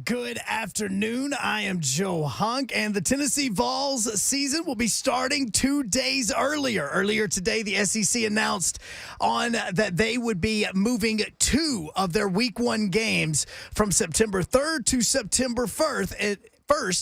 Good afternoon. I am Joe Hunk, and the Tennessee Vols season will be starting 2 days earlier. Earlier today, the SEC announced that they would be moving 2 of their Week 1 games from September 3rd to September 1st.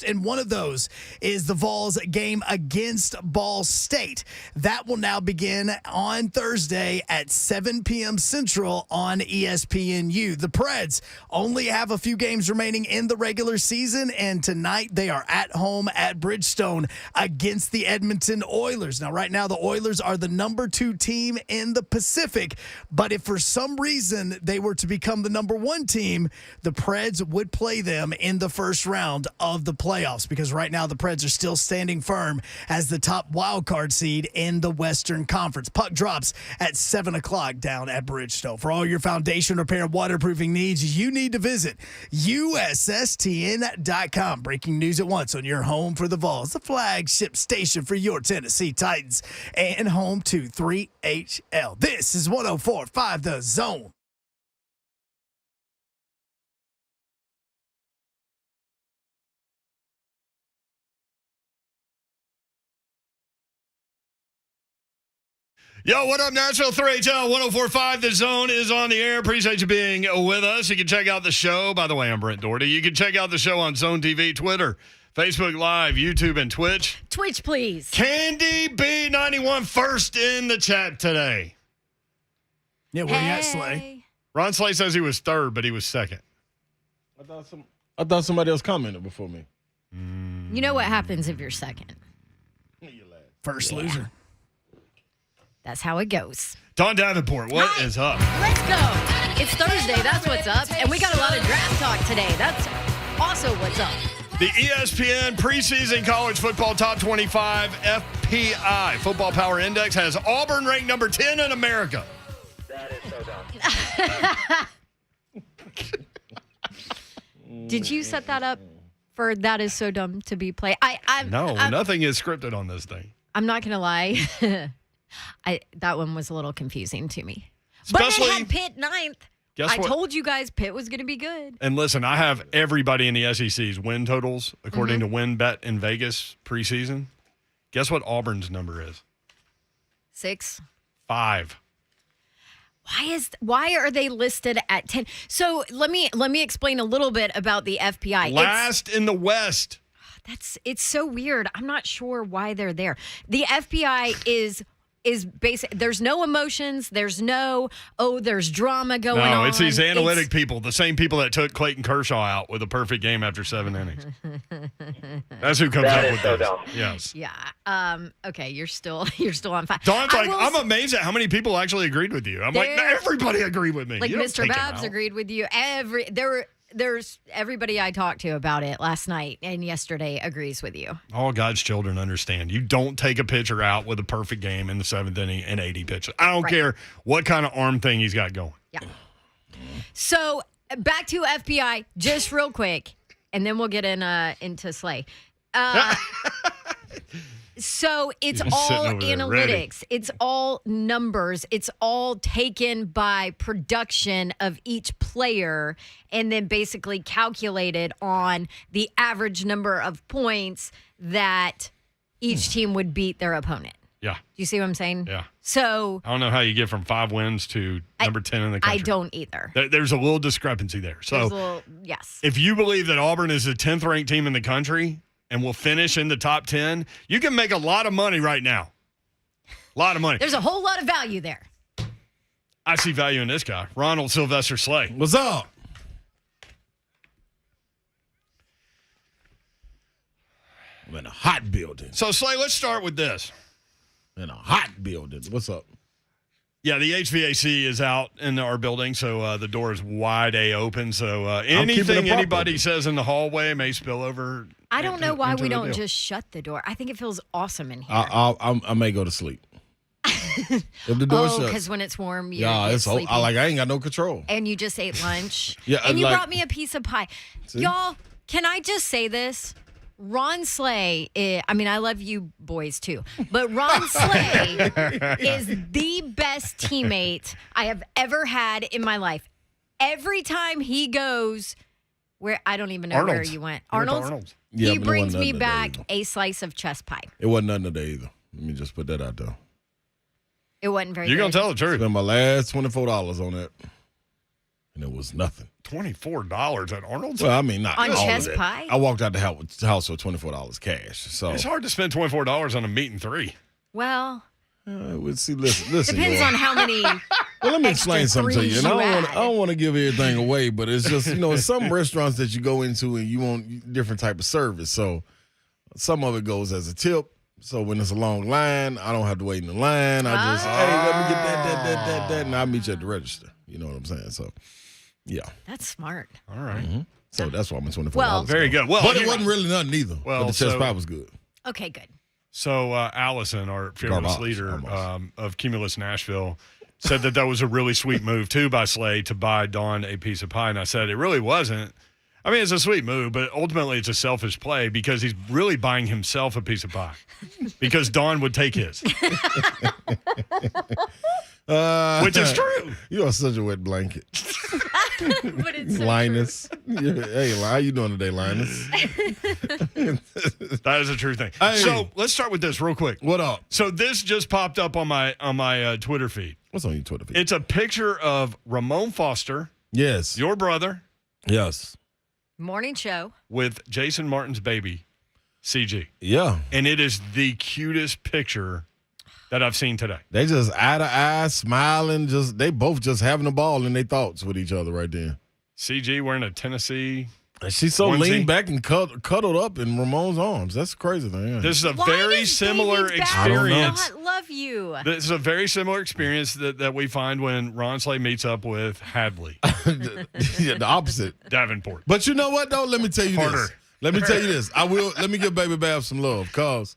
And one of those is the Vols game against Ball State. That will now begin on Thursday at 7 p.m. Central on ESPNU. The Preds only have a few games remaining in the regular season, and tonight they are at home at Bridgestone against the Edmonton Oilers. Now, right now, the Oilers are the number 2 team in the Pacific, but if for some reason they were to become the number 1 team, the Preds would play them in the first round of the playoffs, because right now the Preds are still standing firm as the top wild card seed in the Western Conference. Puck drops at 7 o'clock down at Bridgestone. For all your foundation repair and waterproofing needs, you need to visit USSTN.com. Breaking news at once on your home for the Vols, the flagship station for your Tennessee Titans, and home to 3HL. This is 104.5 The Zone. Yo, what up, Nashville? 3HL 104.5 The Zone is on the air. Appreciate you being with us. You can check out the show. By the way, I'm Brent Doherty. You can check out the show on Zone TV, Twitter, Facebook Live, YouTube, and Twitch. Twitch, please. Candy B91 first in the chat today. Yeah, where you at, Slay? Ron Slay says he was third, but he was second. I thought somebody else commented before me. You know what happens if you're second. First loser. That's how it goes. Don Davenport, what is up? Let's go. It's Thursday. That's what's up. And we got a lot of draft talk today. That's also what's up. The ESPN preseason college football top 25 FPI Football Power Index has Auburn ranked number 10 in America. That is so dumb. Did you set that up for that is so dumb to be played? Nothing is scripted on this thing. I'm not going to lie. That one was a little confusing to me. Especially, but it had Pitt ninth. I told you guys Pitt was going to be good. And listen, I have everybody in the SEC's win totals according to WinBet in Vegas preseason. Guess what Auburn's number is? 6. 5. Why are they listed at 10? So let me explain a little bit about the FPI. Last in the West. It's so weird. I'm not sure why they're there. The FPI is basic. There's no emotions. There's there's drama going on. No, it's these analytic people, the same people that took Clayton Kershaw out with a perfect game after 7 innings. That's who comes up with so this. dumb. Yes. Yeah. Okay. You're still on fire. Don's like, I'm amazed at how many people actually agreed with you. I'm like, everybody agreed with me. Like you don't Mr. take him Babs out. agreed with you. There's everybody I talked to about it last night and yesterday agrees with you. All God's children understand. You don't take a pitcher out with a perfect game in the 7th inning and 80 pitches. I don't care what kind of arm thing he's got going. Yeah. So back to FPI just real quick, and then we'll get into Slay. So it's all analytics. It's all numbers. It's all taken by production of each player and then basically calculated on the average number of points that each team would beat their opponent. Yeah. Do you see what I'm saying? Yeah. So I don't know how you get from 5 wins to number 10 in the country. I don't either. There's a little discrepancy there. So yes. If you believe that Auburn is the 10th ranked team in the country and will finish in the top 10, you can make a lot of money right now. A lot of money. There's a whole lot of value there. I see value in this guy, Ronald Sylvester Slay. What's up? I'm in a hot building. So, Slay, let's start with this. In a hot building. What's up? Yeah, the HVAC is out in our building, so the door is wide open. So anything anybody says in the hallway may spill over. I don't know why we don't just shut the door. I think it feels awesome in here. I may go to sleep. If the door shuts. Because when it's warm, you it's sleepy. I ain't got no control. And you just ate lunch. Yeah, and you brought me a piece of pie. See? Y'all, can I just say this? Ron Slay, I love you boys too, but Ron Slay is the best teammate I have ever had in my life. Every time he goes Where I don't even know where you went. Arnold's? Yeah, he but it brings wasn't me nothing back today a slice of chest pie. It wasn't nothing today either. Let me just put that out there. It wasn't very You're good. going to tell the truth. Spent my last $24 on that, and it was nothing. $24 at Arnold's? Well, I mean, not On all chest of it. pie? I walked out the house with $24 cash. So It's hard to spend $24 on a meat and three. Well, listen. depends y'all. on how many. Well, let me explain something to you. And threes I don't want to give everything away, but it's just, some restaurants that you go into and you want different type of service. So some of it goes as a tip. So when it's a long line, I don't have to wait in the line. I just, hey, let me get that, and I'll meet you at the register. You know what I'm saying? So, yeah. That's smart. All right. Mm-hmm. So that's why I'm at $24. Well, Very good. Well, But it wasn't really nothing either. Well, but the chest pie was good. Okay, good. So Allison, our fearless Garbage, leader almost. of Cumulus Nashville, said that was a really sweet move, too, by Slay to buy Dawn a piece of pie. And I said, it really wasn't. I mean, it's a sweet move, but ultimately it's a selfish play because he's really buying himself a piece of pie because Dawn would take his. Which is true. You are such a wet blanket. But it's so Linus. Hey, how you doing today, Linus? That is a true thing. Hey. So let's start with this real quick. What up? So this just popped up on my Twitter feed. What's on your Twitter feed? It's a picture of Ramon Foster, Yes. your brother, Yes. Morning show. with Jason Martin's baby, CG. Yeah. And it is the cutest picture that I've seen today. They just eye to eye, smiling, they both just having a ball in their thoughts with each other right there. CG wearing a Tennessee. And she's so Onesie. leaned back and cuddled up in Ramon's arms. That's the crazy thing. Yeah. This is a Why very does similar Baby Bab experience. not love you? This is a very similar experience that we find when Ron Slay meets up with Hadley, Yeah, the opposite. Davenport. But you know what, though? Let me tell you Harder. this. Let me tell you this. Let me give Baby Babs some love, because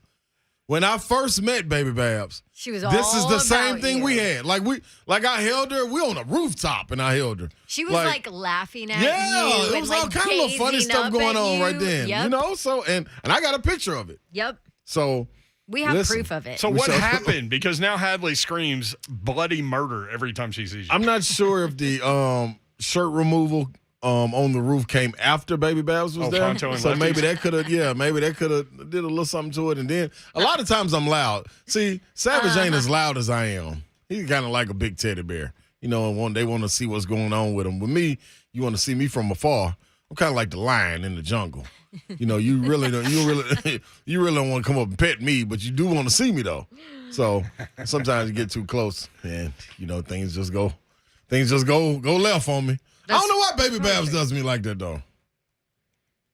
when I first met Baby Babs, She was all this is the same about thing you. we had. Like I held her. We on a rooftop and I held her. She was like laughing at you. Yeah, it was and, all kind of little funny gazing stuff up going at on you. right then. Yep. You know, so and I got a picture of it. Yep. So We have listen, proof of it. So what shall- happened? Because now Hadley screams bloody murder every time she sees you. I'm not sure if the shirt removal on the roof came after Baby Babs was there. Poncho and So Lefties? maybe that could have did a little something to it. And then a lot of times I'm loud. See, Savage ain't as loud as I am. He's kind of like a big teddy bear. You know, and they want to see what's going on with him. With me, you want to see me from afar. I'm kind of like the lion in the jungle. You know, you really don't want to come up and pet me, but you do want to see me though. So sometimes you get too close, and things just go left on me. I don't know why Baby Babs does me like that though.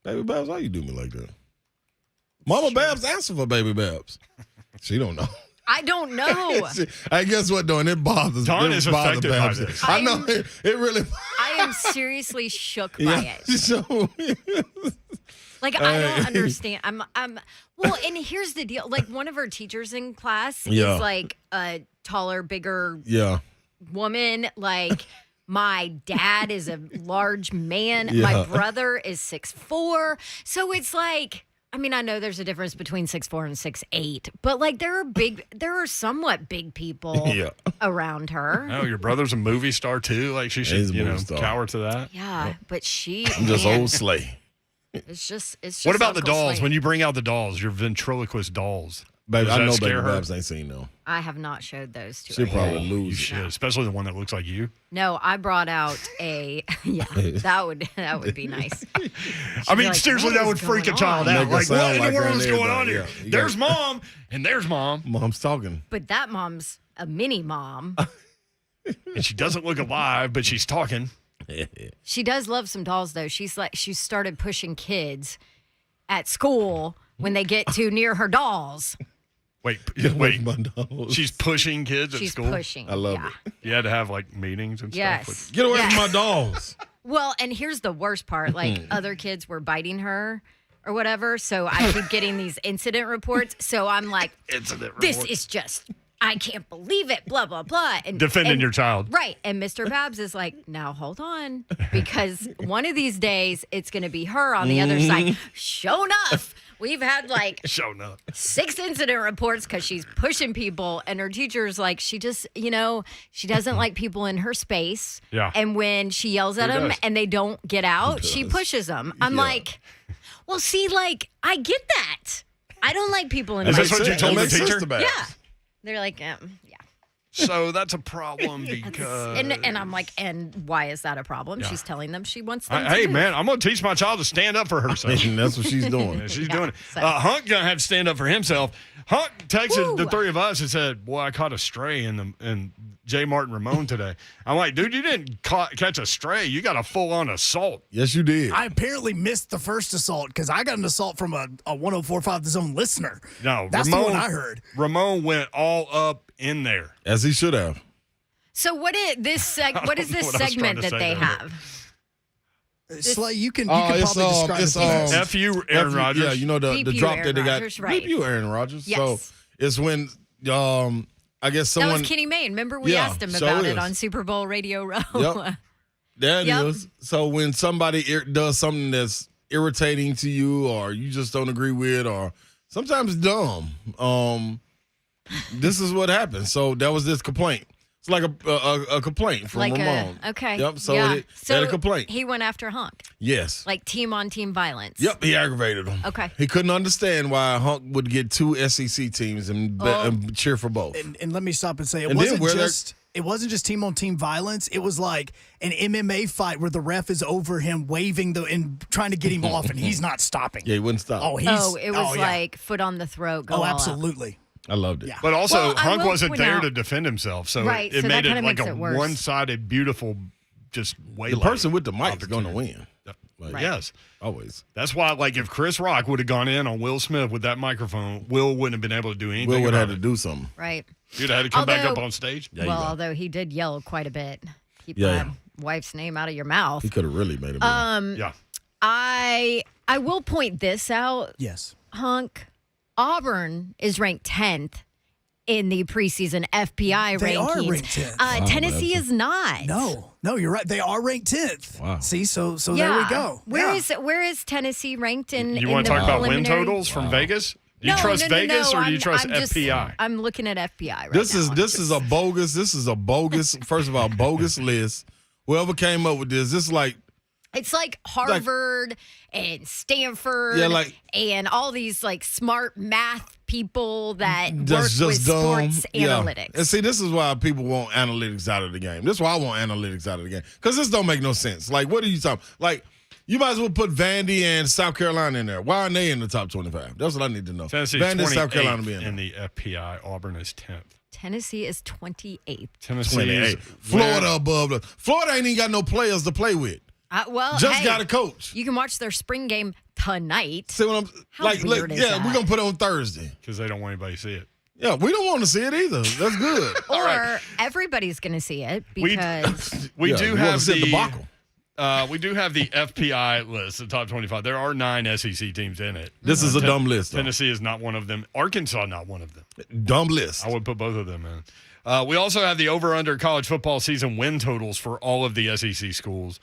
Baby Babs, why you do me like that? Mama Babs answer for Baby Babs. She don't know. I don't know. I guess what though, and it bothers. Dawn it is bothers affected by Babs. this. I know it really. I am seriously shook by Yeah. it. So, Like, I don't understand. I'm well, and here's the deal. Like, one of our teachers in class Yeah. is like a taller, bigger yeah. woman. Like, my dad is a large man. Yeah. My brother is 6'4". So it's like, I mean, I know there's a difference between 6'4" and 6'8", but like there are somewhat big people Yeah. around her. Oh, your brother's a movie star too. Like she should, He's a movie star. cower to that. Yeah, but I'm just man, old Slay. It's just. What about the Uncle dolls? Slade. When you bring out the dolls, your ventriloquist dolls? Baby, Does I that know scare Baby her? Babs ain't seen them. I have not showed those to She'll her. probably You lose. should, especially the one that looks like you. No, I brought out a. Yeah, that would be nice. I mean, like, seriously, what that is would freak a going child on? out. Make her Like, what sound in like the her world is and going on everything. here? Yeah, you There's got- mom, and there's mom, Mom's talking. But that mom's a mini mom. and she doesn't look alive, but she's talking. She does love some dolls, though. She started pushing kids at school when they get too near her dolls. Wait. My dolls. She's pushing kids at She's school. pushing. I love yeah. it. You had to have like meetings and Yes. stuff. Get away Yes. from my dolls. Well, and here's the worst part. Like, other kids were biting her or whatever, so I keep getting these incident reports. So I'm like, Incident this report. is just, I can't believe it, blah, blah, blah. And Defending and- your child. Right. And Mr. Babs is like, now hold on, because one of these days it's going to be her on the other side. Sure enough, We've had like Showing up. 6 incident reports because she's pushing people, and her teacher's like, she just, she doesn't like people in her space. Yeah. And when she yells at them does? and they don't get out, she pushes them. I'm like, well, see, like, I get that. I don't like people in Is my this what you space. told the Makes sense teacher? to Babs. Yeah. They're like, yeah. So that's a problem because. And I'm like, and why is that a problem? Yeah. She's telling them she wants them to Hey, move. man, I'm going to teach my child to stand up for herself. And that's what she's doing. Yeah, she's doing it. so- Hunt gonna have to stand up for himself. Hunt texted Woo. the three of us and said, "Boy, I caught a stray in J. Martin Ramon today." I'm like, "Dude, you didn't catch a stray. You got a full-on assault." Yes, you did. I apparently missed the first assault because I got an assault from a 104.5 The Zone listener. No, That's Ramon, the one I heard. Ramon went all up in there. As he should have. So what is this don't what is know this what I was trying segment to that say they there. have? Slay, you can it's, probably describe it's, it best. F you, Aaron Rodgers. Yeah, you know the Beep you, drop Aaron that they got. Rodgers, right. Beep you, Aaron Rodgers. Yes. So it's when I guess That someone. was Kenny Mayne. Remember we Yeah, asked him so about is. it on Super Bowl Radio Row. Yep. There it is. Yep. So when somebody does something that's irritating to you, or you just don't agree with, or sometimes dumb, this is what happens. So that was this complaint. It's like a complaint from Like Ramon. okay. Yep. So yeah. it had a complaint. He went after Hunk. Yes. Like team on team violence. Yep, he aggravated him. Okay. He couldn't understand why Hunk would get 2 SEC teams and cheer for both. And let me stop and say And then where they're- it wasn't just team on team violence. It was like an MMA fight where the ref is over him waving and trying to get him off, and he's not stopping. Yeah, he wouldn't stop. It was like foot on the throat. Go all out. absolutely. I loved it. Yeah. But also, Well, I Hunk will wasn't point there out- to defend himself, so Right, it so made that it kinda like makes a it worse. one-sided, beautiful, just way. The person with the mic is going to win. Like, Right. Yes. Always. That's why, like, if Chris Rock would have gone in on Will Smith with that microphone, Will wouldn't have been able to do anything. Will would have about had to do something. Right. it. You'd have had to come back up Although- on stage. There you Well, go. although he did yell quite a bit. Keep Yeah. my wife's name out of your mouth. He could have really made it. Yeah. I will point this out, Yes. Hunk. Auburn is ranked 10th in the preseason FPI They rankings. are ranked 10th. Tennessee is not. No, you're right. They are ranked 10th. Wow. See, so Yeah. there we go. Where is Tennessee ranked in? You in want the to talk about win preliminary? totals from Vegas? Do you No, trust no, Vegas or do you I'm trust just- FPI? I'm looking at FPI right This now. is a bogus. First of all, bogus list. Whoever came up with this is like It's like Harvard and Stanford Yeah, like- and all these like smart math people that work that's with just dumb. sports Yeah. analytics. And see, this is why people want analytics out of the game. This is why I want analytics out of the game. Because this don't make no sense. Like, what are you talking? Like, you might as well put Vandy and South Carolina in there. Why aren't they in the top 25? That's what I need to know. Tennessee Vandy, 28th South Carolina be in in there. the FPI. Auburn is 10th. Tennessee is 28th. Tennessee 28. is Florida above. Florida ain't even got no players to play with. Well, Just hey, got a coach. You can watch their spring game tonight. See what I'm How like? weird is Yeah, that? we're gonna put it on Thursday. because they don't want anybody to see it. Yeah, we don't want to see it either. That's good. Or everybody's going to see it because We Yeah, do we wanna have see the debacle. we do have the FPI list, the top 25. There are 9 SEC teams in it. This is a dumb list. Though. Tennessee is not one of them. Arkansas not one of them. Dumb list. I would put both of them in. We also have the over/under college football season win totals for all of the SEC schools.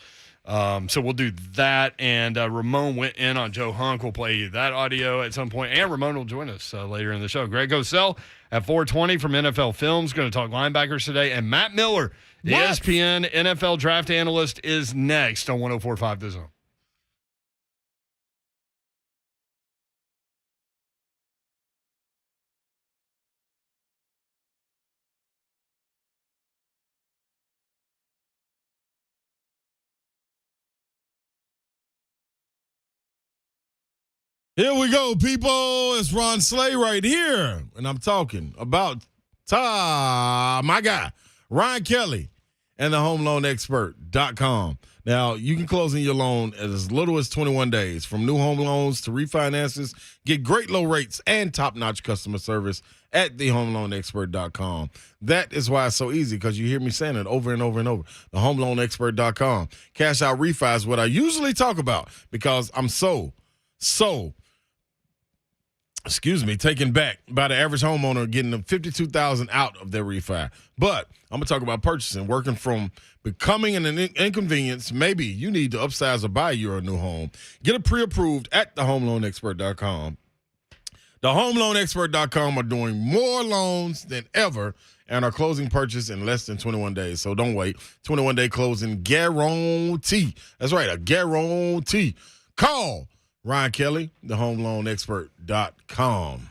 So we'll do that. And Ramon went in on Joe Hunk. We'll play you that audio at some point. And Ramon will join us later in the show. Greg Cosell at 4:20 from NFL Films. Going to talk linebackers today. And Matt Miller, the ESPN NFL draft analyst, is next on 104.5 The Zone. Here we go, people. It's Ron Slay right here. And I'm talking about my guy, Ryan Kelly, and the HomeLoanExpert.com. Now, you can close in your loan as little as 21 days. From new home loans to refinances, get great low rates and top-notch customer service at thehomeloanexpert.com. That is why it's so easy, because you hear me saying it over and over and over. Thehomeloanexpert.com. Cash out refi is what I usually talk about, because I'm so taken back by the average homeowner getting the $52,000 out of their refi. But I'm going to talk about purchasing, working from becoming an inconvenience. Maybe you need to upsize or buy your new home. Get it pre-approved at thehomeloanexpert.com. TheHomeLoanExpert.com are doing more loans than ever and are closing purchase in less than 21 days. So don't wait. 21-day closing guarantee. That's right, a guarantee. Call Ryan Kelly, TheHomeLoanExpert.com.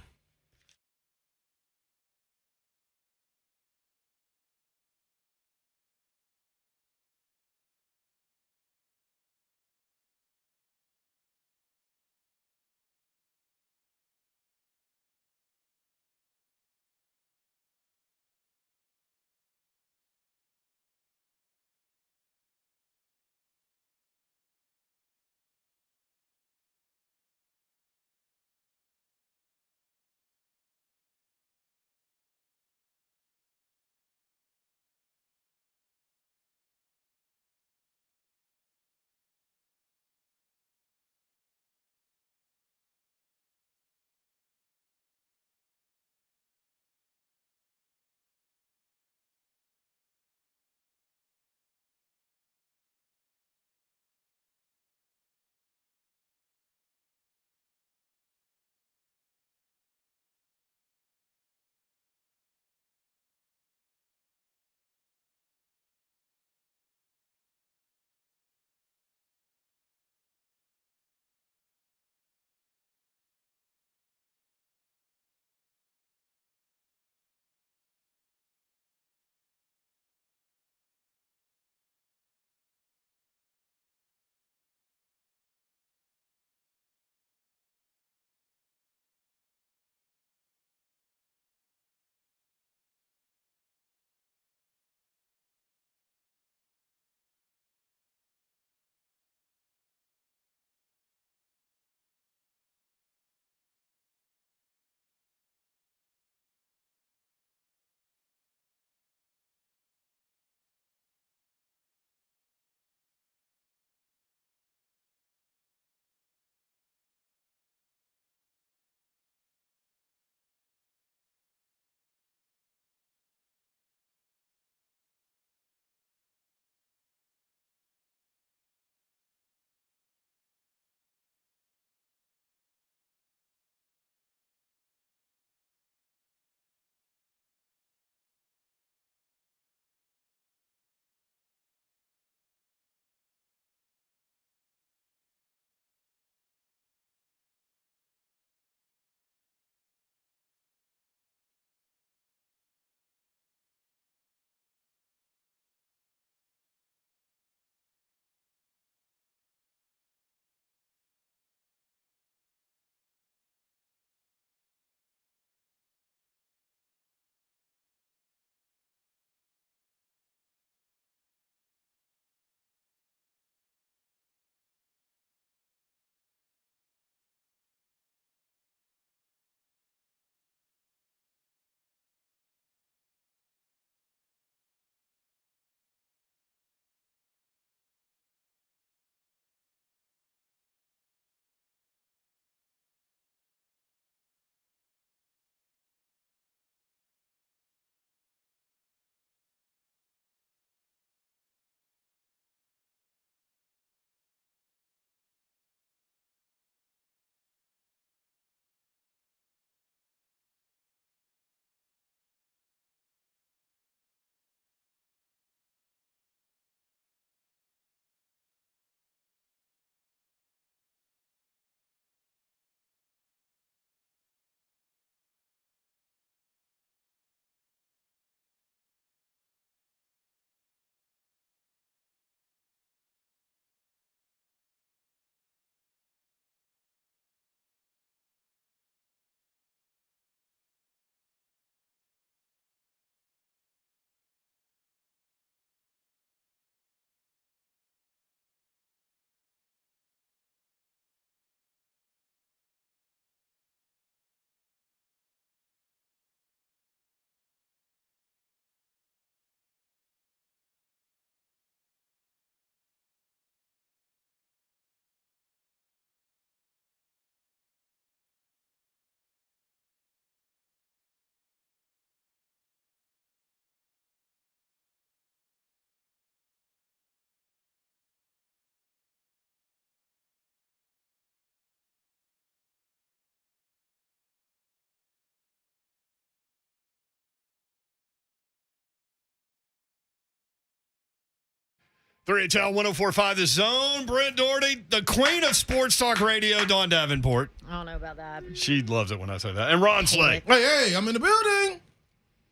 3HL 104.5 The Zone. Brent Doherty, the queen of sports talk radio, Dawn Davenport. I don't know about that. She loves it when I say that. And Ron Slay, Hey, I'm in the building.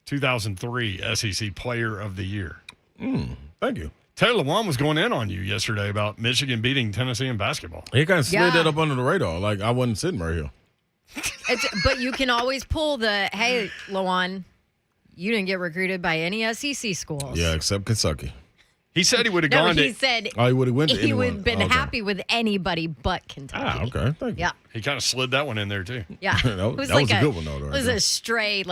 2003 SEC Player of the Year. Thank you. Taylor Lewan was going in on you yesterday about Michigan beating Tennessee in basketball. He kind of slid that up under the radar. Like I wasn't sitting right here. But you can always pull the, hey, Lawan, you didn't get recruited by any SEC schools. Yeah, except Kentucky. He said he would have No, gone he to. said Oh, he would have went to he would anyone. have been Okay. happy with anybody but Kentucky. Okay. Thank you. Yeah. He kind of slid that one in there too. Yeah. That was a good one, though, right It was there. a stray,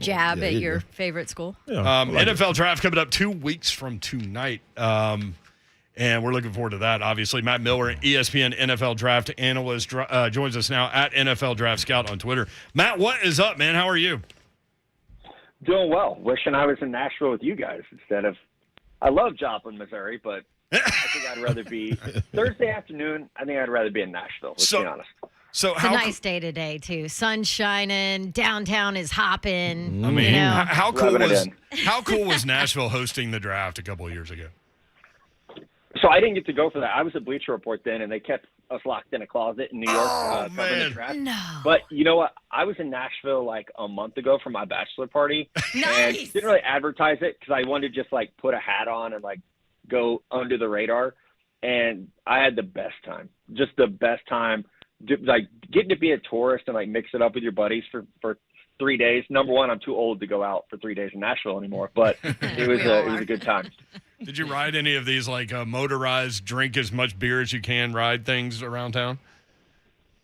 jab at your favorite school. Yeah, I like NFL draft coming up 2 weeks from tonight. And we're looking forward to that. Obviously, Matt Miller, ESPN NFL draft analyst, joins us now at NFL Draft Scout on Twitter. Matt, what is up, man? How are you? Doing well. Wishing I was in Nashville with you guys instead of. I love Joplin, Missouri, but I think I'd rather be Thursday afternoon. I think I'd rather be in Nashville. Let's be honest. So It's a nice day today, too. Sun shining. Downtown is hopping. I mean, how cool Rubbing it was in. how cool was Nashville hosting the draft a couple of years ago? So I didn't get to go for that. I was at Bleacher Report then, and they kept us locked in a closet in New York covering man. the draft. No. But you know what? I was in Nashville a month ago for my bachelor party. And Nice. didn't really advertise it because I wanted to just put a hat on and go under the radar. And I had the best time. Just the best time. Getting to be a tourist and mix it up with your buddies for 3 days. Number one, I'm too old to go out for 3 days in Nashville anymore, but it was a good time. Did you ride any of these motorized drink as much beer as you can ride things around town?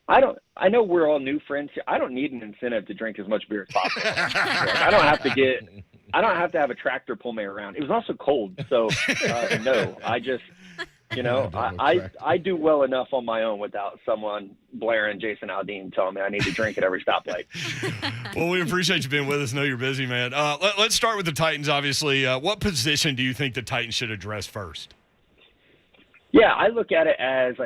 I know we're all new friends here. I don't need an incentive to drink as much beer as possible. I don't have to have a tractor pull me around. It was also cold, so no. I just I do well enough on my own without someone blaring Jason Aldean telling me I need to drink at every stoplight. Well, we appreciate you being with us. Know you're busy, man. Let's start with the Titans, obviously. What position do you think the Titans should address first? Yeah, I look at it as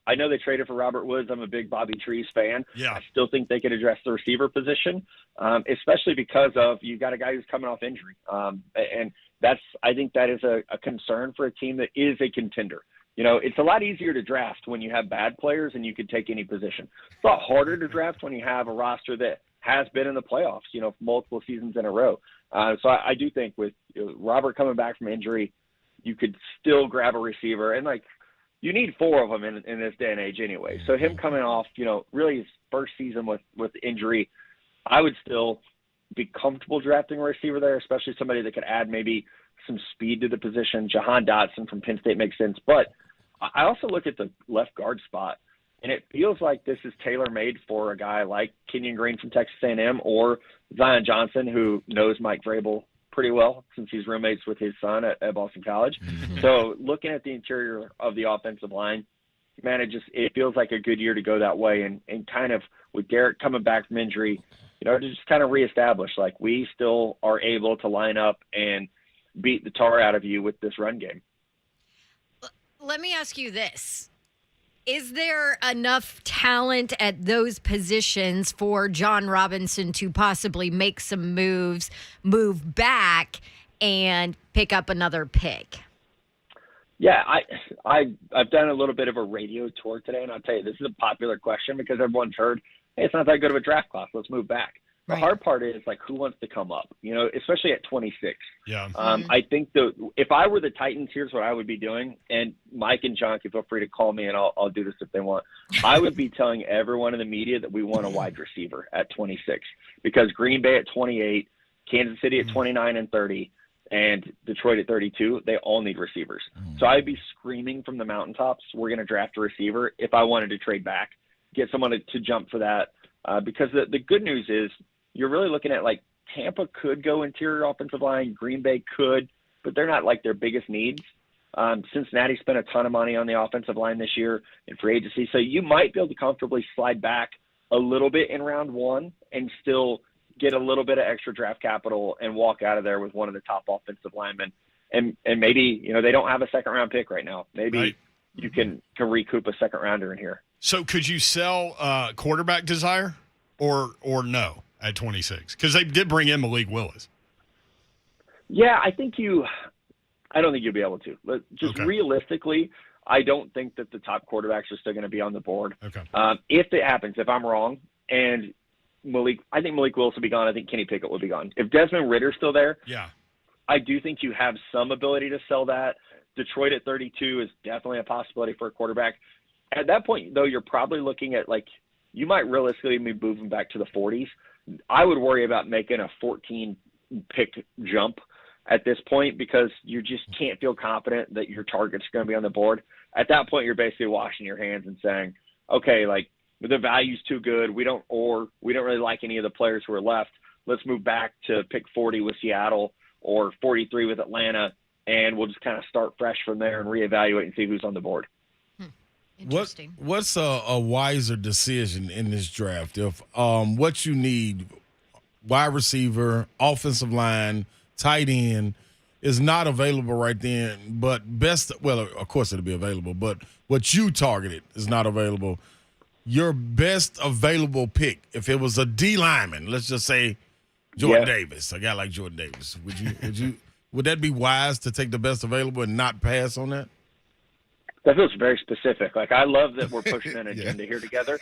I know they traded for Robert Woods. I'm a big Bobby Trees fan. Yeah. I still think they could address the receiver position, especially because you got a guy who's coming off injury. And I think that is a concern for a team that is a contender. It's a lot easier to draft when you have bad players and you can take any position. It's a lot harder to draft when you have a roster that has been in the playoffs, multiple seasons in a row. So I do think with Robert coming back from injury, you could still grab a receiver. And you need four of them in this day and age anyway. So him coming off, really his first season with injury, I would still be comfortable drafting a receiver there, especially somebody that could add maybe some speed to the position. Jahan Dotson from Penn State makes sense. But I also look at the left guard spot, and it feels like this is tailor-made for a guy like Kenyon Green from Texas A&M or Zion Johnson, who knows Mike Vrabel pretty well since he's roommates with his son at Boston College. So looking at the interior of the offensive line, man, it feels like a good year to go that way. And kind of with Derek coming back from injury, to just kind of reestablish, we still are able to line up and beat the tar out of you with this run game. Let me ask you this. Is there enough talent at those positions for John Robinson to possibly make some moves, move back, and pick up another pick? Yeah, I've done a little bit of a radio tour today, and I'll tell you, this is a popular question because everyone's heard, hey, it's not that good of a draft class. Let's move back. The hard part is who wants to come up, especially at 26. Yeah. I think if I were the Titans, here's what I would be doing. And Mike and John can feel free to call me and I'll do this if they want. I would be telling everyone in the media that we want a wide receiver at 26 because Green Bay at 28, Kansas City at 29 and 30, and Detroit at 32, they all need receivers. So I'd be screaming from the mountaintops, we're going to draft a receiver if I wanted to trade back, get someone to jump for that. Because the good news is, you're really looking at Tampa could go interior offensive line, Green Bay could, but they're not their biggest needs. Cincinnati spent a ton of money on the offensive line this year in free agency, so you might be able to comfortably slide back a little bit in round one and still get a little bit of extra draft capital and walk out of there with one of the top offensive linemen. And maybe they don't have a second round pick right now. Maybe you can recoup a second rounder in here. So could you sell quarterback desire or no? At 26, because they did bring in Malik Willis. Yeah, I think I don't think you'll be able to. Just realistically, I don't think that the top quarterbacks are still going to be on the board. Okay. If it happens, if I'm wrong, and I think Malik Willis will be gone. I think Kenny Pickett will be gone. If Desmond Ritter's still there, I do think you have some ability to sell that. Detroit at 32 is definitely a possibility for a quarterback. At that point, though, you're probably looking at you might realistically be moving back to the 40s. I would worry about making a 14 pick jump at this point because you just can't feel confident that your target's going to be on the board. At that point, you're basically washing your hands and saying, okay, the value's too good. We don't really like any of the players who are left. Let's move back to pick 40 with Seattle or 43 with Atlanta, and we'll just kind of start fresh from there and reevaluate and see who's on the board. Interesting. What's a wiser decision in this draft? If what you need, wide receiver, offensive line, tight end, is not available right then, but of course it'll be available, but what you targeted is not available. Your best available pick, if it was a D lineman, let's just say Jordan Davis, a guy like Jordan Davis, would that be wise to take the best available and not pass on that? That feels very specific. I love that we're pushing an agenda here together.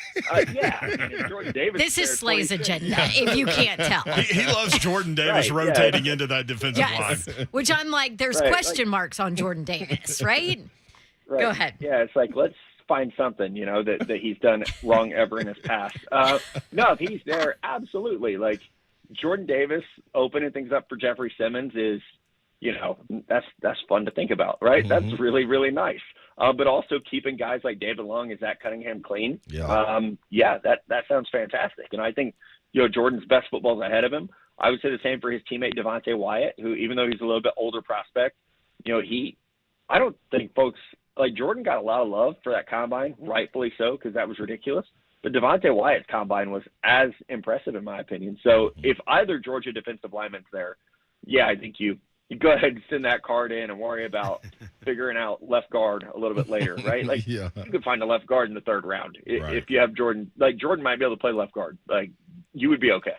Jordan Davis. This is Slay's agenda, if you can't tell. He loves Jordan Davis rotating into that defensive line. Which I'm there's question marks on Jordan Davis, right? Go ahead. Yeah, it's let's find something, that he's done wrong ever in his past. No, if he's there, absolutely. Jordan Davis opening things up for Jeffrey Simmons is, that's fun to think about, right? Mm-hmm. That's really, really nice. But also keeping guys like David Long and Zach Cunningham clean. That sounds fantastic. And I think, Jordan's best football is ahead of him. I would say the same for his teammate Devontae Wyatt, who, even though he's a little bit older prospect, I don't think folks Jordan got a lot of love for that combine, rightfully so, because that was ridiculous. But Devontae Wyatt's combine was as impressive in my opinion. So if either Georgia defensive lineman's there, I think you go ahead and send that card in and worry about figuring out left guard a little bit later, right? You could find a left guard in the third round if you have Jordan. Jordan might be able to play left guard. You would be okay.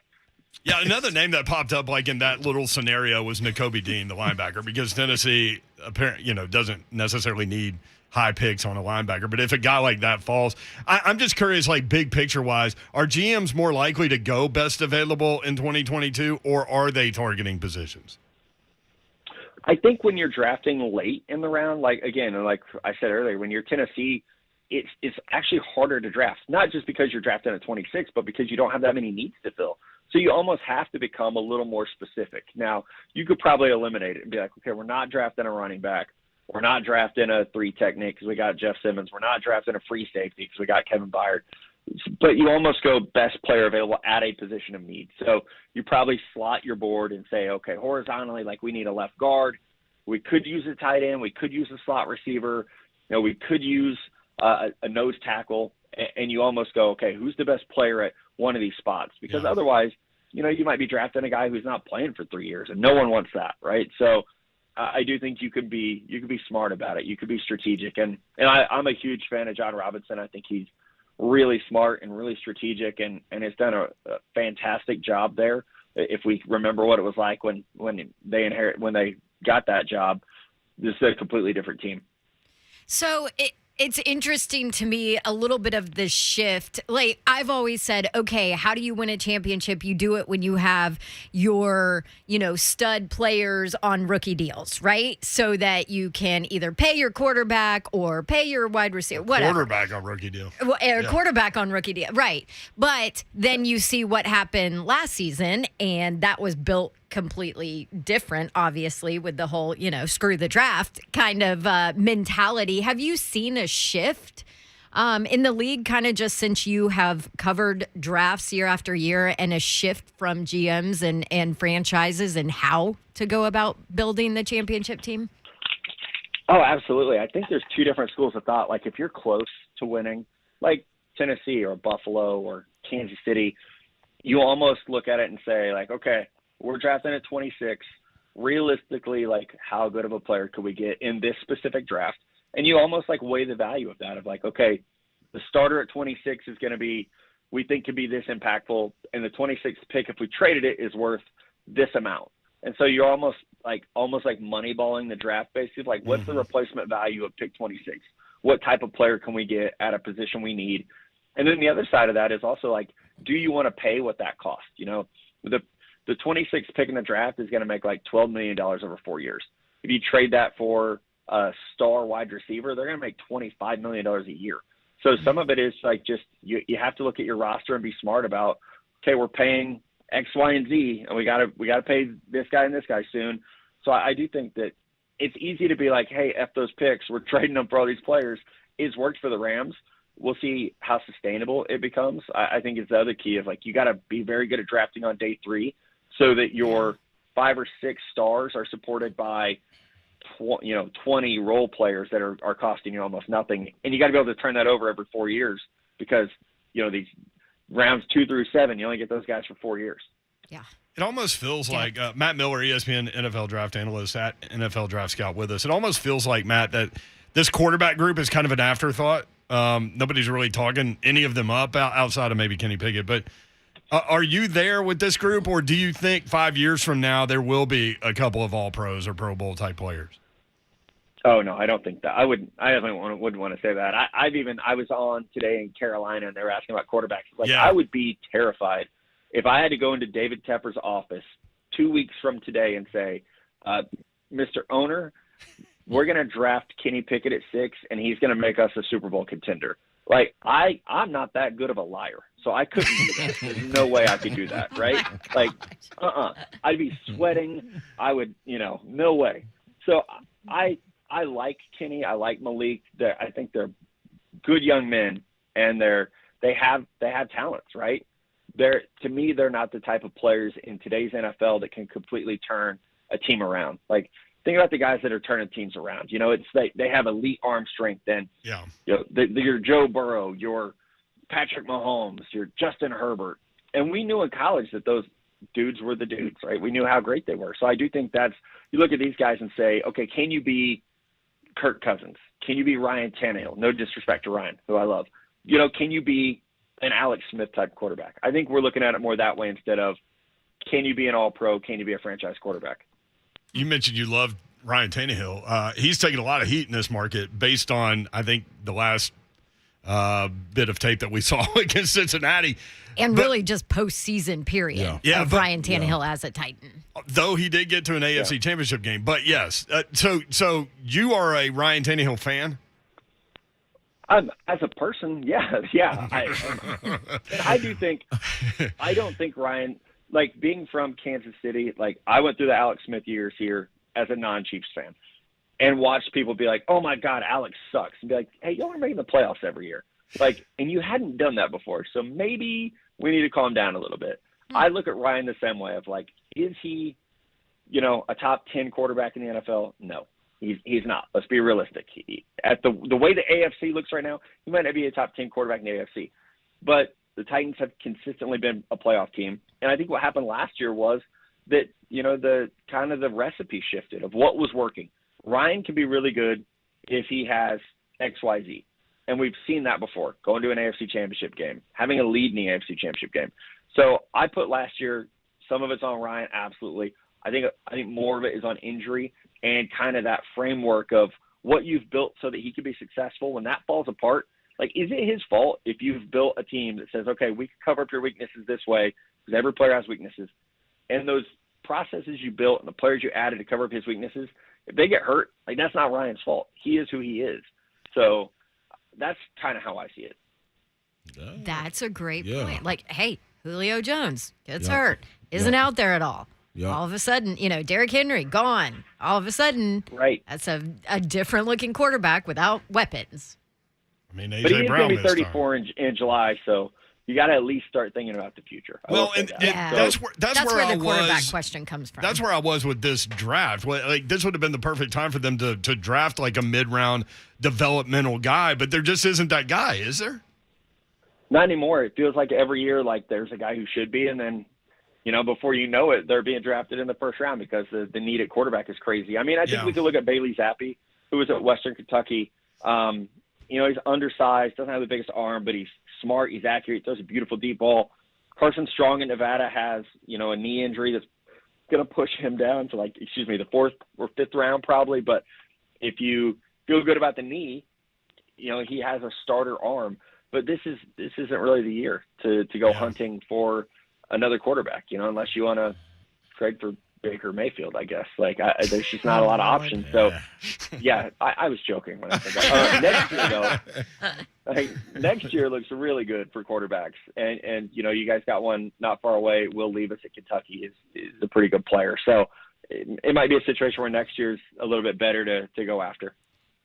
Yeah, another name that popped up in that little scenario was Nakobe Dean, the linebacker, because Tennessee apparently doesn't necessarily need high picks on a linebacker. But if a guy like that falls, I'm just curious, big picture wise, are GMs more likely to go best available in 2022, or are they targeting positions? I think when you're drafting late in the round, again, like I said earlier, when you're Tennessee, it's actually harder to draft, not just because you're drafting at 26, but because you don't have that many needs to fill. So you almost have to become a little more specific. Now, you could probably eliminate it and be okay, we're not drafting a running back. We're not drafting a 3 technique because we got Jeff Simmons. We're not drafting a free safety because we got Kevin Byard. But you almost go best player available at a position of need. So you probably slot your board and say, okay, horizontally, we need a left guard. We could use a tight end. We could use a slot receiver. We could use a nose tackle. And you almost go, okay, who's the best player at one of these spots? Because otherwise, you might be drafting a guy who's not playing for 3 years, and no one wants that, right? So I do think you could be smart about it. You could be strategic. And I'm a huge fan of John Robinson. I think he's really smart and really strategic and has done a fantastic job there. If we remember what it was like when they got that job, this is a completely different team. So it's interesting to me, a little bit of the shift. I've always said, okay, how do you win a championship? You do it when you have your, stud players on rookie deals, right? So that you can either pay your quarterback or pay your wide receiver, whatever. Quarterback on rookie deal. Quarterback on rookie deal, right. But then you see what happened last season, and that was built completely different, obviously, with the whole, screw the draft kind of mentality. Have you seen a shift in the league kind of just since you have covered drafts year after year, and a shift from GMs and franchises and how to go about building the championship team? Oh, absolutely. I think there's 2 different schools of thought. If you're close to winning, like Tennessee or Buffalo or Kansas City, you almost look at it and say, okay, we're drafting at 26. Realistically, how good of a player could we get in this specific draft? And you almost weigh the value of that okay, the starter at 26 is going to be, we think could be this impactful. And the 26th pick, if we traded it, is worth this amount. And so you're almost like moneyballing the draft basically. Like, what's the replacement value of pick 26? What type of player can we get at a position we need? And then the other side of that is also like, do you want to pay what that costs? You know, the 26th pick in the draft is going to make like $12 million over 4 years. If you trade that for a star wide receiver, they're going to make $25 million a year. So some of it is like just you have to look at your roster and be smart about, okay, we're paying X, Y, and Z, and we got to pay this guy and this guy soon. So I do think that it's easy to be like, hey, F those picks, we're trading them for all these players. It's worked for the Rams. We'll see how sustainable it becomes. I think it's the other key of like, you got to be very good at drafting on day 3 so that your 5 or 6 stars are supported by 20 role players that are costing you almost nothing. And you got to be able to turn that over every 4 years because, these rounds 2 through 7, you only get those guys for 4 years. Yeah. It almost feels like Matt Miller, ESPN NFL draft analyst at NFL Draft Scout with us. It almost feels like, Matt, that this quarterback group is kind of an afterthought. Nobody's really talking any of them up outside of maybe Kenny Pickett. But are you there with this group, or do you think 5 years from now there will be a couple of All-Pros or Pro Bowl type players? Oh no, I don't think that. I wouldn't want to say that. I was on today in Carolina and they were asking about quarterbacks. Like, I would be terrified if I had to go into David Tepper's office 2 weeks from today and say, Mr. Owner, we're going to draft Kenny Pickett at 6 and he's going to make us a Super Bowl contender. Like, I'm not that good of a liar, so I couldn't do that. There's no way I could do that, right? Like, I'd be sweating. I would, no way. So I like Kenny. I like Malik. I think they're good young men, and they have talents, right? To me, they're not the type of players in today's NFL that can completely turn a team around. Like, think about the guys that are turning teams around. They have elite arm strength, and your Joe Burrow, your Patrick Mahomes, your Justin Herbert, and we knew in college that those dudes were the dudes, right? We knew how great they were. So I do think you look at these guys and say, okay, can you be Kirk Cousins? Can you be Ryan Tannehill? No disrespect to Ryan, who I love. Can you be an Alex Smith type quarterback? I think we're looking at it more that way instead of, can you be an All-Pro? Can you be a franchise quarterback? You mentioned you love Ryan Tannehill. He's taken a lot of heat in this market based on, I think, the last bit of tape that we saw against Cincinnati. And really just postseason period of Ryan Tannehill as a Titan. Though he did get to an AFC Championship game. But, yes, so you are a Ryan Tannehill fan? As a person, yeah. I don't think Ryan, like, being from Kansas City, like, I went through the Alex Smith years here as a non-Chiefs fan and watched people be like, oh, my God, Alex sucks. And be like, hey, y'all are making the playoffs every year. Like, and you hadn't done that before, so maybe we need to calm down a little bit. I look at Ryan the same way of, like, is he, a top 10 quarterback in the NFL? No. He's not. Let's be realistic. At the way the AFC looks right now, he might not be a top 10 quarterback in the AFC. But the Titans have consistently been a playoff team. And I think what happened last year was that, the kind of the recipe shifted of what was working. Ryan can be really good if he has XYZ. And we've seen that before, going to an AFC Championship game, having a lead in the AFC Championship game. So I put last year, some of it's on Ryan, absolutely. I think more of it is on injury and kind of that framework of what you've built so that he can be successful. When that falls apart, like, is it his fault if you've built a team that says, okay, we can cover up your weaknesses this way because every player has weaknesses, and those processes you built and the players you added to cover up his weaknesses, if they get hurt, like, that's not Ryan's fault. He is who he is. So that's kind of how I see it. That's a great point. Like, hey, Julio Jones gets hurt, isn't out there at all. Yep. All of a sudden, Derrick Henry gone. All of a sudden, that's a different looking quarterback without weapons. I mean, AJ but he's Brown going to be 34 in July, so you got to at least start thinking about the future. That's where the quarterback question comes from. That's where I was with this draft. Like, this would have been the perfect time for them to draft like a mid-round developmental guy, but there just isn't that guy, is there? Not anymore. It feels like every year, like, there's a guy who should be, and then, before you know it, they're being drafted in the first round because the need at quarterback is crazy. I mean, I think we could look at Bailey Zappi, who was at Western Kentucky. He's undersized, doesn't have the biggest arm, but he's smart, he's accurate, throws a beautiful deep ball. Carson Strong in Nevada has, a knee injury that's going to push him down to the fourth or fifth round probably. But if you feel good about the knee, he has a starter arm. But this isn't really the year to go hunting for another quarterback, unless you want to trade for Baker Mayfield, I guess. There's just not a lot of options. So, I was joking when I said that. Next year, though, next year looks really good for quarterbacks. And you guys got one not far away. Will Levis at Kentucky is a pretty good player. So it might be a situation where next year's a little bit better to go after.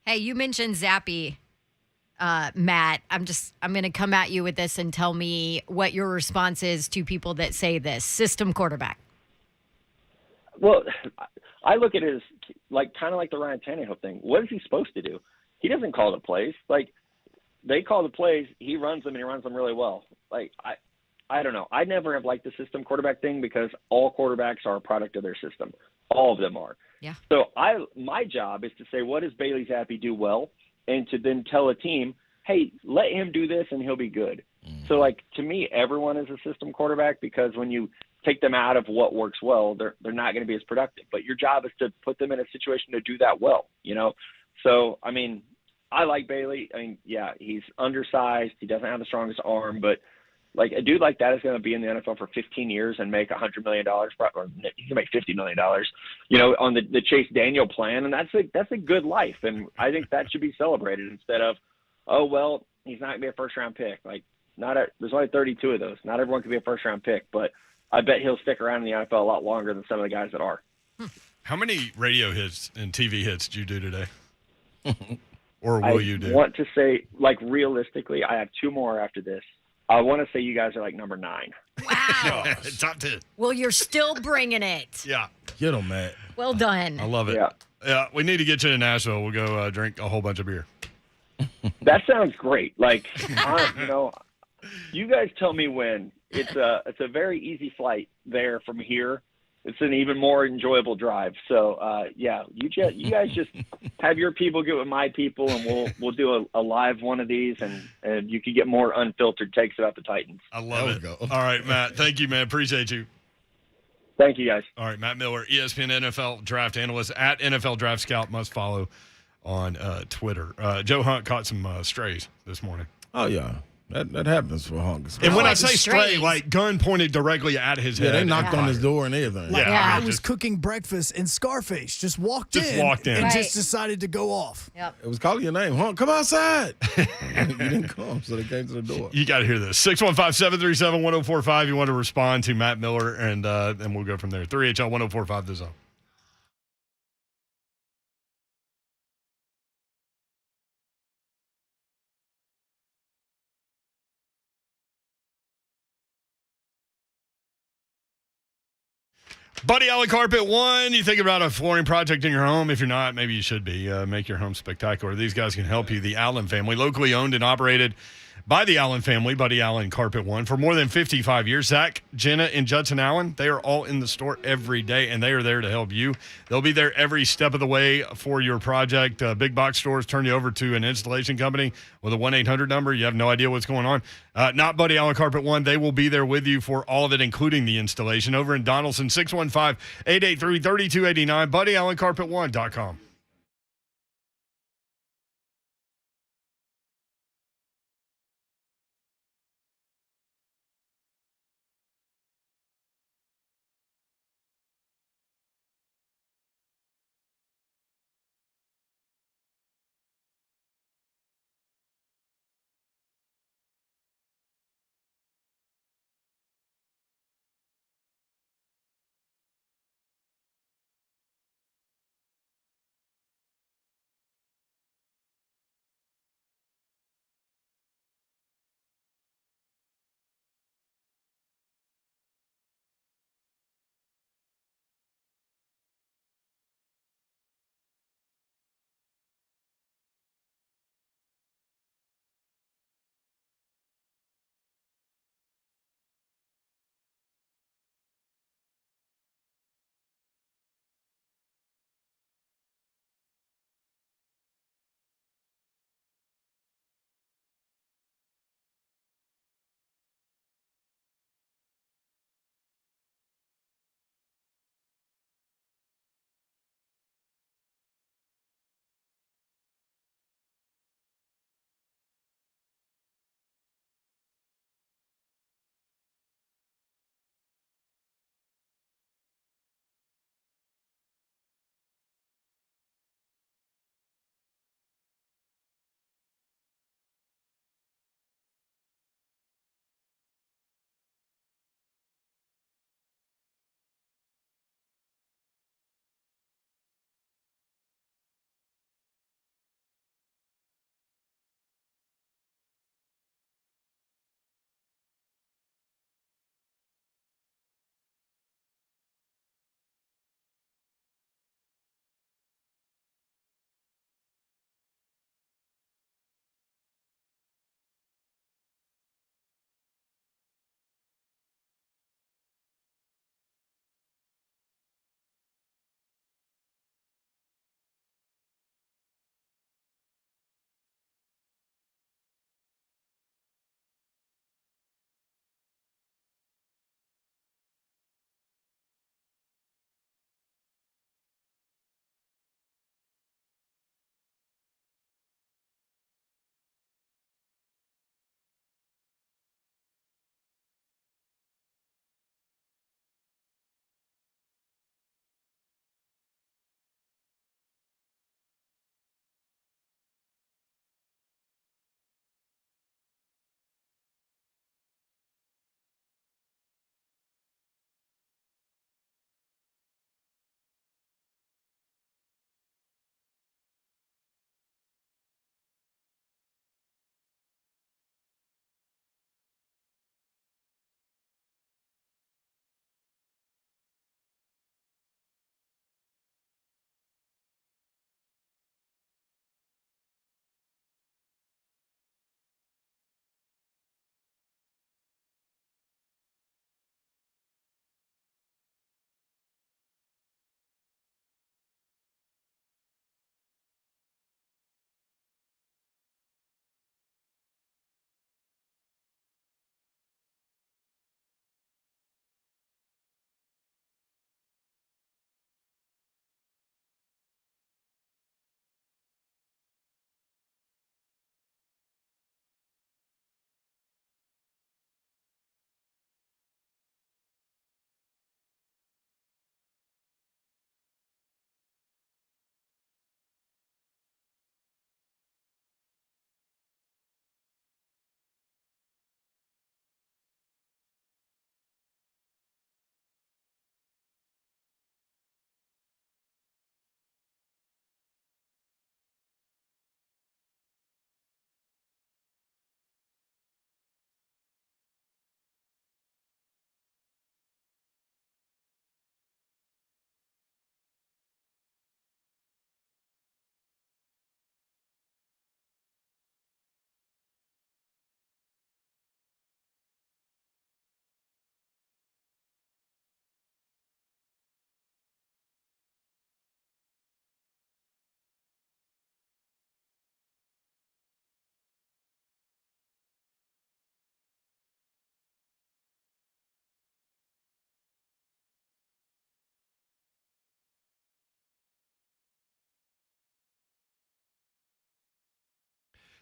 Hey, you mentioned Zappy. Matt, I'm going to come at you with this and tell me what your response is to people that say this. System quarterback. Well, I look at it as kind of like the Ryan Tannehill thing. What is he supposed to do? He doesn't call the plays. They call the plays, he runs them, and he runs them really well. I don't know. I never have liked the system quarterback thing because all quarterbacks are a product of their system. All of them are. Yeah. So my job is to say, what does Bailey Zappi do well? And to then tell a team, hey, let him do this and he'll be good. So, to me, everyone is a system quarterback because when you take them out of what works well, they're not going to be as productive. But your job is to put them in a situation to do that well, So, I like Bailey. He's undersized. He doesn't have the strongest arm. But, a dude like that is going to be in the NFL for 15 years and make $100 million, or he can make $50 million, on the Chase Daniel plan. And that's a good life. And I think that should be celebrated instead of, oh, well, he's not going to be a first-round pick. There's only 32 of those. Not everyone can be a first-round pick. But I bet he'll stick around in the NFL a lot longer than some of the guys that are. How many radio hits and TV hits did you do today? Or will you do? I want to say, realistically, I have 2 more after this. I want to say you guys are number 9. Wow. Top 10. Well, you're still bringing it. Yeah. Get him, Matt. Well done. I love it. Yeah, we need to get you to Nashville. We'll go drink a whole bunch of beer. That sounds great. You guys tell me when. It's a very easy flight there from here. It's an even more enjoyable drive. So, you guys just have your people get with my people, and we'll do a live one of these, and you can get more unfiltered takes about the Titans. I love it. All right, Matt. Thank you, man. Appreciate you. Thank you, guys. All right, Matt Miller, ESPN NFL draft analyst at NFL Draft Scout. Must follow on Twitter. Joe Hunt caught some strays this morning. Oh, yeah. That happens for Hunks. And when I say stray, gun pointed directly at his head. Yeah, they knocked on his door and everything. I was cooking breakfast and Scarface just walked in. And just decided to go off. Yep. It was calling your name. Hunk, come outside. You didn't come, so they came to the door. You got to hear this. 615-737-1045. You want to respond to Matt Miller, and we'll go from there. 3HL 1045 The Zone. Buddy Allen Carpet One. You think about a flooring project in your home? If you're not, maybe you should be. Make your home spectacular. These guys can help you. The Allen family, locally owned and operated by the Allen family, Buddy Allen Carpet One, for more than 55 years. Zach, Jenna, and Judson Allen, they are all in the store every day, and they are there to help you. They'll be there every step of the way for your project. Big box stores turn you over to an installation company with a 1-800 number. You have no idea what's going on. Not Buddy Allen Carpet One. They will be there with you for all of it, including the installation. Over in Donaldson, 615-883-3289, BuddyAllenCarpet1.com.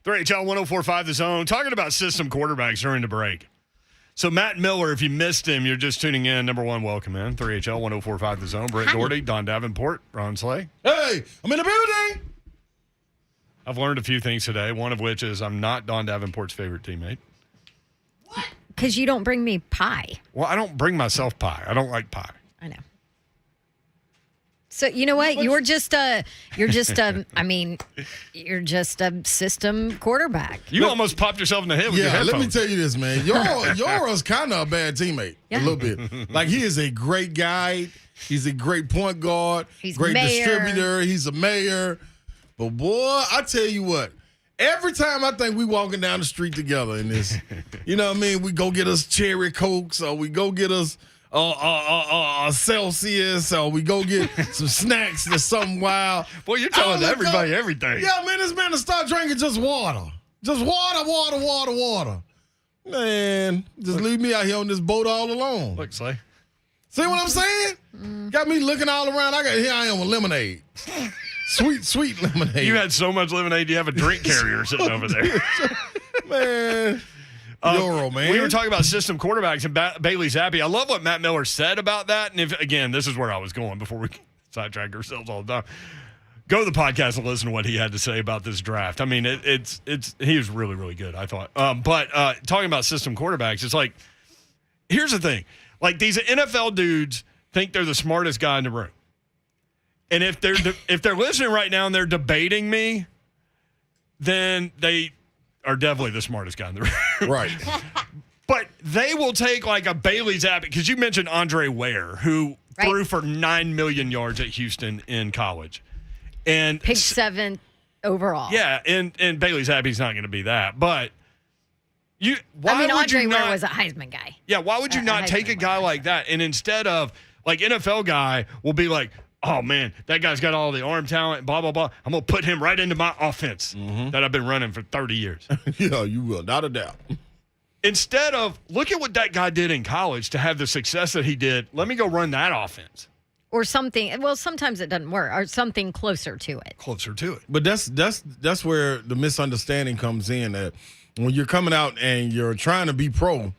3HL 104.5 The Zone. Talking about system quarterbacks during the break. So Matt Miller, if you missed him, you're just tuning in. Number one, welcome in. 3HL 104.5 The Zone. Brent Doherty, Don Davenport, Ron Slay. Hey, I'm in the building. I've learned a few things today, one of which is I'm not Don Davenport's favorite teammate. Because you don't bring me pie. Well, I don't bring myself pie. I don't like pie. I know. So you know what? You're just a system quarterback. You almost popped yourself in the head with your headphones. Let me tell you this, man. Yora's kind of a bad teammate, a little bit. Like, he is a great guy. He's a great point guard. He's great mayor. distributor. He's a mayor. But, boy, I tell you what. Every time I think we walking down the street together in this, you know what I mean? We go get us cherry Cokes, or we go get us Celsius, or we go get some snacks or something wild. Boy, you're telling everybody everything. Yeah, man, this man to start drinking just water. Just water. Man, just leave me out here on this boat all alone. Look, Slay. See what I'm saying? Got me looking all around. Here I am with lemonade. Sweet lemonade. You had so much lemonade, you have a drink carrier sitting over there. Man. Euro, man. We were talking about system quarterbacks and Bailey Zappi. I love what Matt Miller said about that. And again, this is where I was going before we sidetrack ourselves all the time. Go to the podcast and listen to what he had to say about this draft. I mean, he was really, really good, I thought. But talking about system quarterbacks, it's like, here's the thing. Like, these NFL dudes think they're the smartest guy in the room. And if they're listening right now and they're debating me, then they are definitely the smartest guy in the room. Right. But they will take like a Bailey Zappi, because you mentioned Andre Ware, who threw for 9 million yards at Houston in college. And pick 7 overall. Yeah, and Bailey Zappi's not going to be that. But Andre Ware was a Heisman guy. Yeah, why would you not take a guy like that? And instead of, like, NFL guy will be like, oh, man, that guy's got all the arm talent, blah, blah, blah. I'm going to put him right into my offense that I've been running for 30 years. Yeah, you will. Not a doubt. Instead of, look at what that guy did in college to have the success that he did. Let me go run that offense. Or something. Well, sometimes it doesn't work. Or something closer to it. Closer to it. But that's where the misunderstanding comes in, that when you're coming out and you're trying to be pro,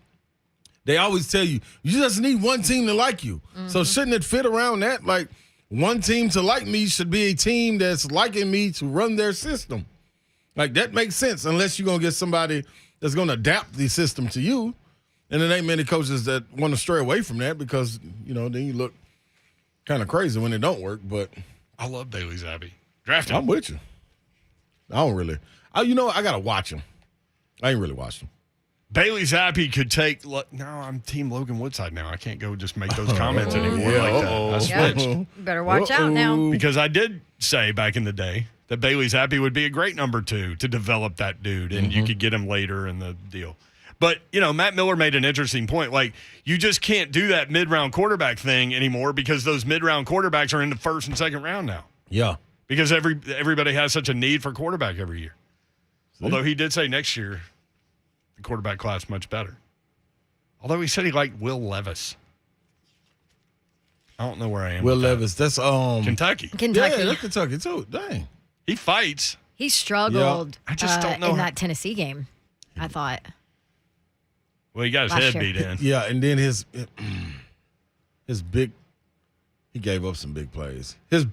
they always tell you just need one team to like you. So shouldn't it fit around that? Like, one team to like me should be a team that's liking me to run their system. Like, that makes sense, unless you're going to get somebody that's going to adapt the system to you. And there ain't many coaches that want to stray away from that, because, then you look kind of crazy when it don't work. But I love Bailey Zappi. Draft him. I'm with you. I don't really. I got to watch him. I ain't really watched him. Bailey Zappi could take. No, I'm Team Logan Woodside now. I can't go just make those comments anymore like that. I switched. Better watch out now. Because I did say back in the day that Bailey Zappi would be a great number 2 to develop that dude, and you could get him later in the deal. But, Matt Miller made an interesting point. Like, you just can't do that mid-round quarterback thing anymore, because those mid-round quarterbacks are in the first and second round now. Yeah. Because everybody has such a need for quarterback every year. Although he did say next year the quarterback class much better. Although he said he liked Will Levis. I don't know where I am. Will Levis, that's Kentucky. Yeah, that's Kentucky too. Dang. He fights. He struggled. I just don't know in that Tennessee game, I thought. Well, he got his head beat in. Yeah, and then his big, he gave up some big plays. His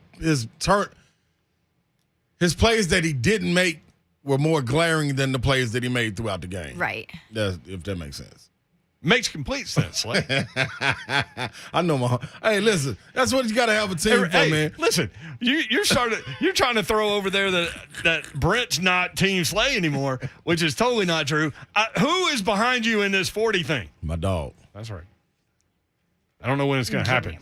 plays that he didn't make were more glaring than the plays that he made throughout the game. Right. If that makes sense. Makes complete sense, Slay. I know hey, listen, that's what you got to have a team for, man. Listen, you're trying to throw over there that Brent's not Team Slay anymore, which is totally not true. Who is behind you in this 40 thing? My dog. That's right. I don't know when it's going to happen.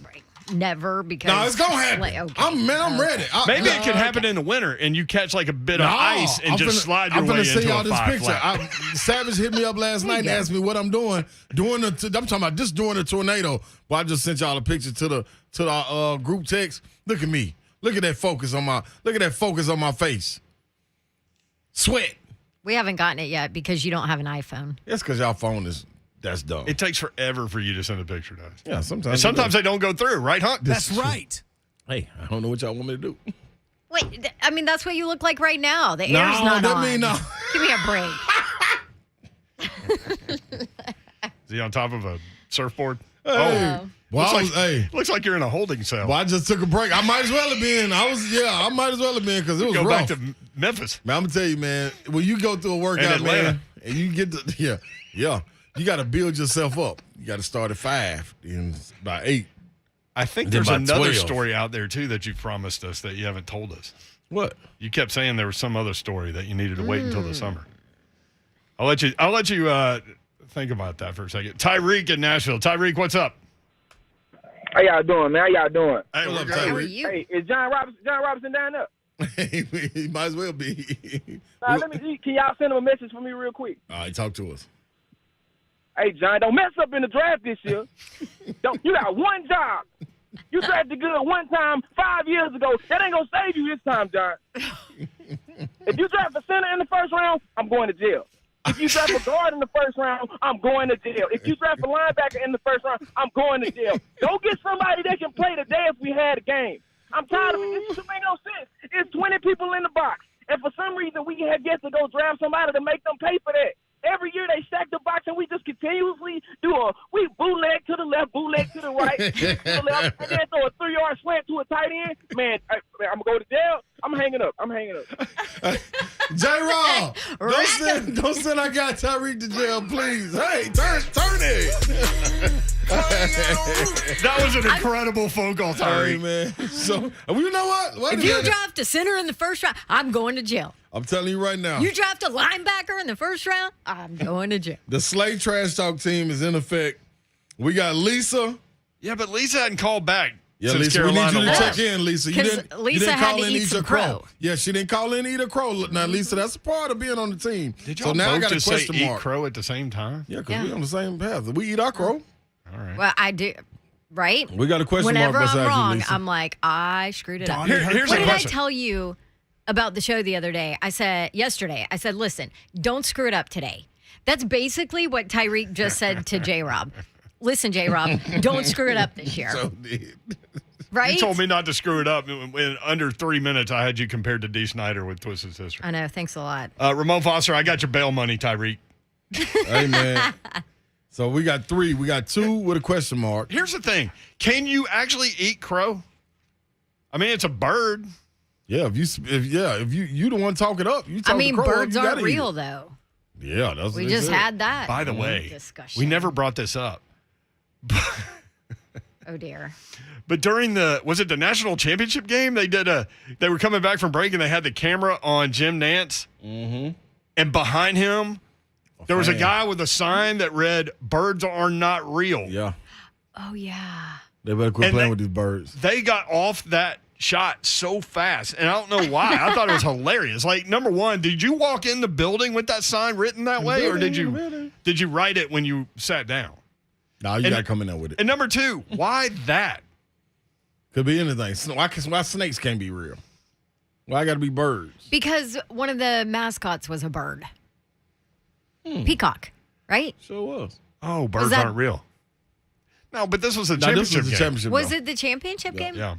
Never, because no, it's gonna happen. Okay. I'm ready. Maybe it could happen in the winter, and you catch like a bit of ice and slide your way into a 5 flat. Savage hit me up last night and asked me what I'm doing. I'm talking about just doing a tornado. Well, I just sent y'all a picture to the group text. Look at me. Look at that focus on my face. Sweat. We haven't gotten it yet because you don't have an iPhone. That's because y'all phone is. That's dumb. It takes forever for you to send a picture to us. Yeah, sometimes. And sometimes they don't go through, right, Hunt? That's right. Hey, I don't know what y'all want me to do. Wait, I mean, that's what you look like right now. The air's not on. Give me a break. Is he on top of a surfboard? Hey. Oh. Well, Looks like you're in a holding cell. Well, I just took a break. I might as well have been. I might as well have been because it was Go rough. back to Memphis. Man, I'm gonna tell you, man. When you go through a workout, man, and you get to you got to build yourself up. You got to start at 5, and by 8. I think Then there's by another 12. story out there too that you promised us that you haven't told us. What? You kept saying there was some other story that you needed to wait until the summer. I'll let you think about that for a second. Tyreek in Nashville. Tyreek, what's up? How y'all doing, man? How y'all doing? Hey, What's up, good. How are Tyreek? you? Hey, is John Robinson down there? He might as well be. Can y'all send him a message for me real quick? All right, talk to us. Hey, John, don't mess up in the draft this year. You got one job. You drafted good one time 5 years ago. That ain't gonna save you this time, John. If you draft a center in the first round, I'm going to jail. If you draft a guard in the first round, I'm going to jail. If you draft a linebacker in the first round, I'm going to jail. Go get somebody that can play today if we had a game. I'm tired of it. This make no sense. It's 20 people in the box. And for some reason, we have yet to go draft somebody to make them pay for that. Every year they stack the box and we just continuously we bootleg to the left, bootleg to the right, to the left, and then throw a 3-yard slant to a tight end. Man, I'm going to go to jail. I'm hanging up. J-Rob, don't send our guy Tyreek to jail, please. Hey, turn it. That was an incredible phone call, Sorry, Tyreek. man. So, you know what? Wait a If you minute. draft a center in the first round, I'm going to jail. I'm telling you right now. You draft a linebacker in the first round, I'm going to jail. The Slay Trash Talk team is in effect. We got Lisa. Yeah, but Lisa hadn't called back Yeah, since Lisa, we need Carolina you to lost. check in, Lisa. You 'Cause didn't Lisa had call to in eat eat some a crow. crow. Yeah, she didn't call in eat a crow. Now, Lisa, that's a part of being on the team. Did so y'all now I both got a just say question eat mark. crow at the same time? Yeah, because Yeah. we're on the same path. We eat our crow. All right. Well, I do, right? We got a question Whenever mark I'm beside wrong, you, Lisa. I'm like, I screwed it up. Here's What a did I question. tell you about the show the other day? I said, listen, don't screw it up today. That's basically what Tyreek just said to J-Rob. Listen, J-Rob, don't screw it up this year. So did. Right? You told me not to screw it up. In under 3 minutes, I had you compared to Dee Snyder with Twisted Sister. I know. Thanks a lot. Ramon Foster, I got your bail money, Tyreek. Hey, man. So we got 3. We got 2 with a question mark. Here's the thing. Can you actually eat crow? I mean, it's a bird. Yeah, if you the one talk it up, you talk I mean, the crow up, birds you aren't gotta eat real, it. though. Yeah, that's what We they just said. had that By the way, discussion. we never brought this up. Oh, dear. But during was it the national championship game? They were coming back from break and they had the camera on Jim Nantz. Mm-hmm. And behind him, there was a fan. guy with a sign that read, "Birds are not real." Yeah. Oh, yeah. They better quit And playing with these birds. They got off that shot so fast, and I don't know why. I thought it was hilarious. Like, number one, did you walk in the building with that sign written that way, or did you write it when you sat down? No, you got to come in there with it. And number two, why that? Could be anything. Why snakes can't be real? Why I got to be birds? Because one of the mascots was a bird. Peacock, right? Sure was. Oh, birds that- aren't real. No, but this was a Now, this championship was the game. championship. Was though. it the championship game? Yeah.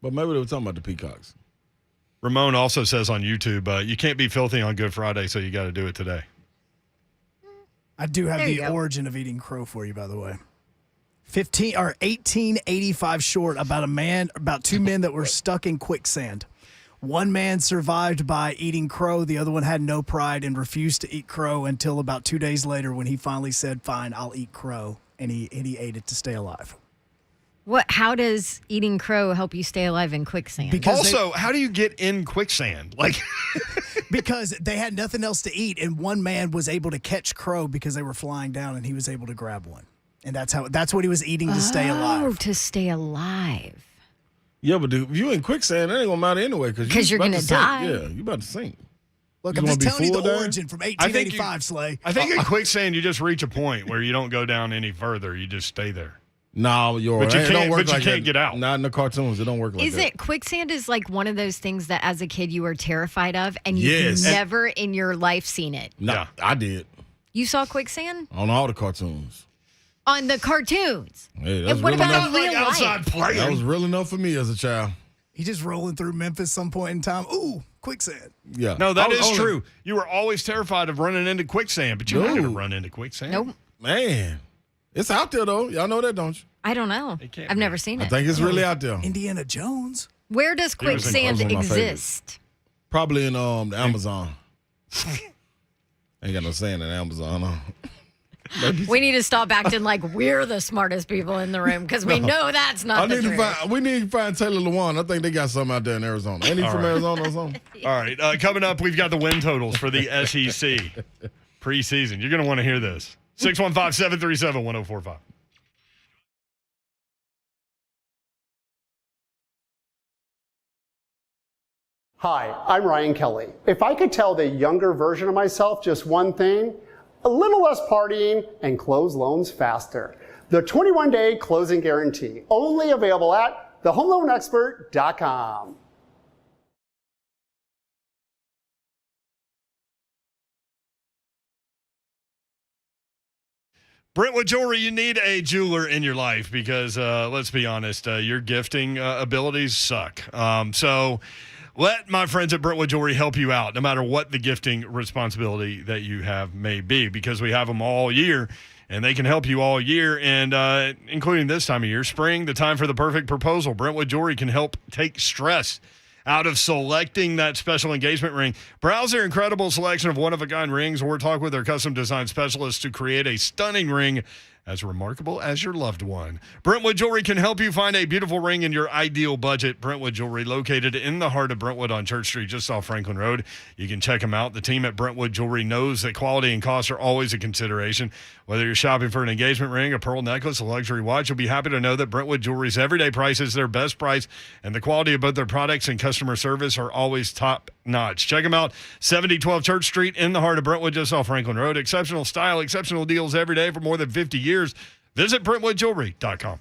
But maybe they were talking about the peacocks. Ramon also says on YouTube, you can't be filthy on Good Friday, so you got to do it today. I do have There the you go. origin of eating crow for you, by the way. 1885 short about 2 men that were stuck in quicksand. One man survived by eating crow. The other one had no pride and refused to eat crow until about 2 days later when he finally said, "Fine, I'll eat crow." And he ate it to stay alive. How does eating crow help you stay alive in quicksand? Also, how do you get in quicksand? Like, Because they had nothing else to eat, and one man was able to catch crow because they were flying down, and he was able to grab one. And that's what he was eating to stay Oh, alive. to stay alive. Yeah, but if you in quicksand, that ain't gonna matter anyway. 'Cause you're about gonna to sink. die. Yeah, you about to sink. Look, You I'm wanna just be telling you full the there? origin from I think 1885, Slay. I think in quicksand, you just reach a point where you don't go down any further. You just stay there. No, But you it don't can't- work but you like can't that. get out. Not in the cartoons. It don't work like Is that. it quicksand is like one of those things that as a kid you were terrified of and you've Yes. never in your life seen it? No, Yeah. I did You saw quicksand? on all the cartoons. On the cartoons. Hey, And what about Not in like real outside life? playing. That was real enough for me as a child. He just rolling through Memphis some point in time. Ooh, quicksand. Yeah. No, that is true. You were always terrified of running into quicksand, but you're not going to run into quicksand. Nope. Man, it's out there, though. Y'all know that, don't you? I don't know. I've never seen it. I think it's really out there. Indiana Jones. Where does quicksand exist? Probably in the Amazon. Ain't got no sand in Amazon. Huh? We need to stop acting like we're the smartest people in the room because we know that's not the truth. We need to find Taylor Lewan. I think they got something out there in Arizona. Ain't he from Arizona or something? All right. Coming up, we've got the win totals for the SEC preseason. You're going to want to hear this. 615-737-1045. Hi, I'm Ryan Kelly. If I could tell the younger version of myself just one thing, a little less partying and close loans faster. The 21-day closing guarantee, only available at thehomeloanexpert.com. Brentwood Jewelry, you need a jeweler in your life because, let's be honest, your gifting abilities suck. So let my friends at Brentwood Jewelry help you out, no matter what the gifting responsibility that you have may be, because we have them all year, and they can help you all year, and including this time of year, spring, the time for the perfect proposal. Brentwood Jewelry can help take stress out of selecting that special engagement ring. Browse their incredible selection of one-of-a-kind rings or talk with their custom-design specialists to create a stunning ring as remarkable as your loved one. Brentwood Jewelry can help you find a beautiful ring in your ideal budget. Brentwood Jewelry, located in the heart of Brentwood on Church Street, just off Franklin Road. You can check them out. The team at Brentwood Jewelry knows that quality and cost are always a consideration. Whether you're shopping for an engagement ring, a pearl necklace, a luxury watch, you'll be happy to know that Brentwood Jewelry's everyday price is their best price, and the quality of both their products and customer service are always top notch. Check them out, 7012 Church Street in the heart of Brentwood, just off Franklin Road. Exceptional style, exceptional deals every day for more than 50 years. Visit BrentwoodJewelry.com.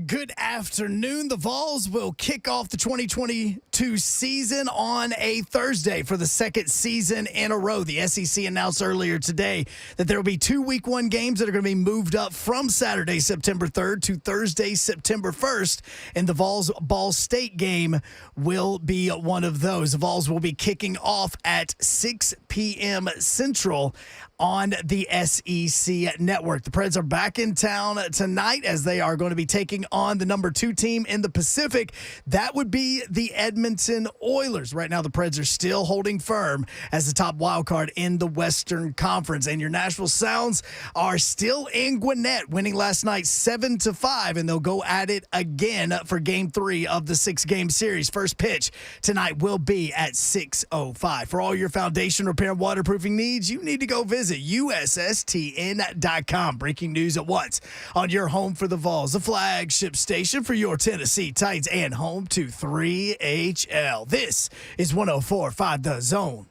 Good afternoon. The Vols will kick off the 2022 season on a Thursday for the second season in a row. The SEC announced earlier today that there will be 2 week 1 games that are going to be moved up from Saturday, September 3rd to Thursday, September 1st. And the Vols Ball State game will be one of those. The Vols will be kicking off at 6 p.m. Central on the SEC network. The Preds are back in town tonight as they are going to be taking on the number 2 team in the Pacific. That would be the Edmonton Oilers. Right now, the Preds are still holding firm as the top wild card in the Western Conference. And your Nashville Sounds are still in Gwinnett, winning last night 7-5, and they'll go at it again for Game 3 of the 6-game series. First pitch tonight will be at 6:05. For all your foundation repair and waterproofing needs, you need to go visit USSTN.com. Breaking news at once on your home for the Vols, the flagship station for your Tennessee Titans and home to 3HL. This is 104.5 The Zone.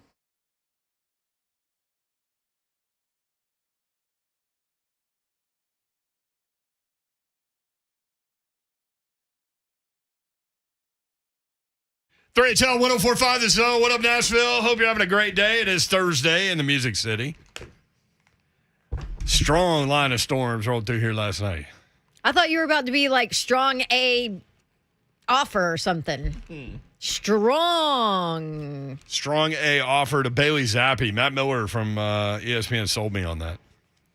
HL 104.5 The Zone. What up, Nashville? Hope you're having a great day. It is Thursday in the Music City. Strong line of storms rolled through here last night. I thought you were about to be like strong A offer or something. Strong A offer to Bailey Zappi. Matt Miller from ESPN sold me on that.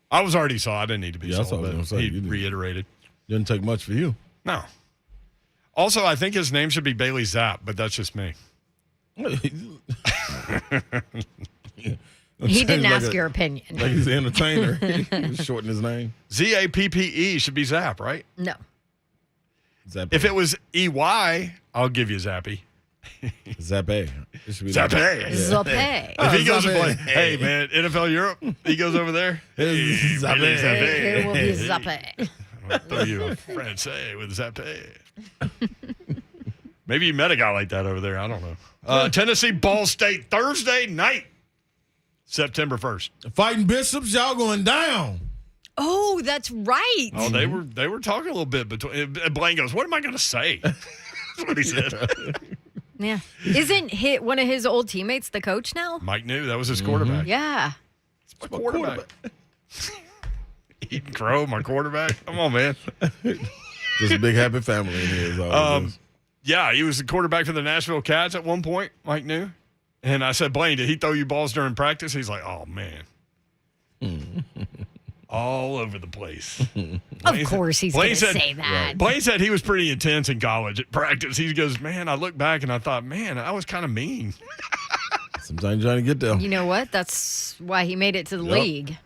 I was already sold. I didn't need to be sold, but he reiterated. Didn't take much for you. No. Also, I think his name should be Bailey Zapp, but that's just me. He didn't ask your opinion. Like he's the entertainer. He shortened his name. Zappe should be Zapp, right? No. Zappe. If it was EY, I'll give you Zappy. Zappe. It should be Zappe. Zappe. If he goes to play, Zappe. hey, man, NFL Europe, he goes over there. Hey, Zappe. Bailey Zappe. It will be Zappe. I'll throw you a Francais with Zappe. Maybe you met a guy like that over there. I don't know. Tennessee Ball State Thursday night, September 1st. Fighting Bishops, y'all going down. Oh, that's right. Oh, they were talking a little bit between. Blaine goes, "What am I going to say?" That's what he said. Yeah. Isn't one of his old teammates the coach now? Mike knew that was his quarterback. Yeah. It's my quarterback. Eating crow, my quarterback. Come on, man. Just a big happy family in here. Yeah, he was the quarterback for the Nashville Cats at one point, Mike knew. And I said, Blaine, did he throw you balls during practice? He's like, oh, man. All over the place. Of course he's going to say that. Right. Blaine said he was pretty intense in college at practice. He goes, man, I look back and I thought, man, I was kind of mean. Sometimes trying to get there. You know what? That's why he made it to the league.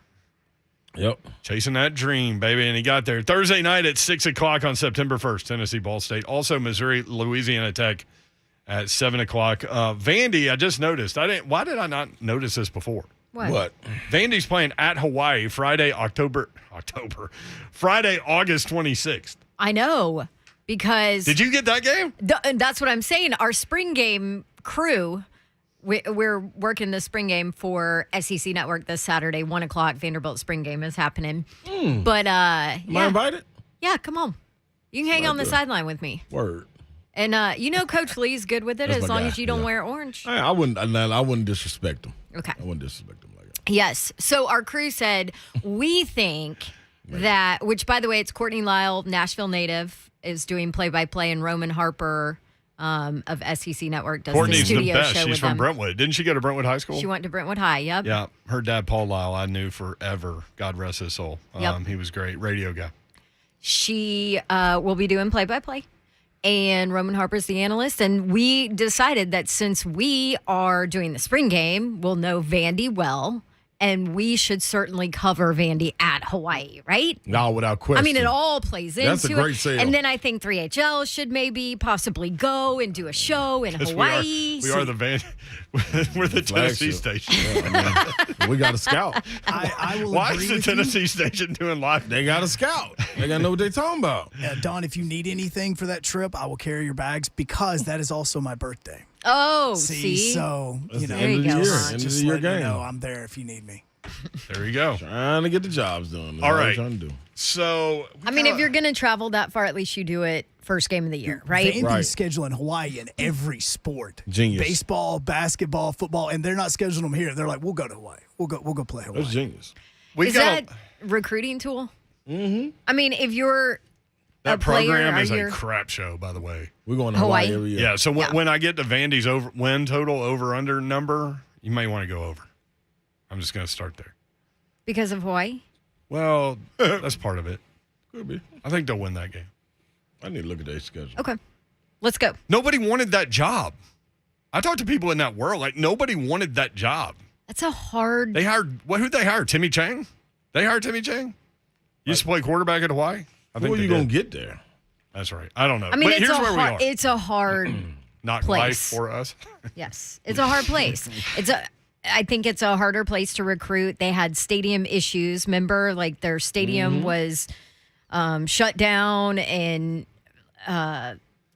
Yep. Chasing that dream, baby. And he got there. Thursday night at 6 o'clock on September 1st, Tennessee Ball State. Also, Missouri, Louisiana Tech at 7 o'clock. Vandy, I just noticed. Why did I not notice this before? What? Vandy's playing at Hawaii Friday, August 26th. I know, because... Did you get that game? That's what I'm saying. Our spring game crew... We're working the spring game for SEC Network this Saturday, 1 o'clock. Vanderbilt spring game is happening. But, Am I invited? Yeah, come on. You can hang on the sideline with me. Word. And, Coach Lee's good with it That's as my long guy, as you don't wear orange. I wouldn't disrespect him. Okay. I wouldn't disrespect him like that. Yes. So our crew said, we think that, which, by the way, it's Courtney Lyle, Nashville native, is doing play-by-play, and Roman Harper of SEC Network does Courtney's the studio the best. show She's with from them. Brentwood. Didn't she go to Brentwood High School? She went to Brentwood High, yep. Yeah. Her dad, Paul Lyle, I knew forever. God rest his soul. Yep. He was great. Radio guy. She will be doing play-by-play, and Roman Harper's the analyst. And we decided that since we are doing the spring game, we'll know Vandy well, and we should certainly cover Vandy at Hawaii, right? No, without question. I mean, it all plays into it. That's a great sale. And then I think 3HL should maybe possibly go and do a show in Hawaii. We are the we're the Tennessee station. Yeah, we got a scout. I will Why agree is the with you. Tennessee station doing live? They got a scout. They got to know what they're talking about. Don, if you need anything for that trip, I will carry your bags because that is also my birthday. Oh, See, so, That's you know, the end of the There you year. go. End of just the year let you game. know I'm there if you need me. There you go. Trying to get the jobs done. That's All all right. I'm trying to do. So, I mean, if you're going to travel that far, at least you do it first game of the year, right? Vandy's Right. scheduling Hawaii in every sport. Genius. Baseball, basketball, football, and they're not scheduling them here. They're like, we'll go to Hawaii. We'll go play Hawaii. That's genius. Is that recruiting tool? Mm-hmm. I mean, if you're that a player, program is are a crap show, by the way. We're going to Hawaii? Hawaii every year. Yeah, so Yeah. when I get to Vandy's win total over-under number, you may want to go over. I'm just going to start there. because of Hawaii? Well, that's part of it. Could be. I think they'll win that game. I need to look at their schedule. Okay. Let's go. Nobody wanted that job. I talked to people in that world. Like, nobody wanted that job. That's a hard. They hired, who'd they hire? Timmy Chang? They hired Timmy Chang? Used to play quarterback at Hawaii? I Who are they you going did. to get there? That's right. I don't know. I mean, But it's here's a where we hard. are. It's a hard. Not place. life for us. Yes, it's a hard place. I think it's a harder place to recruit. They had stadium issues. Remember, like their stadium was shut down, and I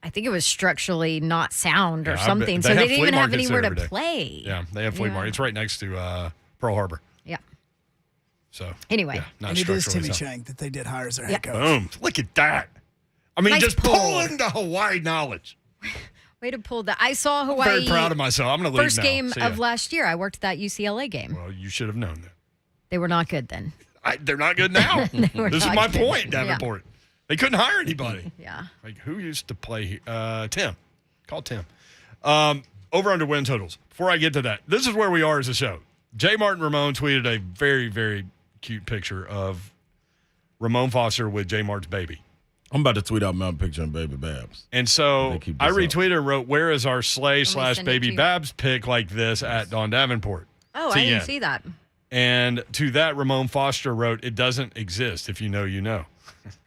think it was structurally not sound or Yeah, something. they So they have didn't flea even have markets anywhere there to every day. play. Yeah, they have flea market. It's right next to Pearl Harbor. Yeah. So Anyway. yeah, not And it is structurally Timmy sound. Chang that they did hire as their Yeah. head coach. Boom. Look at that. I mean, Nice just pull. pulling the Hawaii knowledge. Way to pull that. I saw Hawaii. Very proud of myself. I'm going to leave First now. game See ya. of last year. I worked that UCLA game. Well, you should have known that. They were not good then. They're not good now. were This is not my good. point, Davenport. They couldn't hire anybody. Yeah. Like, who used to play here? Tim. Call Tim. Over under win totals. Before I get to that, this is where we are as a show. J. Martin Ramon tweeted a very, very cute picture of Ramon Foster with J. Martin's baby. I'm about to tweet out my picture of Baby Babs. And so They keep I this up. retweeted and wrote, where is our Slay / send it Baby to you. Babs pic like this at Don Davenport? Oh, I didn't TN. see that. And to that, Ramon Foster wrote, it doesn't exist. If you know, you know.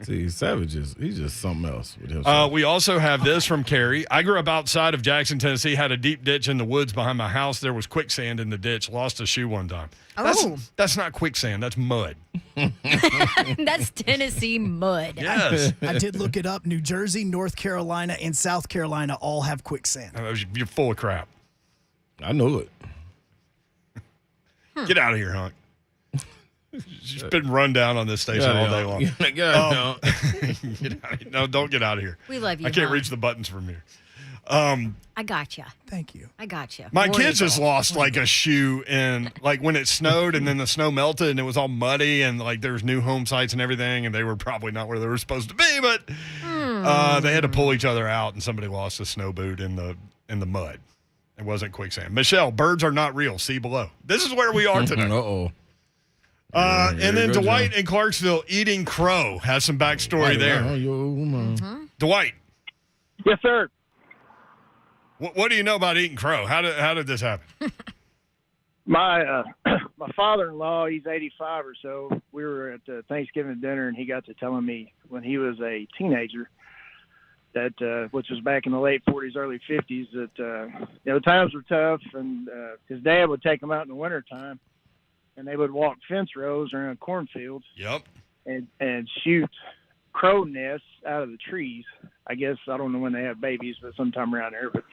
See, Savage he's just something else with himself. We also have this from Carrie. I grew up outside of Jackson, Tennessee, had a deep ditch in the woods behind my house. There was quicksand in the ditch. Lost a shoe one time. Oh. That's not quicksand. That's mud. That's Tennessee mud. Yes. I did look it up. New Jersey, North Carolina, and South Carolina all have quicksand. You're full of crap. I know it. Get out of here, Hunk. She's been run down on this station all day long. Get out Get out of here. No, don't get out of here. We love you, I can't Hunk. reach the buttons from here. I got you. Thank you. I got you. My kids just lost like a shoe and like when it snowed and then the snow melted and it was all muddy and like there was new home sites and everything and they were probably not where they were supposed to be, but they had to pull each other out and somebody lost a snow boot in the mud. It wasn't quicksand. Michelle, birds are not real. See below. This is where we are today. Uh-oh. And then Here you go, Dwight Joe. in Clarksville eating crow has some backstory there. Dwight, Yes, sir. what do you know about eating crow? How did this happen? My my father-in-law, he's 85 or so. We were at Thanksgiving dinner, and he got to telling me when he was a teenager that, which was back in the late 40s, early 50s, that times were tough, and his dad would take him out in the wintertime, and they would walk fence rows around cornfields Yep. and shoot crow nests out of the trees. I guess I don't know when they have babies, but sometime around there. But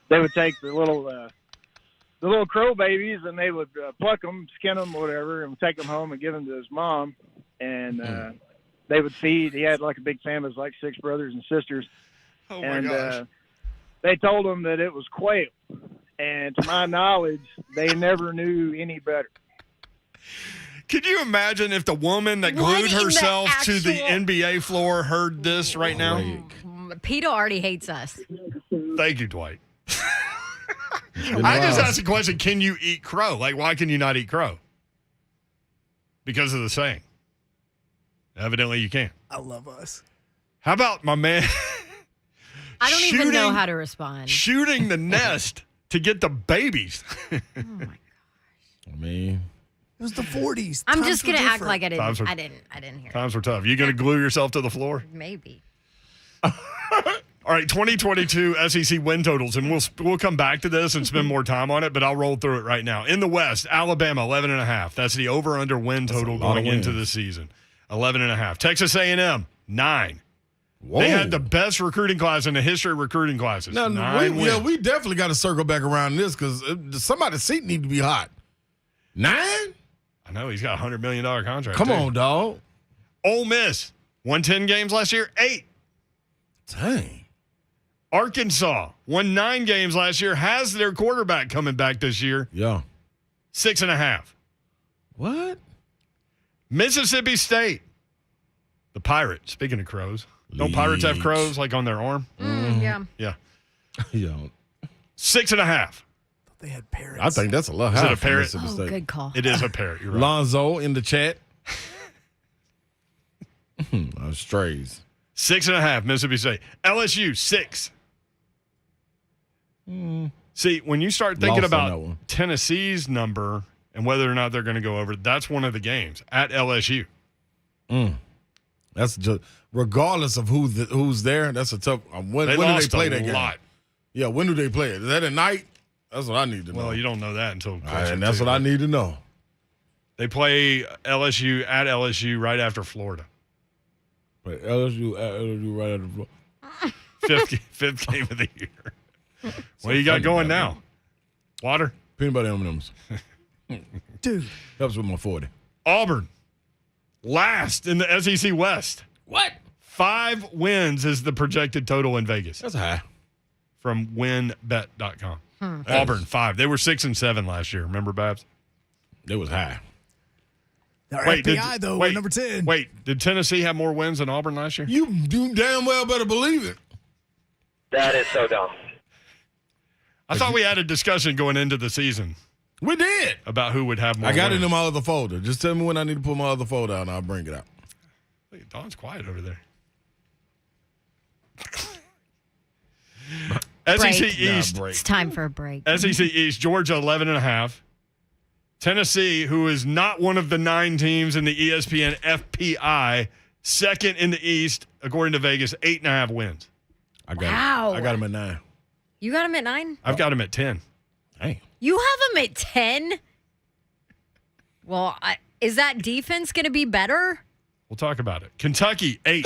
they would take the little crow babies and they would pluck them, skin them, whatever, and take them home and give them to his mom. And they would feed. He had like a big family, it was like 6 brothers and sisters. Oh And my gosh. they told him that it was quail. And to my knowledge, they never knew any better. Could you imagine if the woman that What glued in the herself to the actual- NBA floor heard this right now? Peter already hates us. Thank you, Dwight. I just asked the question, can you eat crow? Like, why can you not eat crow? Because of the saying. Evidently you can't. I love us. How about my man I don't even know shooting- how to respond. shooting the nest to get the babies? I mean, It was the 40s. I'm Times just were gonna act different. like I Times were- didn't hear. Times were tough. You going to glue yourself to the floor? Maybe. All right, 2022 SEC win totals, and we'll come back to this and spend more time on it, but I'll roll through it right now. In the West, Alabama, 11.5. That's the over-under win total lot of going into wins. the season. 11.5. Texas A&M, 9. whoa. They had the best recruiting class in the history of recruiting classes. Now, 9 wins. we definitely got to circle back around this because somebody's seat need to be hot. 9? I know he's got a $100 million contract. Come too. on, dog. Ole Miss won 10 games last year, 8. Dang. Arkansas won 9 games last year, has their quarterback coming back this year, Yeah. 6.5. What? Mississippi State, the Pirates. Speaking of crows, don't Pirates have crows like on their arm? Yeah. Yeah, Yeah. 6.5. They had parrots. I think that's a lot Is it higher a for parrot? Mississippi Oh, State. good call. It is a parrot. You're right. Lonzo in the chat. Strays. 6.5. Mississippi State. LSU 6. See, when you start thinking Lost on that about one. Tennessee's number and whether or not they're going to go over, that's one of the games at LSU. That's just regardless of who's there. That's a tough. When do they lost play a that game? lot. Yeah, when do they play it? Is that at night? That's what I need to know. Well, you don't know that until closer and that's to what I it. need to know. They play LSU at LSU right after Florida. But LSU right at the floor. Fifth game of the year. What you got going now? Water? Peanut butter M&Ms. Dude. Helps with my 40. Auburn, last in the SEC West. What? 5 wins is the projected total in Vegas That's high. from winbet.com. Auburn, 5. They were 6-7 last year. Remember, Babs? It was high. Our FBI, though, we're number 10. Wait, did Tennessee have more wins than Auburn last year? You damn well better believe it. That is so dumb. I thought we had a discussion going into the season We did. about who would have more I got wins. it in my other folder. Just tell me when I need to pull my other folder out and I'll bring it out. Look, Don's quiet over there. Break. SEC East. Nah, break. It's time for a break. SEC East, Georgia 11.5. Tennessee, who is not one of the 9 teams in the ESPN FPI, second in the East, according to Vegas, 8.5 wins. I got Wow. it. I got him at 9. You got him at 9? I've got them at 10. Hey. You have him at 10? Well, is that defense going to be better? We'll talk about it. Kentucky, 8.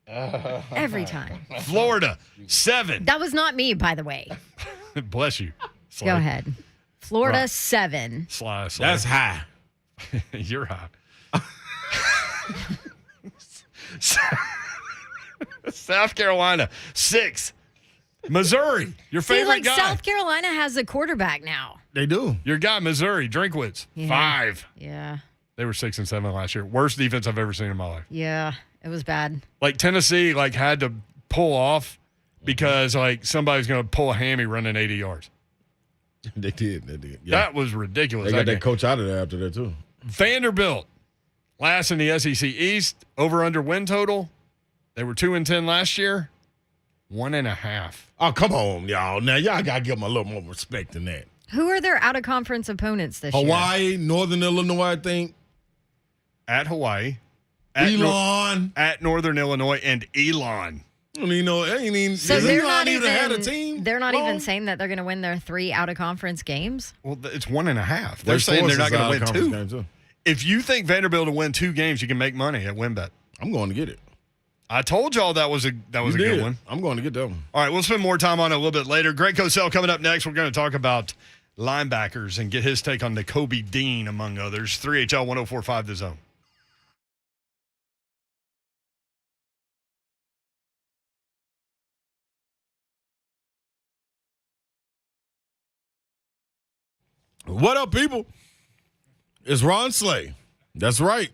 Every time. Florida, 7. That was not me, by the way. Bless you. Go ahead. Florida, 7. Sly. That's high. You're high. South Carolina, 6. Missouri, your See, favorite like guy. South Carolina has a quarterback now. They do. Your guy, Missouri, Drinkwitz, Yeah. 5. Yeah. They were 6-7 last year. Worst defense I've ever seen in my life. Yeah. It was bad. Like Tennessee, had to pull off because somebody's going to pull a hammy running 80 yards. They did. Yeah. That was ridiculous. They got game. that coach out of there after that, too. Vanderbilt, last in the SEC East, over under win total. They were 2-10 last year. 1.5. Oh, come on, y'all. Now, y'all got to give them a little more respect than that. Who are their out-of-conference opponents this year? Hawaii, Northern Illinois, I think. At Hawaii. At Elon. at Northern Illinois and Elon. You know, ain't even, So they're Elon not even had a even. team. They're not long? even saying that they're going to win their 3 out-of-conference games. Well, it's 1.5. They're Their saying they're not forces going to win out of 2. conference games, too. If you think Vanderbilt will win 2 games, you can make money at WinBet. I'm going to get it. I told y'all that was a You good did. one. I'm going to get that one. All right, we'll spend more time on it a little bit later. Greg Cosell coming up next. We're going to talk about linebackers and get his take on Kobe Dean, among others. 3HL 104.5 The Zone. What up, people? It's Ron Slay. That's right.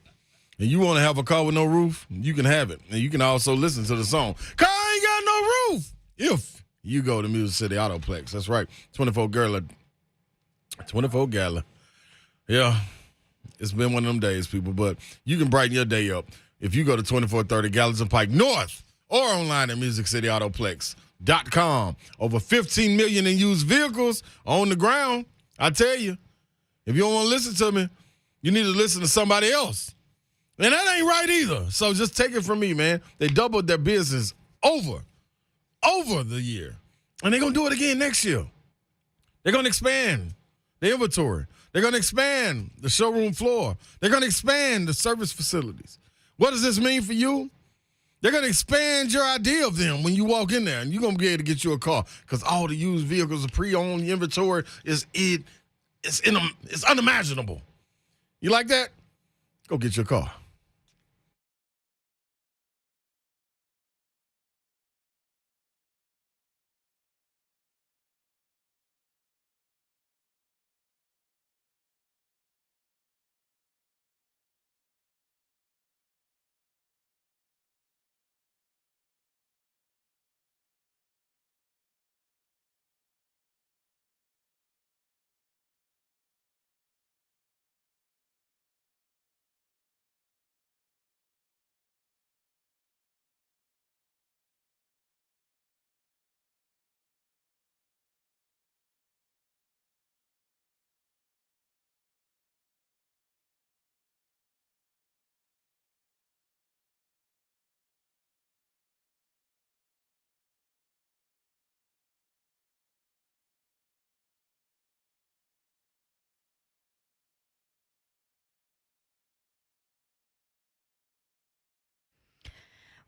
And you want to have a car with no roof? You can have it. And you can also listen to the song, Car Ain't Got No Roof, if you go to Music City Autoplex. That's right. 24 Gala. Yeah. It's been one of them days, people, but you can brighten your day up if you go to 2430 Gallatin Pike North or online at musiccityautoPlex.com. Over 15 million in used vehicles on the ground. I tell you, if you don't want to listen to me, you need to listen to somebody else. And that ain't right either. So just take it from me, man. They doubled their business over the year. And they're going to do it again next year. They're going to expand the inventory. They're going to expand the showroom floor. They're going to expand the service facilities. What does this mean for you? They're going to expand your idea of them when you walk in there, and you're going to be able to get you a car because all the used vehicles, the pre-owned inventory is it's unimaginable. You like that? Go get your car.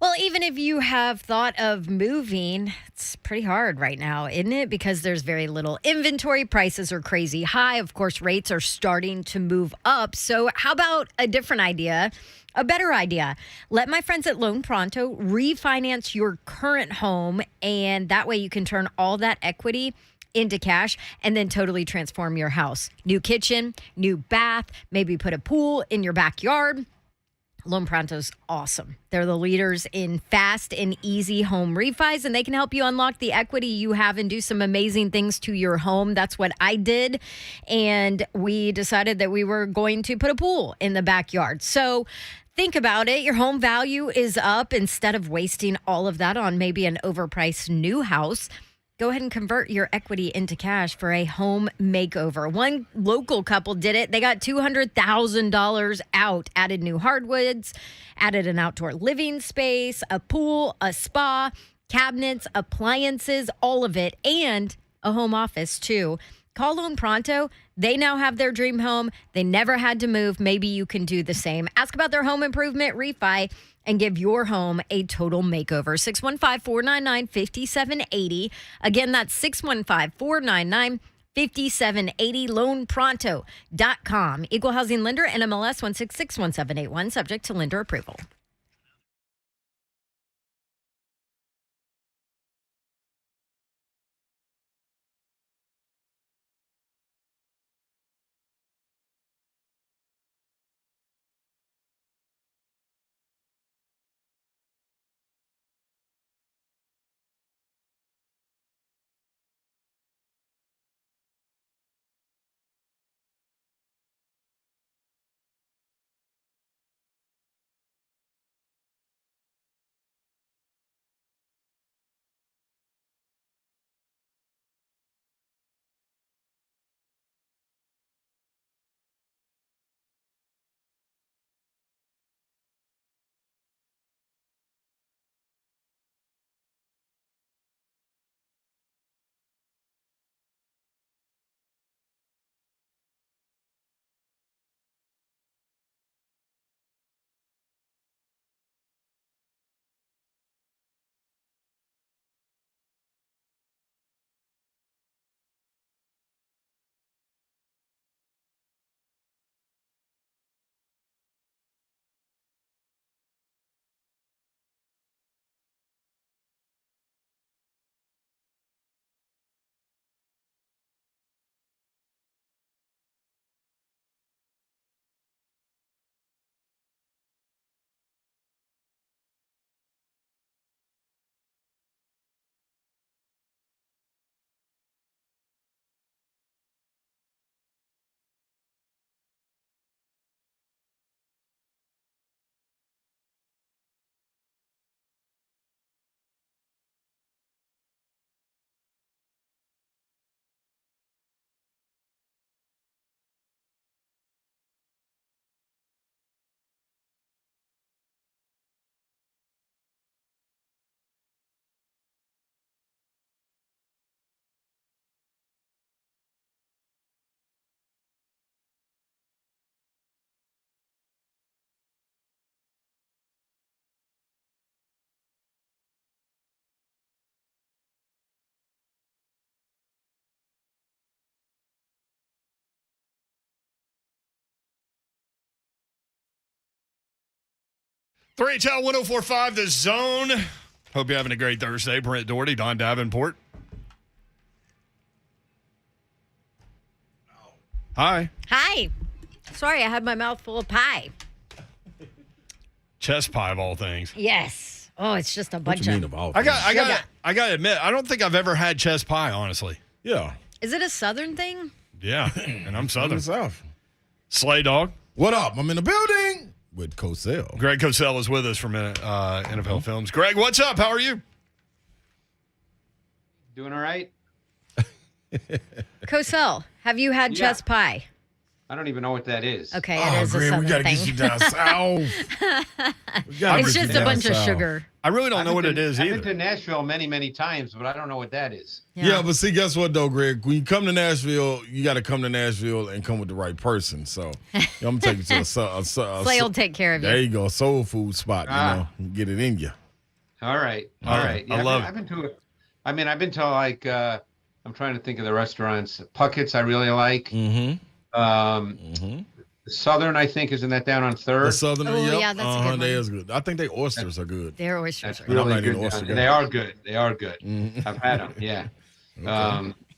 Well, even if you have thought of moving, it's pretty hard right now, isn't it? Because there's very little inventory. Prices are crazy high. Of course, rates are starting to move up. So how about a different idea? A better idea. Let my friends at Loan Pronto refinance your current home, and that way you can turn all that equity into cash and then totally transform your house. New kitchen, new bath, maybe put a pool in your backyard. Loan Pronto's awesome. They're the leaders in fast and easy home refis, and they can help you unlock the equity you have and do some amazing things to your home. That's what I did, and we decided that we were going to put a pool in the backyard. So think about it. Your home value is up. Instead of wasting all of that on maybe an overpriced new house, go ahead and convert your equity into cash for a home makeover. One local couple did it. They got $200,000 out, added new hardwoods, added an outdoor living space, a pool, a spa, cabinets, appliances, all of it, and a home office too. Call Loan Pronto. They now have their dream home. They never had to move. Maybe you can do the same. Ask about their home improvement refi and give your home a total makeover. 615-499-5780. Again, that's 615-499-5780. LoanPronto.com. Equal housing lender, NMLS 1661781, subject to lender approval. 3HL 1045, The Zone. Hope you're having a great Thursday. Brent Doherty, Don Davenport. Hi. Hi. Sorry, I had my mouth full of pie. Chess pie of all things. Yes. Oh, it's just a bunch What you mean of. of all I things? got to admit, I don't think I've ever had chess pie, honestly. Yeah. Is it a Southern thing? Yeah, and I'm Southern. South. Slay Dog. What up? I'm in the building with Cosell. Greg Cosell is with us from NFL Films. Greg, what's up? How are you? Doing all right? Cosell, have you had chess pie? I don't even know what that is. Okay, it is a Greg, Southern we got to thing. get you down south. It's just a bunch of sugar. I really don't know what it is I've either. been to Nashville many, many times, but I don't know what that is. Yeah, but see, guess what, though, Greg? When you come to Nashville, you got to come to Nashville and come with the right person. So I'm going to take you to Slay will take care of you. There you go, soul food spot, get it in you. All right. All right. I love it. I've been to it. I mean, I've been to like, I'm trying to think of the restaurants. Puckett's I really like. Southern, I think, isn't that down on 3rd? The Southern, Oh, yeah, that's a good one. They is good. I think their oysters are good. Their oysters That's are I'm really not good. eating oyster down- guy. They are good. They are good. Mm-hmm. I've had them. Yeah.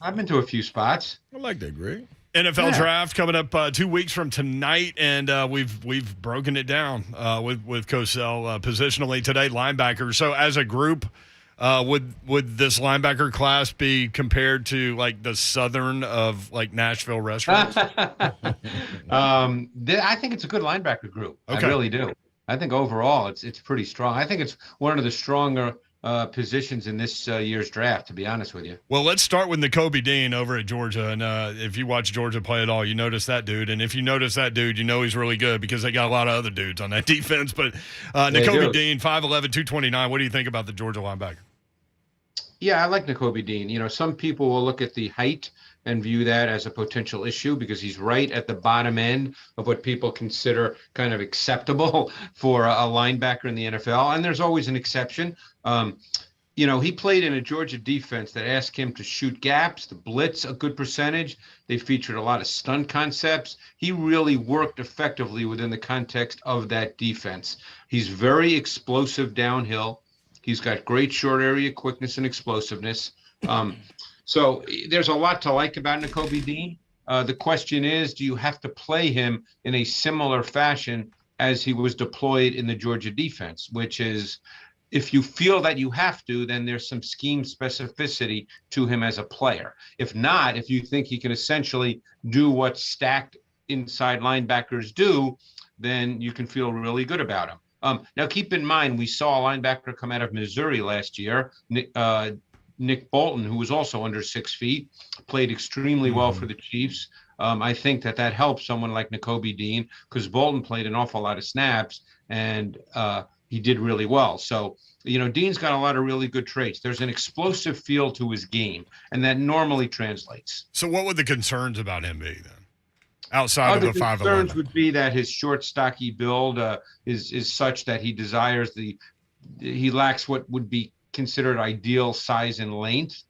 I've been to a few spots. I like that, Greg. NFL draft coming up 2 weeks from tonight, and we've broken it down with Cosell positionally today. Linebacker. So as a group, would this linebacker class be compared to like the Southern of like Nashville restaurants? I think it's a good linebacker group. Okay. I really do. I think overall it's pretty strong. I think it's one of the stronger positions in this year's draft, to be honest with you. Well, let's start with Nakobe Dean over at Georgia. And if you watch Georgia play at all, you notice that dude. And if you notice that dude, you know he's really good because they got a lot of other dudes on that defense. But Nakobe Dean, 5'11", 229. What do you think about the Georgia linebacker? Yeah, I like Nakobe Dean. You know, some people will look at the height and view that as a potential issue because he's right at the bottom end of what people consider kind of acceptable for a linebacker in the NFL. And there's always an exception. You know, he played in a Georgia defense that asked him to shoot gaps, to blitz a good percentage. They featured a lot of stunt concepts. He really worked effectively within the context of that defense. He's very explosive downhill. He's got great short area quickness and explosiveness. So there's a lot to like about Nakobe Dean. The question is, do you have to play him in a similar fashion as he was deployed in the Georgia defense, which is if you feel that you have to, then there's some scheme specificity to him as a player. If not, if you think he can essentially do what stacked inside linebackers do, then you can feel really good about him. Now, keep in mind, we saw a linebacker come out of Missouri last year, Nick Bolton, who was also under 6 feet, played extremely well for the Chiefs. I think that helps someone like Nakobe Dean because Bolton played an awful lot of snaps and he did really well. So, you know, Dean's got a lot of really good traits. There's an explosive feel to his game, and that normally translates. So what would the concerns about him be then? Outside of the 5'11"? Concerns would be that his short, stocky build is such that he desires he lacks what would be considered ideal size and length.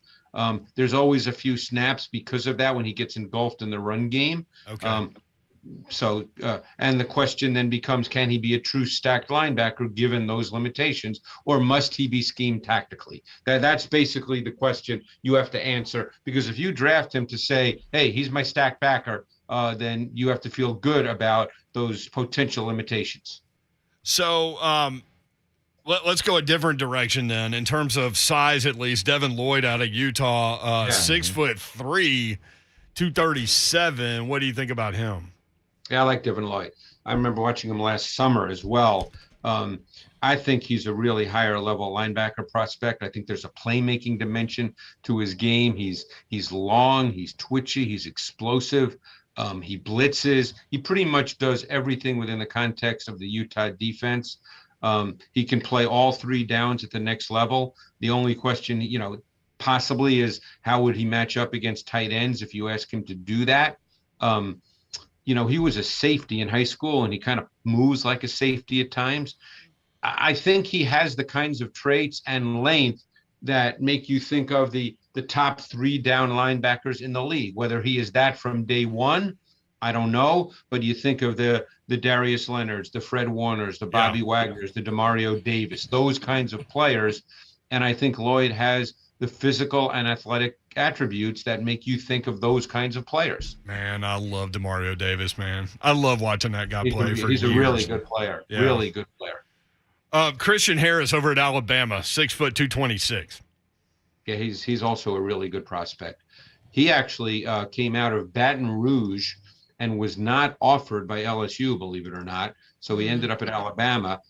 There's always a few snaps because of that when he gets engulfed in the run game. Okay. And the question then becomes, can he be a true stacked linebacker given those limitations, or must he be schemed tactically? That's basically the question you have to answer, because if you draft him to say, hey, he's my stacked backer, then you have to feel good about those potential limitations. So let's go a different direction then in terms of size, at least. Devin Lloyd out of Utah, 6'3", 237. What do you think about him? Yeah, I like Devin Lloyd. I remember watching him last summer as well. I think he's a really higher level linebacker prospect. I think there's a playmaking dimension to his game. He's long, he's twitchy, he's explosive. He blitzes. He pretty much does everything within the context of the Utah defense. He can play all three downs at the next level. The only question, you know, possibly is how would he match up against tight ends if you ask him to do that? You know, he was a safety in high school and he kind of moves like a safety at times. I think he has the kinds of traits and length that make you think of the top 3 down linebackers in the league. Whether he is that from day one, I don't know, but you think of the Darius Leonards, the Fred Warners, the Bobby Wagners, the Demario Davis, those kinds of players. And I think Lloyd has the physical and athletic attributes that make you think of those kinds of players. Man, I love Demario Davis, man. I love watching that guy play for years. He's a really good player. Yeah. Really good player. Christian Harris over at Alabama, 6 foot 226. Yeah, he's also a really good prospect. He actually came out of Baton Rouge and was not offered by LSU, believe it or not. So he ended up at Alabama.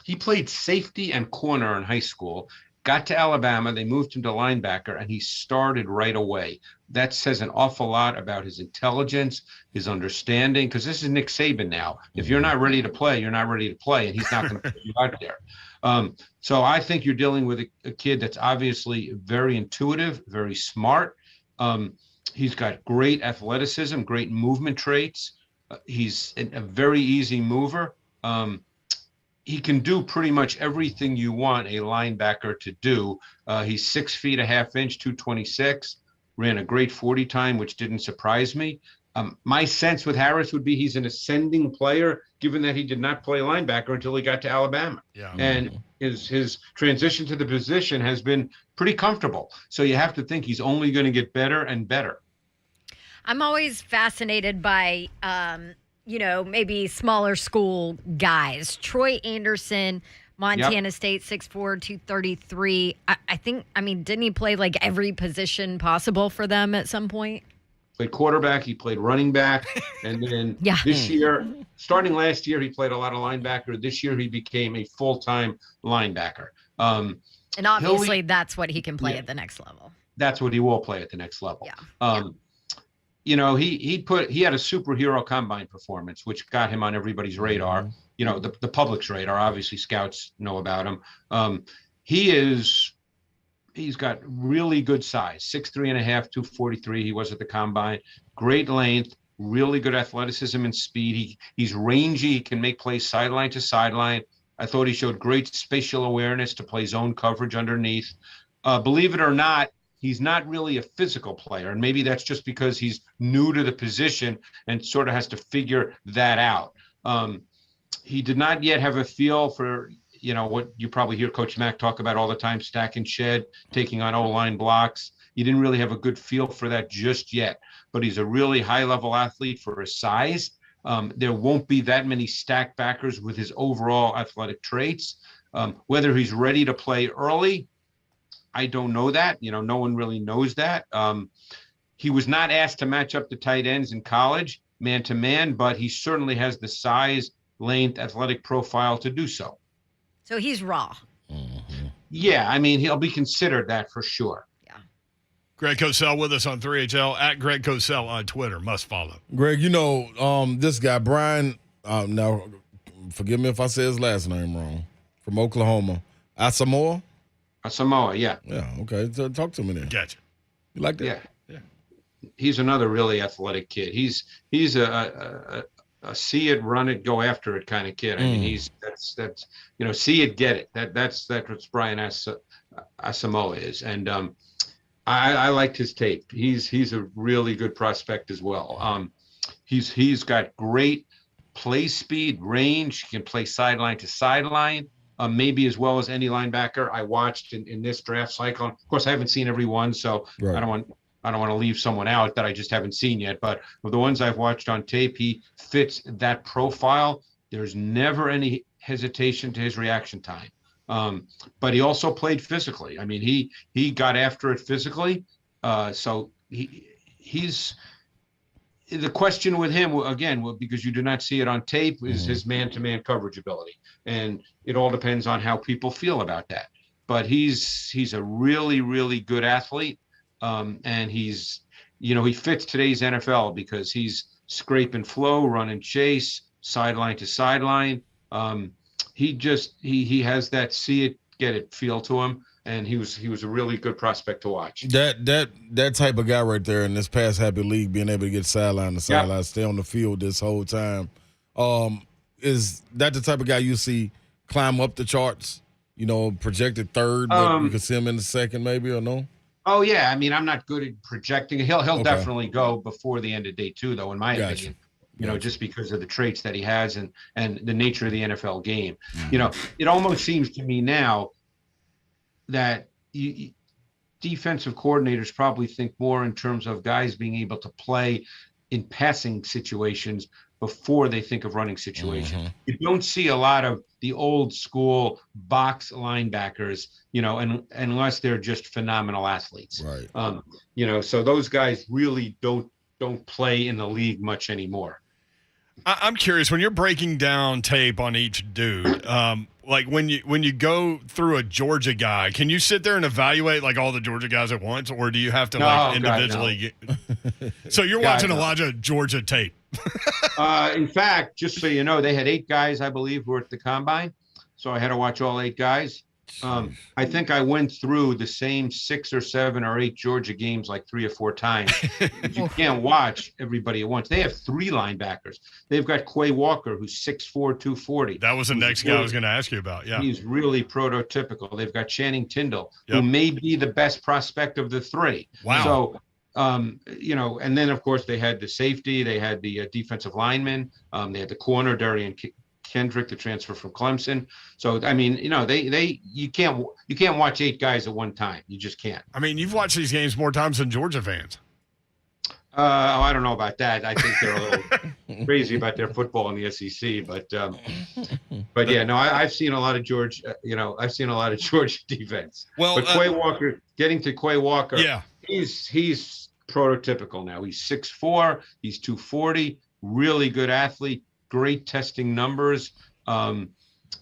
He played safety and corner in high school, got to Alabama, they moved him to linebacker, and he started right away. That says an awful lot about his intelligence, his understanding, because this is Nick Saban now. If you're not ready to play, you're not ready to play, and he's not going to put you out there. So I think you're dealing with a kid that's obviously very intuitive, very smart. He's got great athleticism, great movement traits. He's a very easy mover. He can do pretty much everything you want a linebacker to do. He's 6 feet a half inch, 226, ran a great 40 time, which didn't surprise me. My sense with Harris would be he's an ascending player, given that he did not play linebacker until he got to Alabama. Yeah. And his transition to the position has been pretty comfortable. So you have to think he's only going to get better and better. I'm always fascinated by, maybe smaller school guys. Troy Anderson, Montana State, 6'4", 233. Didn't he play like every position possible for them at some point? Played quarterback, he played running back, and then this year, starting last year, he played a lot of linebacker. This year, he became a full-time linebacker. And obviously, that's what he can play at the next level. That's what he will play at the next level. Yeah. He had a superhero combine performance, which got him on everybody's radar. The public's radar. Obviously, scouts know about him. He's got really good size, 6'3.5", 243. He was at the combine. Great length, really good athleticism and speed. He's rangy. He can make plays sideline to sideline. I thought he showed great spatial awareness to play zone coverage underneath. Believe it or not, he's not really a physical player, and maybe that's just because he's new to the position and sort of has to figure that out. He did not yet have a feel for, what you probably hear Coach Mack talk about all the time, stack and shed, taking on O-line blocks. He didn't really have a good feel for that just yet, but he's a really high-level athlete for his size. There won't be that many stack backers with his overall athletic traits. Whether he's ready to play early, I don't know that. No one really knows that. He was not asked to match up the tight ends in college, man-to-man, but he certainly has the size, length, athletic profile to do so. So he's raw. Mm-hmm. Yeah, he'll be considered that for sure. Yeah. Greg Cosell with us on 3HL, at Greg Cosell on Twitter. Must follow. Greg, this guy, Brian, now forgive me if I say his last name wrong, from Oklahoma. Asamoah, yeah. Yeah, okay. So talk to me then. Gotcha. You like that? Yeah. He's another really athletic kid. He's a see it, run it, go after it kind of kid. That's see it, get it. That's what Brian Asamoah is. And I liked his tape. He's a really good prospect as well. He's got great play speed, range. He can play sideline to sideline. Maybe as well as any linebacker I watched in this draft cycle. Of course, I haven't seen every one, so right. I don't want to leave someone out that I just haven't seen yet. But of the ones I've watched on tape, he fits that profile. There's never any hesitation to his reaction time. But he also played physically. He got after it physically. So he's. The question with him, again, because you do not see it on tape, is his man-to-man coverage ability. And it all depends on how people feel about that. But he's a really, really good athlete. And he fits today's NFL because he's scrape and flow, run and chase, sideline to sideline. He has that see it, get it feel to him. And he was a really good prospect to watch. That type of guy right there in this pass happy league, being able to get sideline to sideline, stay on the field this whole time, is that the type of guy you see climb up the charts? Projected third, but you could see him in the second, maybe, or no? Oh yeah, I mean, I'm not good at projecting. He'll definitely go before the end of day 2, though, in my opinion. Just because of the traits that he has and the nature of the NFL game. It almost seems to me now that defensive coordinators probably think more in terms of guys being able to play in passing situations before they think of running situations. You don't see a lot of the old school box linebackers, unless they're just phenomenal athletes. Right. So those guys really don't play in the league much anymore. I'm curious, when you're breaking down tape on each dude, like when you go through a Georgia guy, can you sit there and evaluate like all the Georgia guys at once, or do you have to individually? So you're watching a lot of Georgia tape. In fact, just so you know, they had 8 guys, I believe, who were at the combine. So I had to watch all 8 guys. I think I went through the same 6 or 7 or 8 Georgia games like 3 or 4 times. You can't watch everybody at once. They have 3 linebackers. They've got Quay Walker, who's 6'4", 240. That was the next guy I was going to ask you about. Yeah, he's really prototypical. They've got Channing Tindall, who may be the best prospect of the 3. Wow. So, and then of course they had the safety, they had the defensive lineman, they had the corner, Darian Kendrick, the transfer from Clemson. So I mean, you can't watch 8 guys at one time. You just can't. I mean, you've watched these games more times than Georgia fans. I don't know about that. I think they're a little crazy about their football in the SEC, but yeah, no, I've seen a lot of Georgia defense. Well, but Quay Walker, getting to Quay Walker, he's prototypical now. He's 6'4", he's 240, really good athlete. Great testing numbers.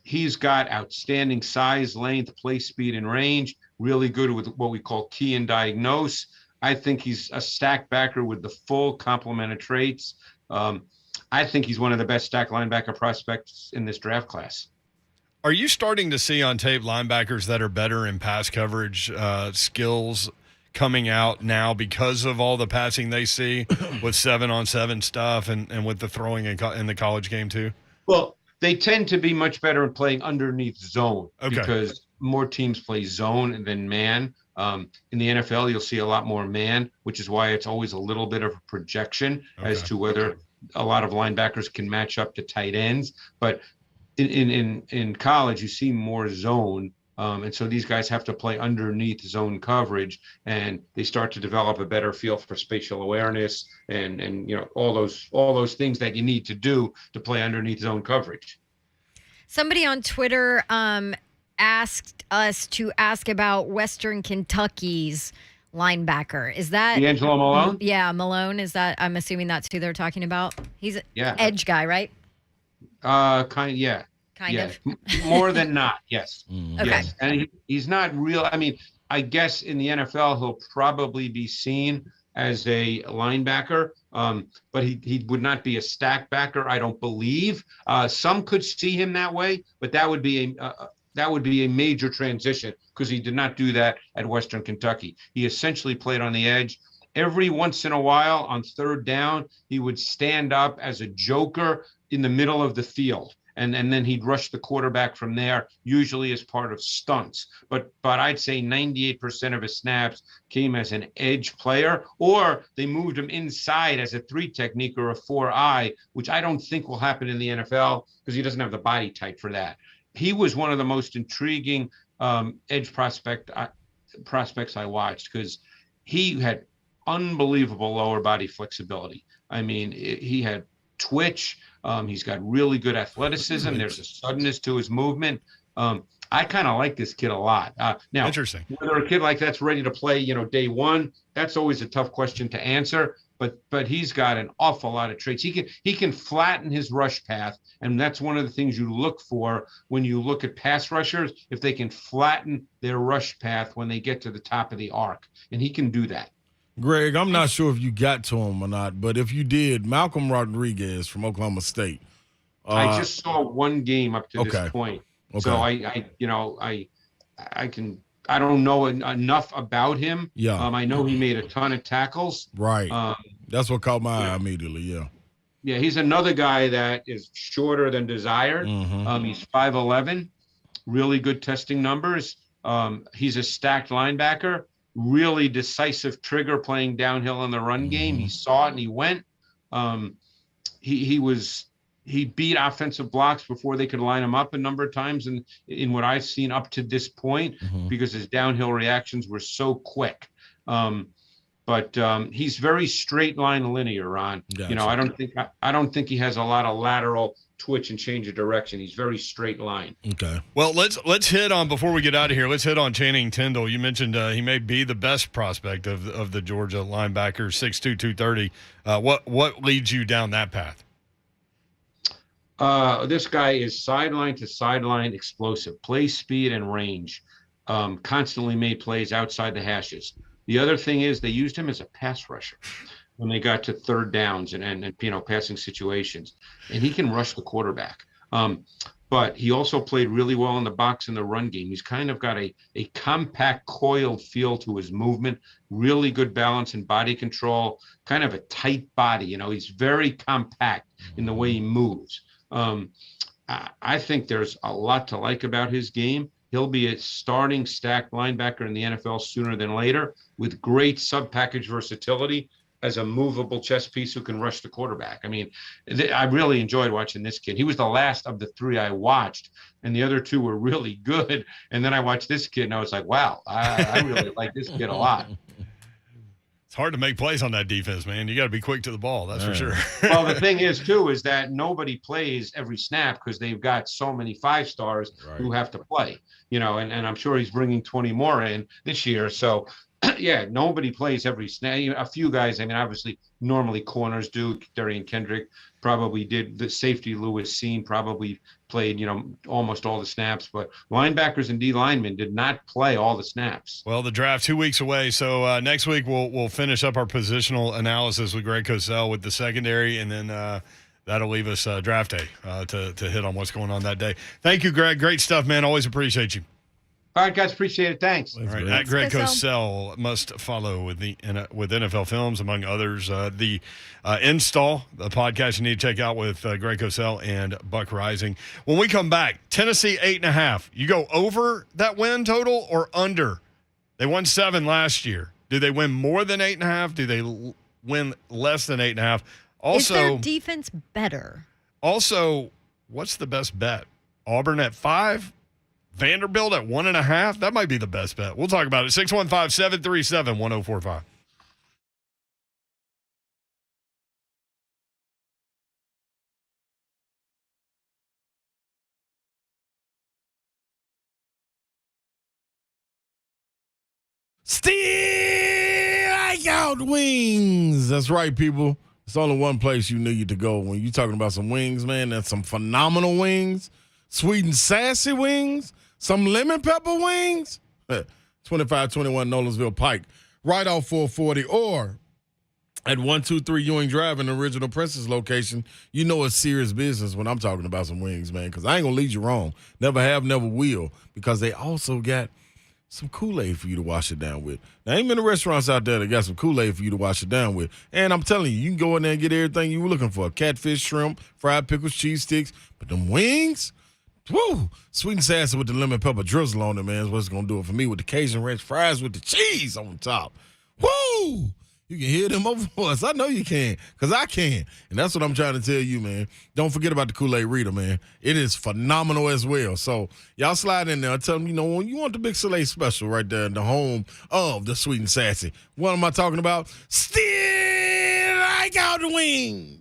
He's got outstanding size, length, play speed, and range. Really good with what we call key and diagnose. I think he's a stack backer with the full complement of traits. I think he's one of the best stack linebacker prospects in this draft class. Are you starting to see on tape linebackers that are better in pass coverage skills coming out now because of all the passing they see with 7-on-7 stuff and with the throwing in the college game too? Well, they tend to be much better in playing underneath zone because more teams play zone than man. In the NFL, you'll see a lot more man, which is why it's always a little bit of a projection as to whether a lot of linebackers can match up to tight ends. But in college, you see more zone. And so these guys have to play underneath zone coverage, and they start to develop a better feel for spatial awareness and all those things that you need to do to play underneath zone coverage. Somebody on Twitter asked us to ask about Western Kentucky's linebacker. Is that D'Angelo Malone? Yeah, Malone. Is that? I'm assuming that's who they're talking about. He's an edge guy, right? Kind of. More than not, yes. Okay. Yes. And he's not real. I mean, I guess in the NFL, he'll probably be seen as a linebacker, but he would not be a stack backer, I don't believe. Some could see him that way, but that would be a major transition because he did not do that at Western Kentucky. He essentially played on the edge. Every once in a while on 3rd down, he would stand up as a joker in the middle of the field. And then he'd rush the quarterback from there, usually as part of stunts. But I'd say 98% of his snaps came as an edge player, or they moved him inside as a 3 technique or a 4-eye, which I don't think will happen in the NFL because he doesn't have the body type for that. He was one of the most intriguing edge prospects I watched because he had unbelievable lower body flexibility. I mean, he had twitch. He's got really good athleticism. There's a suddenness to his movement. I kind of like this kid a lot. Now, interesting. Whether a kid like that's ready to play, day one, that's always a tough question to answer. But he's got an awful lot of traits. He can flatten his rush path, and that's one of the things you look for when you look at pass rushers, if they can flatten their rush path when they get to the top of the arc, and he can do that. Greg, I'm not sure if you got to him or not, but if you did, Malcolm Rodriguez from Oklahoma State. I just saw one game up to this point, so I don't know enough about him. Yeah, I know he made a ton of tackles. Right, that's what caught my eye immediately. Yeah, he's another guy that is shorter than desired. He's 5'11", really good testing numbers. He's a stacked linebacker. really decisive trigger playing downhill in the run game. He saw it and he went. He beat offensive blocks before they could line him up a number of times in what I've seen up to this point, because his downhill reactions were so quick. But he's very straight line linear, Ron. Gotcha. You know, I don't think he has a lot of lateral twitch and change of direction. He's very straight line. Okay. Well, let's hit on, before we get out of here, let's hit on Channing Tindall. You mentioned he may be the best prospect of the Georgia linebackers, 6'2", 230. What leads you down that path? This guy is sideline to sideline explosive, play speed and range. Constantly made plays outside the hashes. The other thing is they used him as a pass rusher when they got to third downs and passing situations, and he can rush the quarterback. But he also played really well in the box in the run game. He's kind of got a compact, coiled feel to his movement, really good balance and body control, kind of a tight body. You know, he's very compact in the way he moves. I think there's a lot to like about his game. He'll be a starting stacked linebacker in the NFL sooner than later, with great sub-package versatility as a movable chess piece who can rush the quarterback. I mean, I really enjoyed watching this kid. He was the last of the three I watched, and the other two were really good. And then I watched this kid, and I was like, wow, I really like this kid a lot. It's hard to make plays on that defense, man. You got to be quick to the ball, that's for sure. Well, the thing is, too, is that nobody plays every snap because they've got so many 5-stars who have to play, you know, and I'm sure he's bringing 20 more in this year. So, yeah, nobody plays every snap. A few guys, I mean, obviously, normally corners do. Darian Kendrick probably did. The safety Lewis Seen probably played, you know, almost all the snaps. But linebackers and D linemen did not play all the snaps. Well, the draft 2 weeks away. So next week we'll finish up our positional analysis with Greg Cosell with the secondary, and then that'll leave us draft day to hit on what's going on that day. Thank you, Greg. Great stuff, man. Always appreciate you. All right, guys, appreciate it. Thanks. All right, at Greg Cosell, must follow with NFL Films, among others. The Install, the podcast you need to check out with Greg Cosell and Buck Rising. When we come back, Tennessee 8.5. You go over that win total or under? They won 7 last year. Do they win more than 8.5? Do they win less than 8.5? Also, is their defense better? Also, what's the best bet? Auburn at 5? Vanderbilt at 1.5? That might be the best bet. We'll talk about it. 615-737-1045. Still like out wings. That's right, people. It's only one place you need to go when you're talking about some wings, man. That's some phenomenal wings. Sweet and sassy wings. Some lemon pepper wings. 2521 Nolensville Pike. Right off 440. Or at 123 Ewing Drive in the original Princess location. You know it's serious business when I'm talking about some wings, man. Because I ain't going to lead you wrong. Never have, never will. Because they also got some Kool-Aid for you to wash it down with. Now, ain't many restaurants out there that got some Kool-Aid for you to wash it down with. And I'm telling you, you can go in there and get everything you were looking for. Catfish, shrimp, fried pickles, cheese sticks. But them wings, woo! Sweet and sassy with the lemon pepper drizzle on it, man, is what's going to do it for me with the Cajun ranch fries with the cheese on top. Woo! You can hear them over us. I know you can, because I can. And that's what I'm trying to tell you, man. Don't forget about the Kool-Aid Rita, man. It is phenomenal as well. So y'all slide in there and tell them, you know, when you want the Big Soleil special right there in the home of the Sweet and Sassy. What am I talking about? Still like out the wings.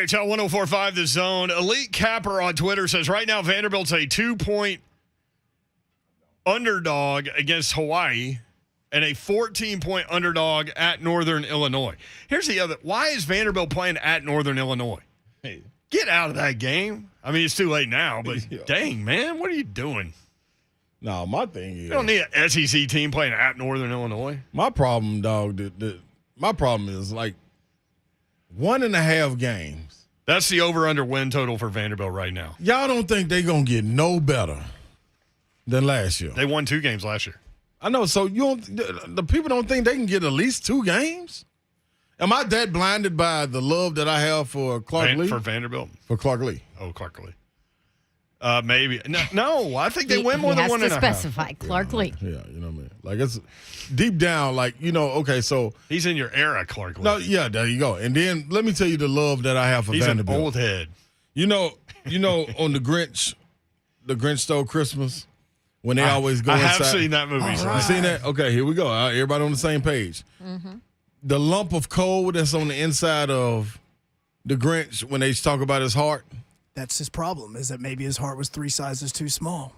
Tell 1045 The Zone. Elite Capper on Twitter says right now Vanderbilt's a 2-point underdog against Hawaii and a 14-point underdog at Northern Illinois. Here's the other. Why is Vanderbilt playing at Northern Illinois? Hey, get out of that game. I mean, it's too late now, but dang, man, what are you doing? No, my thing is. You don't need an SEC team playing at Northern Illinois. My problem, dog, my problem is like 1.5 games. That's the over-under win total for Vanderbilt right now. Y'all don't think they're going to get no better than last year? They won 2 games last year. I know. So the people don't think they can get at least 2 games? Am I that blinded by the love that I have for Clark Lee? For Vanderbilt? For Clark Lee. Oh, Clark Lee. Maybe. No, I think they win more than 1.5. He has to specify Clark Lee. Yeah, you know what I mean? Like, it's deep down, like, okay, so. He's in your era, Clark Lee. No, yeah, there you go. And then let me tell you the love that I have for Vanderbilt. He's an old head. You know, on the Grinch Stole Christmas, when they always go inside. I have seen that movie. Right. You seen that? Okay, here we go. Everybody on the same page. Mm-hmm. The lump of coal that's on the inside of the Grinch when they talk about his heart. That's his problem, is that maybe his heart was 3 sizes too small.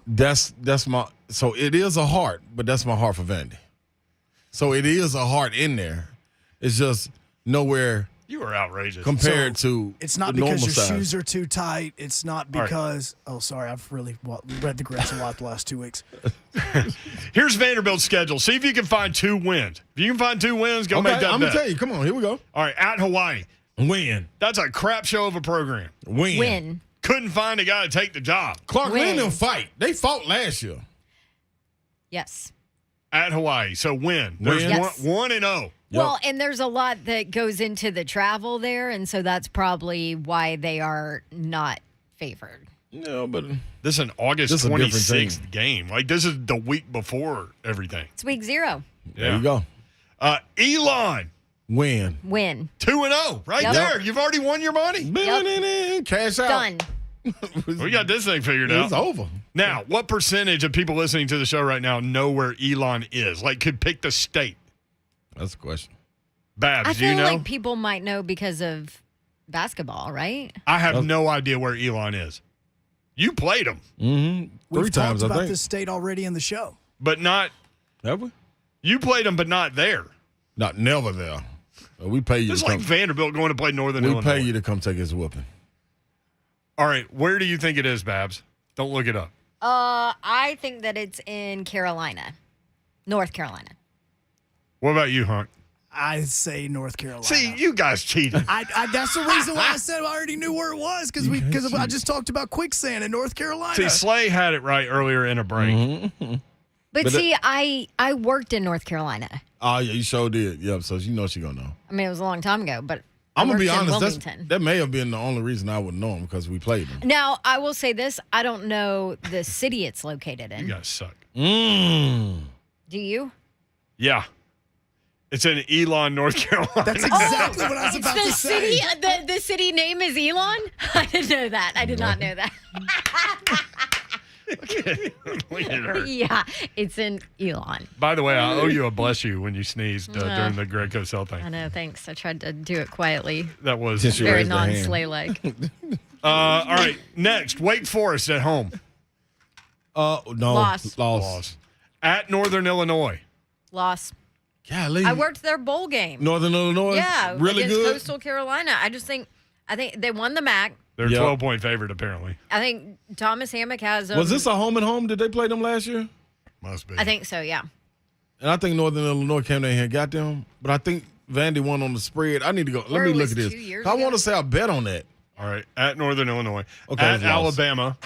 So it is a heart, but that's my heart for Vandy. So it is a heart in there. It's just nowhere. You are outrageous. Compared to it's not the because your size. shoes are too tight. It's not because sorry, I've really read the Grinch a lot the last 2 weeks. Here's Vanderbilt's schedule. See if you can find 2 wins. If you can find 2 wins, go make that I'm bet. gonna tell you. Come on, here we go. All right, at Hawaii. Win. That's a crap show of a program. Win. Couldn't find a guy to take the job. Clark Lee and them fight. They fought last year. Yes. At Hawaii. So win. There's Yes. 1-0. Well, and there's a lot that goes into the travel there, and so that's probably why they are not favored. No, but this is an August 26th game. Like, this is the week before everything. It's week 0. Yeah. There you go. Elon. Win. 2-0. Right there. You've already won your money. Cash out. Done. We got this thing figured out. It's over. Now, what percentage of people listening to the show right now know where Elon is? Like, could pick the state? That's a question. Babs, I do you feel know? like people might know because of basketball, right? I have no idea where Elon is. You played him. Mm-hmm. We've 3 times, talked I about think. this state already in the show. But not. Have we? You played him, but not there. Not never there. We pay you It's to like come. Vanderbilt going to play Northern Illinois. We pay you to come take his whooping. All right, where do you think it is, Babs? Don't look it up. I think that it's in Carolina, North Carolina. What about you, Hunt? I say North Carolina. See, you guys cheated. That's the reason why I said I already knew where it was, because I just talked about quicksand in North Carolina. See, Slay had it right earlier in a break. Mm-hmm. But see, I worked in North Carolina. Oh, yeah, you sure did. Yep, so you know she going to know. I mean, it was a long time ago, but I'm going to be worked in honest. Wilmington. That may have been the only reason I would know him, because we played him. Now, I will say this. I don't know the city it's located in. You guys suck. Do you? Yeah. It's in Elon, North Carolina. That's exactly what I was about to say. The city name is Elon? I didn't know that. I did not know that. Look at her. Yeah, it's in Elon. By the way, I owe you a bless you when you sneezed during the Greg Cosell thing. I know, thanks. I tried to do it quietly. That was Very non-Slay-like. all right, next, Wake Forest at home. No. Loss. At Northern Illinois. Loss. Golly. I worked their bowl game. Northern Illinois? Yeah, Really against good? Coastal Carolina. I think they won the MAC. They're a 12-point favorite, apparently. I think Thomas Hammock has Was this a home and home? Did they play them last year? Must be. I think so, yeah. And I think Northern Illinois came down here and got them. But I think Vandy won on the spread. I need to go. Let me look at this. 2 years I ago? want to say I bet on that. All right, at Northern Illinois. Okay, At it's lost. Alabama.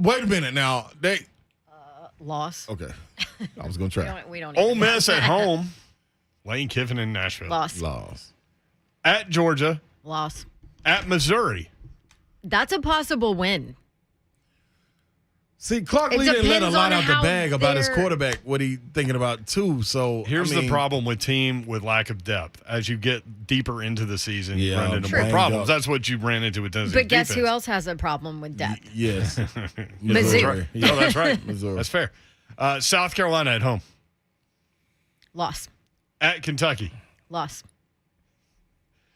Wait a minute now. Loss. Okay. I was going to try. We don't Ole even Miss at home. Lane Kiffin in Nashville. Loss. At Georgia. Loss. At Missouri. That's a possible win. See, Clark It Lee didn't let a depends lot on out the how bag about his they're- quarterback, what he thinking about, too. So Here's I mean, the problem with team with lack of depth. As you get deeper into the season, you Yeah, run into True. more problems. Up. That's what you ran into with Tennessee. But guess who else has a problem with depth? Yes. Missouri. No, that's right. Missouri. That's fair. South Carolina at home. Loss. At Kentucky. Loss.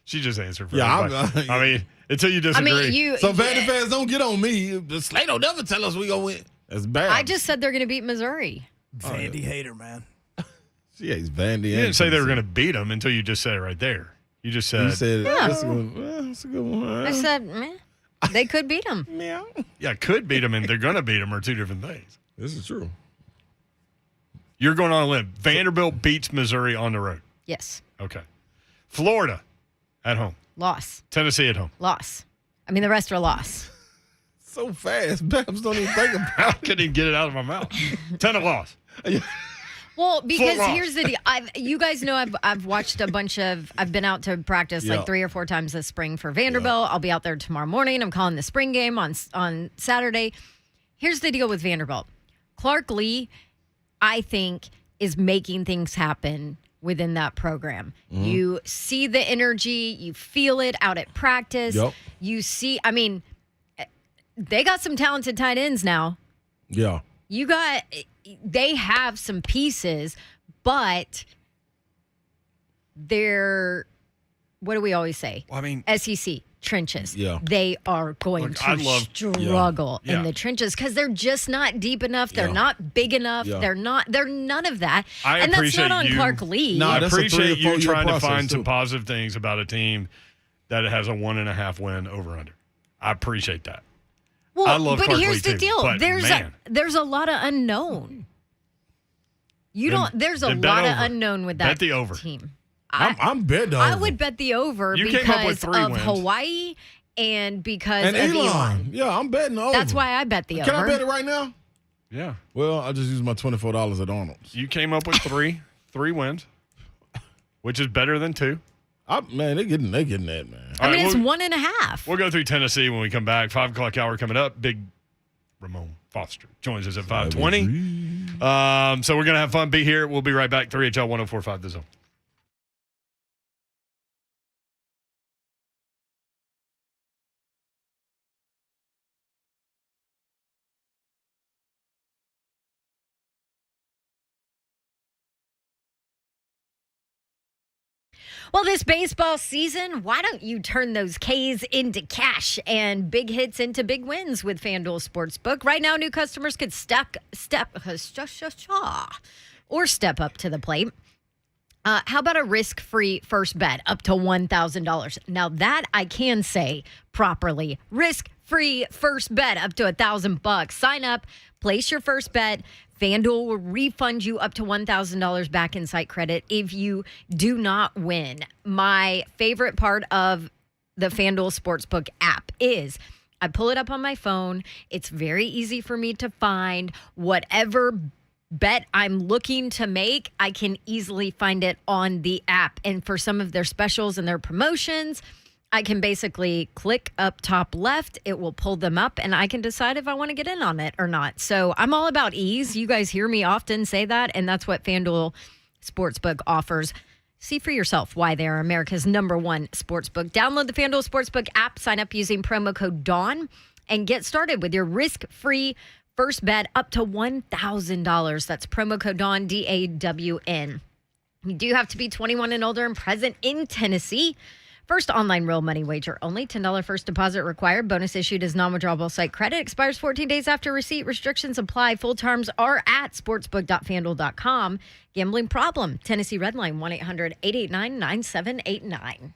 She just answered for Yeah, everybody. I mean, until you disagree. So Vandy fans, don't get on me. The Slate don't never tell us we gonna win. That's bad. I just said they're going to beat Missouri. Vandy hater, man. She hates Vandy. You didn't say they were going to beat them until you just said it right there. You just said. You said, Yeah. that's a good one. I said, meh. They could beat them. Yeah, could beat them and they're going to beat them are two different things. This is true. You're going on a limb. Vanderbilt beats Missouri on the road. Yes. Okay. Florida at home. Loss. Tennessee at home. Loss. I mean, the rest are loss. So fast. Babs don't even think about I it. couldn't even get it out of my mouth. 10 of loss. Well, because loss. here's the deal. You guys know I've watched a bunch of. I've been out to practice Yeah. like 3 or 4 times this spring for Vanderbilt. I'll be out there tomorrow morning. I'm calling the spring game on Saturday. Here's the deal with Vanderbilt. Clark Lee, I think, is making things happen within that program. You see the energy, you feel it out at practice. Yep. You see, I mean, they got some talented tight ends now. Yeah. They have some pieces, but they're, what do we always say? Well, I mean, SEC trenches. Yeah. They are going Look, to I love- struggle Yeah. in the trenches because they're just not deep enough. They're Yeah. not big enough. Yeah. They're none of that. I And that's appreciate not on you- Clark Lee. No, I that's a 3 or appreciate 4 you year trying to process, find some too. positive things about a team that has a 1.5 win over under. I appreciate that. Well, I love but Clark here's Lee the too, deal. but man. There's a lot of unknown. There's a then bet lot of over. unknown with Bet that the over. team. I'm betting over. I would bet the over You came up with because 3 of wins. Hawaii and because And of Elon. Elon. Yeah, I'm betting over. That's why I bet the Can over. I bet it right now? Yeah. Well, I just used my $24 at Arnold's. You came up with 3 wins, which is better than 2. Man, they getting that, man. I All mean, right, it's 1.5. We'll go through Tennessee when we come back. 5 o'clock hour coming up. Big Ramon Foster joins us at 5:20. So we're going to have fun. Be here. We'll be right back. 3HL 1045 The Zone. Well, this baseball season, why don't you turn those Ks into cash and big hits into big wins with FanDuel Sportsbook? Right now, new customers could step up to the plate. How about a risk-free first bet up to $1,000? Now that I can say properly. Risk-free first bet up to $1,000. Sign up, place your first bet. FanDuel will refund you up to $1,000 back in site credit if you do not win. My favorite part of the FanDuel Sportsbook app is I pull it up on my phone. It's very easy for me to find whatever bet I'm looking to make. I can easily find it on the app. And for some of their specials and their promotions, I can basically click up top left. It will pull them up and I can decide if I want to get in on it or not. So I'm all about ease. You guys hear me often say that. And that's what FanDuel Sportsbook offers. See for yourself why they're America's #1 sportsbook. Download the FanDuel Sportsbook app, sign up using promo code DAWN, and get started with your risk-free first bet up to $1,000. That's promo code DAWN, DAWN. You do have to be 21 and older and present in Tennessee. First online real money wager only. $10 first deposit required. Bonus issued as non-withdrawable site credit. Expires 14 days after receipt. Restrictions apply. Full terms are at sportsbook.fanduel.com. Gambling problem. Tennessee Redline 1-800-889-9789.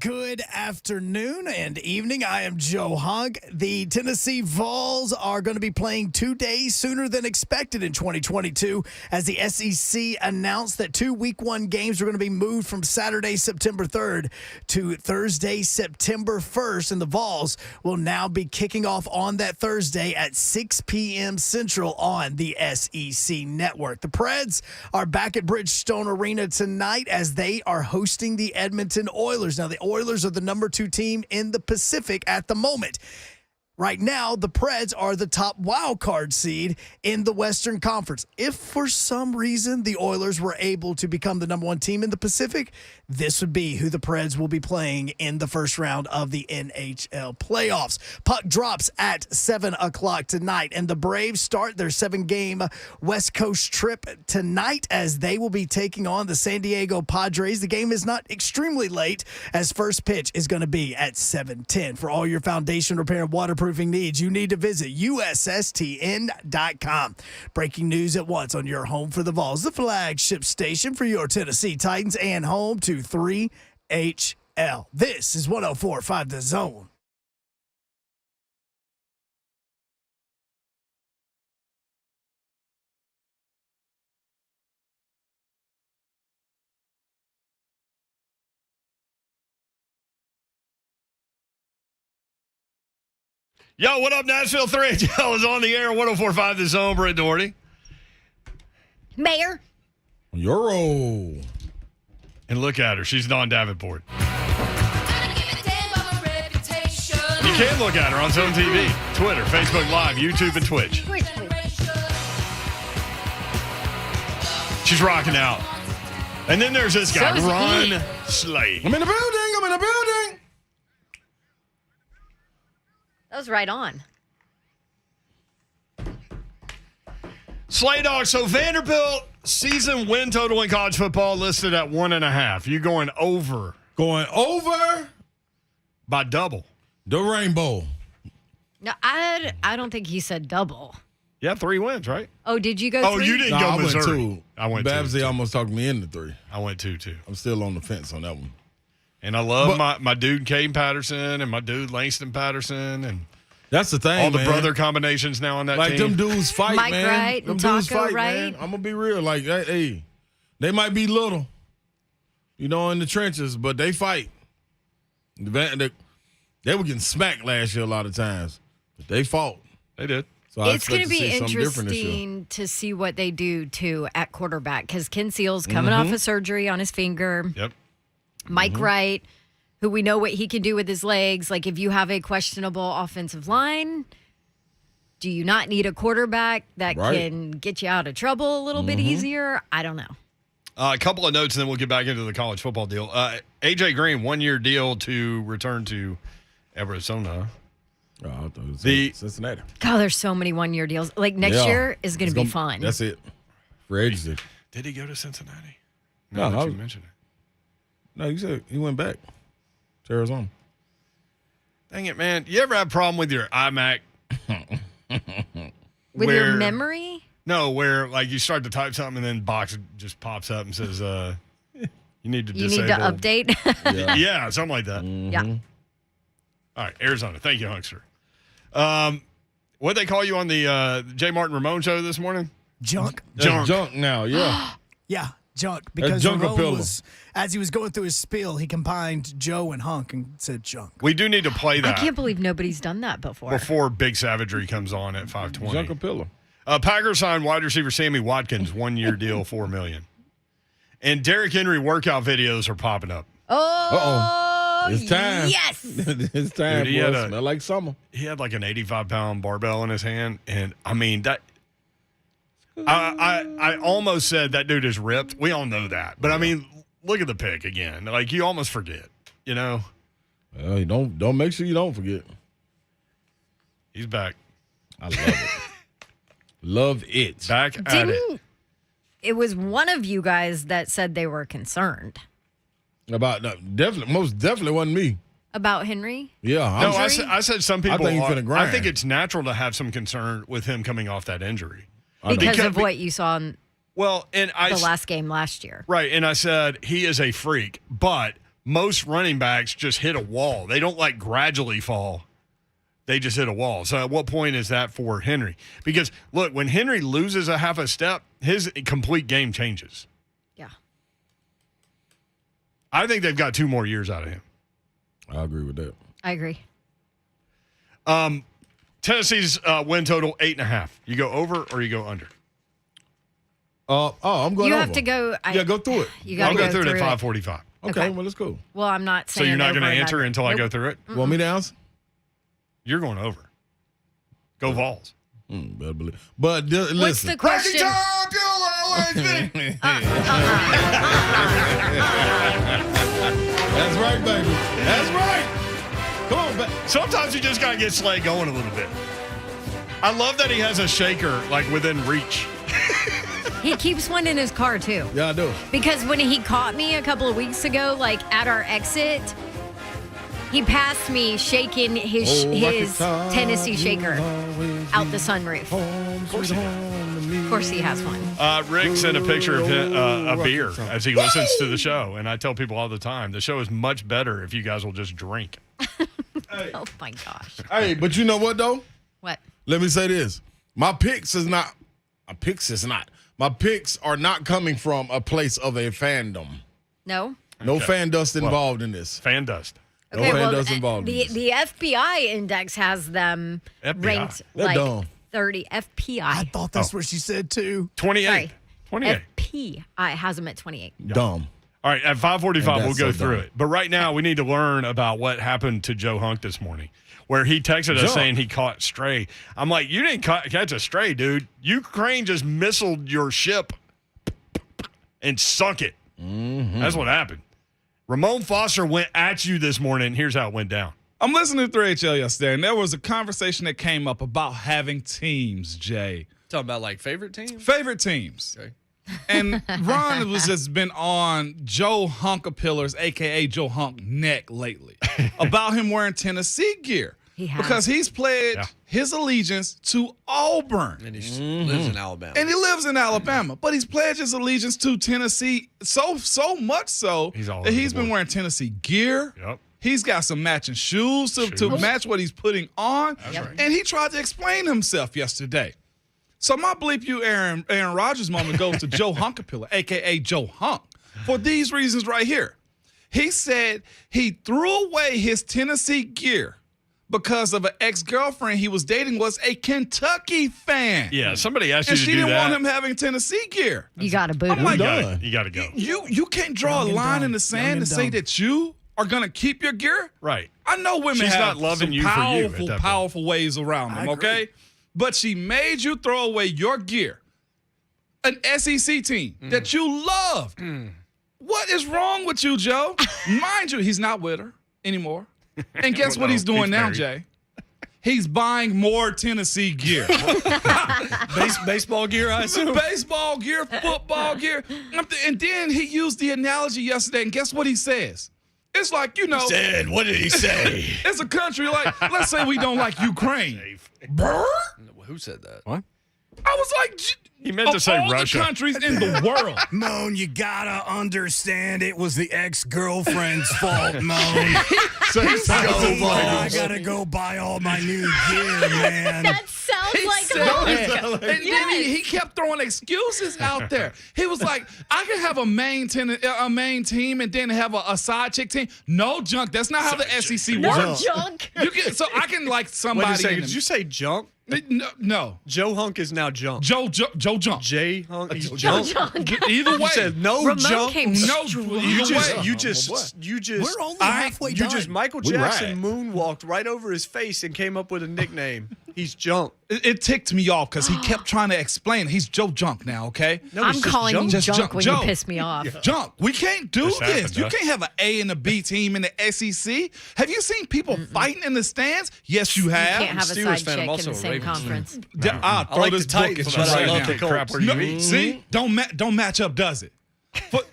Good afternoon and evening. I am Joe Hunk. The Tennessee Vols are going to be playing 2 days sooner than expected in 2022 as the SEC announced that 2 Week 1 games are going to be moved from Saturday, September 3rd to Thursday, September 1st. And the Vols will now be kicking off on that Thursday at 6 p.m. Central on the SEC Network. The Preds are back at Bridgestone Arena tonight as they are hosting the Edmonton Oilers. Now, the Oilers are the number 2 team in the Pacific at the moment. Right now, the Preds are the top wild card seed in the Western Conference. If for some reason the Oilers were able to become the number 1 team in the Pacific, this would be who the Preds will be playing in the first round of the NHL playoffs. Puck drops at 7 o'clock tonight, and the Braves start their 7-game West Coast trip tonight as they will be taking on the San Diego Padres. The game is not extremely late as first pitch is going to be at 7:10. For all your foundation repair and waterproofing needs, you need to visit USSTN.com. Breaking news at once on your home for the Vols, the flagship station for your Tennessee Titans and home to 3HL. This is 104.5 The Zone. Yo, what up, Nashville? 3HL is on the air. 104.5 The Zone. Brent Doherty. Mayor. Euro. And look at her. She's Dawn Davenport. You can look at her on Zone TV, Twitter, Facebook Live, YouTube, and Twitch. She's rocking out. And then there's this guy, Ron Slade. I'm in the building. That was right on. Slay Dog. So Vanderbilt season win total in college football listed at 1.5. You going over? Going over By double. the rainbow. No, I don't think he said double. Yeah, 3 wins, right? Oh, did you go Oh, 3? you didn't No, go I went Missouri. 2. I went Babsy 2. almost talked me into 3. I went 2, too. I'm still on the fence on that one. And I love my dude Caden Patterson and my dude Langston Patterson and That's the thing, all the man. brother combinations now on that Like team. them dudes fight, Mike man. Wright them and dudes Taco fight, man. Wright. I'm gonna be real. Like, hey, they might be little, in the trenches, but they fight. They were getting smacked last year a lot of times, but they fought. They did. So I It's going to expect be see something different this year. interesting to see what they do, too, at quarterback because Ken Seal's coming off of surgery on his finger. Yep. Mike Wright, who we know what he can do with his legs. Like, if you have a questionable offensive line, do you not need a quarterback that can get you out of trouble a little bit easier? I don't know. A couple of notes, and then we'll get back into the college football deal. A.J. Green, 1-year deal to return to Arizona. Oh, I thought it was The- Cincinnati. God, there's so many one-year deals. Like, next year is going to be fun. That's it. Free agency. Did he go to Cincinnati? No, No, I you was- mentioned it. No, you said he went back to Arizona. Dang it, man. You ever have a problem with your iMac? With your memory? No, where like you start to type something and then box just pops up and says, you need to You disable. need to update? Yeah, something like that. Yeah. All right, Arizona. Thank you, Hunkster. What they call you on the J. Martin Ramon show this morning? Junk. Junk now, yeah. Yeah, junk. Because Junk Ramon Capilla. was, as he was going through his spiel, he combined Joe and Hunk and said junk. We do need to play I that can't believe nobody's done that before Big Savagery comes on at 5:20. Junk pillar. Packers signed wide receiver Sammy Watkins, 1-year deal, $4 million. And Derrick Henry workout videos are popping up. Oh, It's time. Yes. It's time. Dude, he Boy. had Smell like summer. He had like an 85-pound barbell in his hand, and I mean that. I almost said that dude is ripped. We all know that, but I mean, look at the pic again. Like you almost forget, you know. Well, you don't make sure you don't forget. He's back. I love it. Love it. Back at it. It was one of you guys that said they were concerned About definitely, most definitely wasn't me. about Henry. Yeah, No, I'm I said some people. think he's finna grind. I think it's natural to have some concern with him coming off that injury. Because of what you saw in Well, and the last game last year. Right, and I said he is a freak, but most running backs just hit a wall. They don't like gradually fall. They just hit a wall. So at what point is that for Henry? Because, look, when Henry loses a half a step, his complete game changes. Yeah. I think they've got 2 more years out of him. I agree with that. I agree. Tennessee's win total 8.5. You go over or you go under? I'm going You over. have to go. Go through it. You got I'll to go through it at 5:45. Okay, well, let's go. Well, I'm not So saying you're not over going to and answer under. until I go Nope. through it? Want me to answer? You're going over. Go Vols. Better believe. But listen. What's the question? That's right, baby. That's right. Come on, baby. Sometimes you just got to get Slay going a little bit. I love that he has a shaker like within reach. He keeps one in his car too. Yeah, I do. Because when he caught me a couple of weeks ago, like at our exit, he passed me shaking his Tennessee shaker out the sunroof. Of course he has one. Rick sent a picture of a beer as he listens to the show. And I tell people all the time, the show is much better if you guys will just drink. Oh my gosh. Hey, but you know what, though? What? Let me say this. My picks are not coming from a place of a fandom. No? No fan dust involved in this. Fan dust. No fan dust involved in this. The FBI index has them FBI. ranked They're like dumb. 30. FBI. I thought that's what she said too. 28. Sorry. 28. FPI has them at 28. Dumb. All right, at 5:45, we'll go so through dumb. it. But right now, we need to learn about what happened to Joe Hunk this morning, where he texted us saying he caught stray. I'm like, you didn't catch a stray, dude. Ukraine just missiled your ship and sunk it. Mm-hmm. That's what happened. Ramon Foster went at you this morning. Here's how it went down. I'm listening to 3HL yesterday, and there was a conversation that came up about having teams, Jay. Talking about like favorite teams? Favorite teams. Okay. And Ron has just been on Joe Hunkapillar's, a.k.a. Joe Hunk, neck lately about him wearing Tennessee gear. He has. Because he's pledged his allegiance to Auburn. And he lives in Alabama. And he lives in Alabama, but he's pledged his allegiance to Tennessee so much so that he's been wearing Tennessee gear. Yep. He's got some matching shoes to match what he's putting on. That's right. And he tried to explain himself yesterday. So my bleep you Aaron Rodgers moment goes to Joe Hunkapillar, a.k.a. Joe Hunk, for these reasons right here. He said he threw away his Tennessee gear because of an ex-girlfriend he was dating was a Kentucky fan. Yeah, somebody asked you And to she do didn't that. want him having Tennessee gear. You got to boot I'm him. like, You got to go. You can't draw a line in the sand and say that you are going to keep your gear? Right. I know women She's have not loving some you for you at powerful, that point. powerful ways around them, okay? But she made you throw away your gear. An SEC team that you loved. What is wrong with you, Joe? Mind you, he's not with her anymore. And guess Well, what no, he's doing he's now, married. Jay? He's buying more Tennessee gear. Baseball gear, I assume. Baseball gear, football gear. And then he used the analogy yesterday, and guess what he says? It's like, you know. Said, what did he say? It's a country like, let's say we don't like Ukraine. Brr? Who said that? What? I was like, He meant to of say all Russia. the countries in the world. Moan, you gotta understand it was the ex-girlfriend's fault, Moan. I gotta go buy all my new gear, man. That sounds like said Hunk. And then he kept throwing excuses out there. He was like, I can have a main team and then have a side chick team. No, junk. That's not how the SEC No works. junk. So I can like Wait somebody. a second. in Did the- you say junk? No. Joe Hunk is now junk. Joe Junk. Jay Hunk. He's Joe junk. junk. Either way. You said no Ramon junk. came No, strong. either way. You just We're only halfway done. Michael We Jackson ride. moonwalked right over his face and came up with a nickname. He's junk. It ticked me off because he kept trying to explain. He's Joe Junk now, okay? No, I'm it's just calling you Just junk junk. when Joe. you piss me off. Junk. We can't do This this. happened, You huh? can't have an A and a B team in the SEC. Have you seen people fighting in the stands? Yes, you have. Can't have a Steelers side fan, I'm chick in also the a same Ravens fan. conference. I'll throw like this the book Titans, at but you I right love now. the Colts. Crap where you eat. See? Don't match up, does it?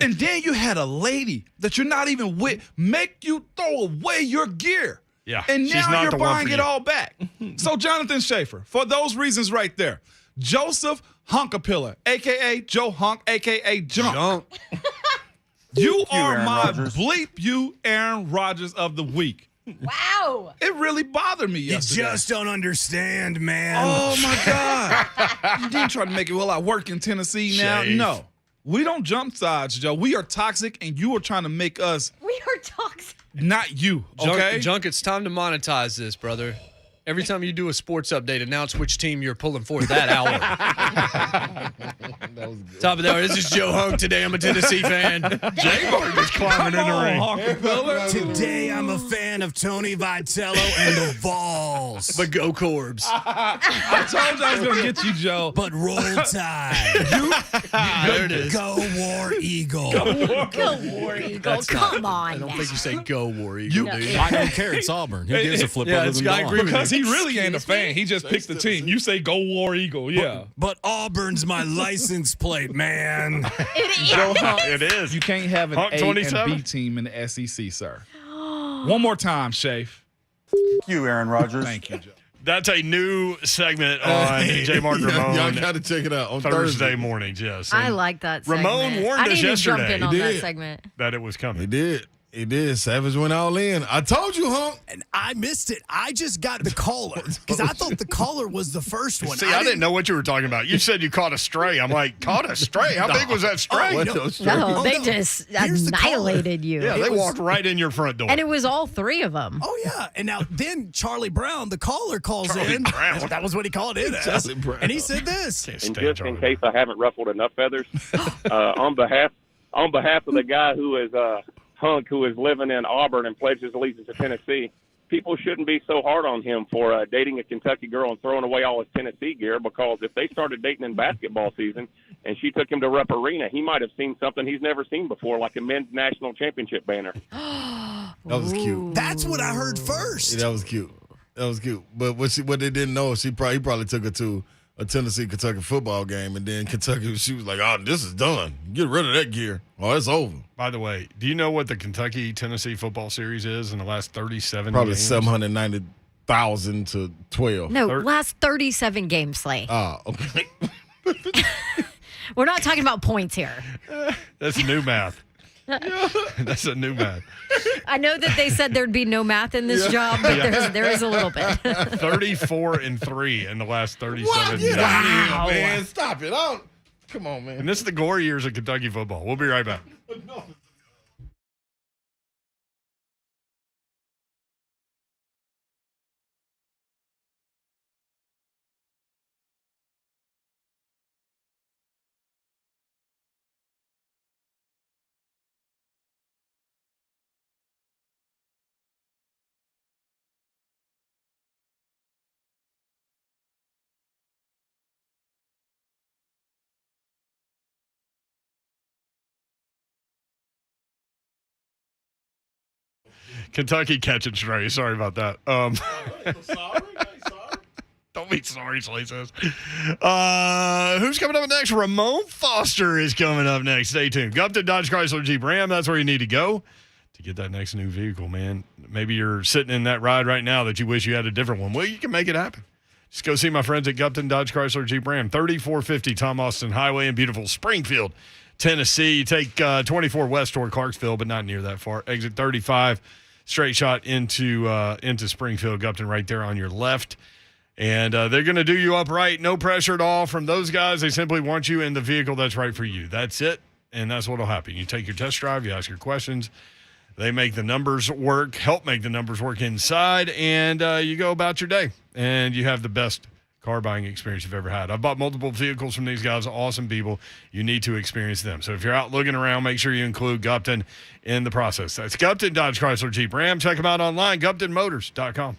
And then you had a lady that you're not even with make you throw away your gear. Yeah, And she's now not you're the one buying for it you. all back. So Jonathan Schaefer, for those reasons right there, Joseph Hunkapillar, a.k.a. Joe Hunk, a.k.a. Junk. You are my bleep you Aaron Rodgers of the week. Wow. It really bothered me yesterday. You just don't understand, man. Oh, my God. You didn't try to make it, well, I work in Tennessee now. Shave. No. We don't jump sides, Joe. We are toxic, and you are trying to make us We are toxic. not you, okay? Junk, it's time to monetize this, brother. Every time you do a sports update, announce which team you're pulling for that hour. Top of the hour. This is Joe Hunk. Today I'm a Tennessee fan. J-Mark is climbing in the ring. Today I'm a fan of Tony Vitello and the Vols. But go Corbs. I told you I was going to get you, Joe. But roll tide. There it is. Go War Eagle. Go War Eagle. Come on. I don't think you say go War Eagle, dude. I don't care. It's Auburn. Who gives a flip other than I Dawn? agree with Because you. he really ain't a fan. He just picked the team. You say go War Eagle, yeah. But Auburn's my license plate, man. Joe Hunk, It is. you can't have an Hunk A 27? and B team in the SEC, sir. One more time, Shafe. You, Aaron Rodgers. Thank you, Joe. That's a new segment on J-Mark Ramon. Y'all got to check it out on Thursday mornings, yes. I like that segment. Ramon warned I us need to jump yesterday. in He on that did. segment. that it was coming. He did. He did. Savage went all in. I told you, Hunk. And I missed it. I just got the caller because I thought the caller was the first one. See, I didn't know what you were talking about. You said you caught a stray. I'm like, caught a stray? How big was that stray? What no. those No, they no. just Here's the caller. annihilated you. Yeah, they walked right in your front door. And it was all three of them. Oh yeah, and now then Charlie Brown, the caller, calls Charlie in. Brown. That was what he called in as, Charlie Brown. and he said this. Can't And stand just Charlie in case I haven't ruffled enough feathers, on behalf of the guy who is Hunk, who is living in Auburn and pledges allegiance to Tennessee, people shouldn't be so hard on him for dating a Kentucky girl and throwing away all his Tennessee gear, because if they started dating in basketball season and she took him to Rupp Arena, he might have seen something he's never seen before, like a men's national championship banner. That was cute. That's what I heard first. Yeah, that was cute. That was cute. But what they didn't know, he probably took her to a Tennessee-Kentucky football game, and then Kentucky, she was like, oh, this is done. Get rid of that gear. Oh, it's over. By the way, do you know what the Kentucky-Tennessee football series is in the last 37 Probably games? 790,000 to 12. No, last 37 games, Slay. Ah, okay. We're not talking about points here. That's new math. That's a new math. I know that they said there'd be no math in this job, but there is a little bit. 34-3 in the last 37 What? games. Get out of here, man. Stop it. Come on, man. And this is the gore years of Kentucky football. We'll be right back. Kentucky catching stray. Sorry about that. Sorry. Don't be sorry, Slay says. Who's coming up next? Ramon Foster is coming up next. Stay tuned. Go up to Dodge Chrysler Jeep Ram. That's where you need to go to get that next new vehicle, man. Maybe you're sitting in that ride right now that you wish you had a different one. Well, you can make it happen. Just go see my friends at Gupton Dodge Chrysler Jeep Ram, 3450 Tom Austin Highway in beautiful Springfield, Tennessee. You take 24 west toward Clarksville, but not near that far. Exit 35, straight shot into Springfield. Gupton right there on your left. And they're going to do you up right. No pressure at all from those guys. They simply want you in the vehicle that's right for you. That's it. And that's what will happen. You take your test drive. You ask your questions. They make the numbers work, help make the numbers work inside, and you go about your day. And you have the best car buying experience you've ever had. I've bought multiple vehicles from these guys, awesome people. You need to experience them. So if you're out looking around, make sure you include Gupton in the process. That's Gupton Dodge Chrysler Jeep Ram. Check them out online, GuptonMotors.com.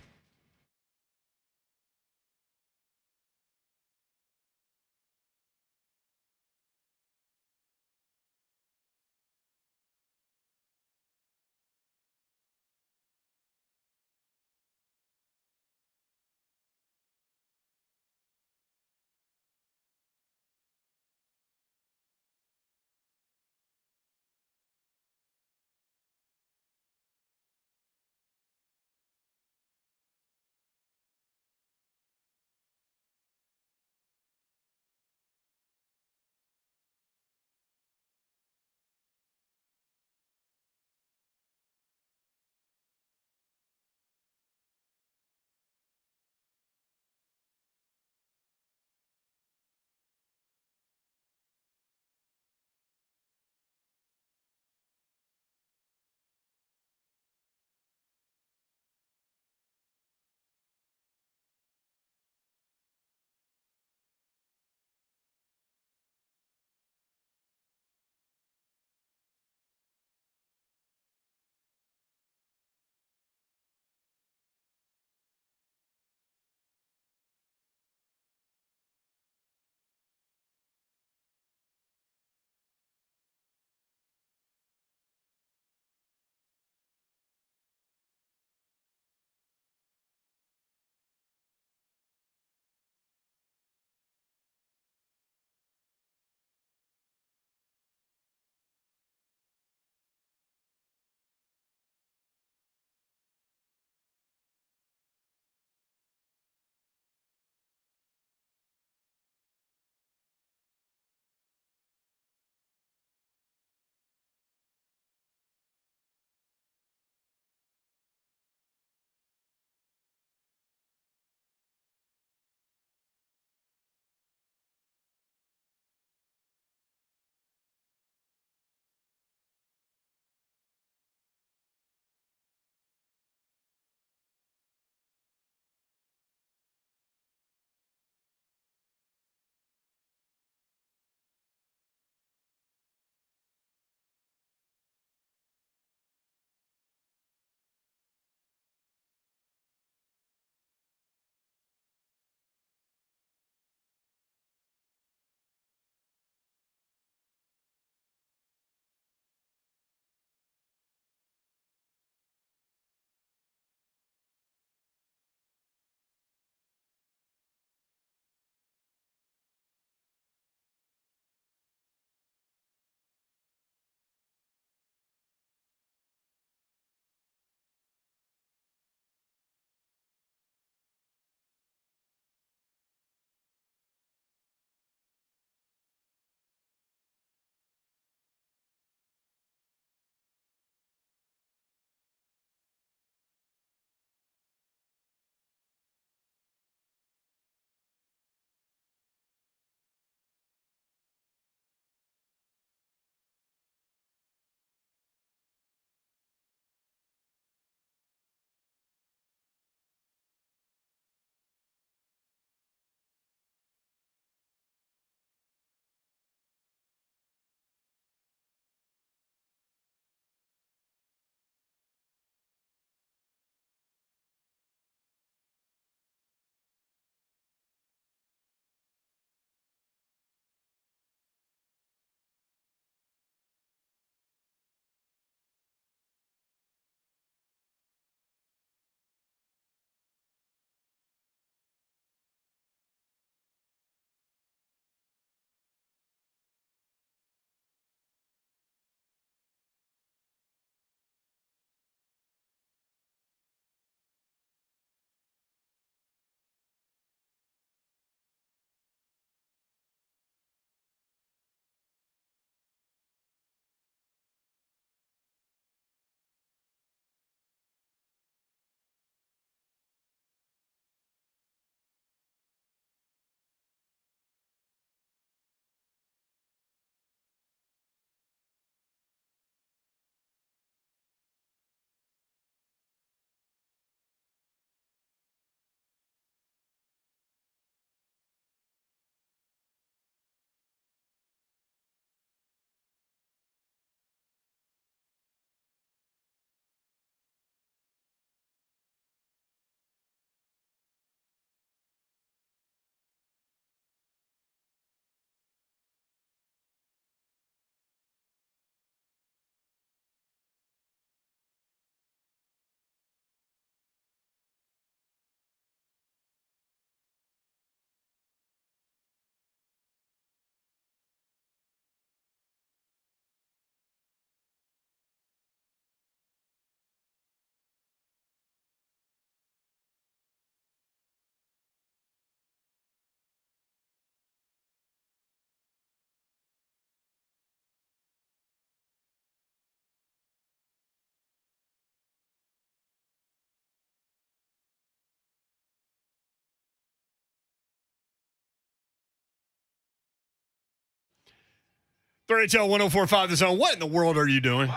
3HL 1045 The Zone. What in the world are you doing?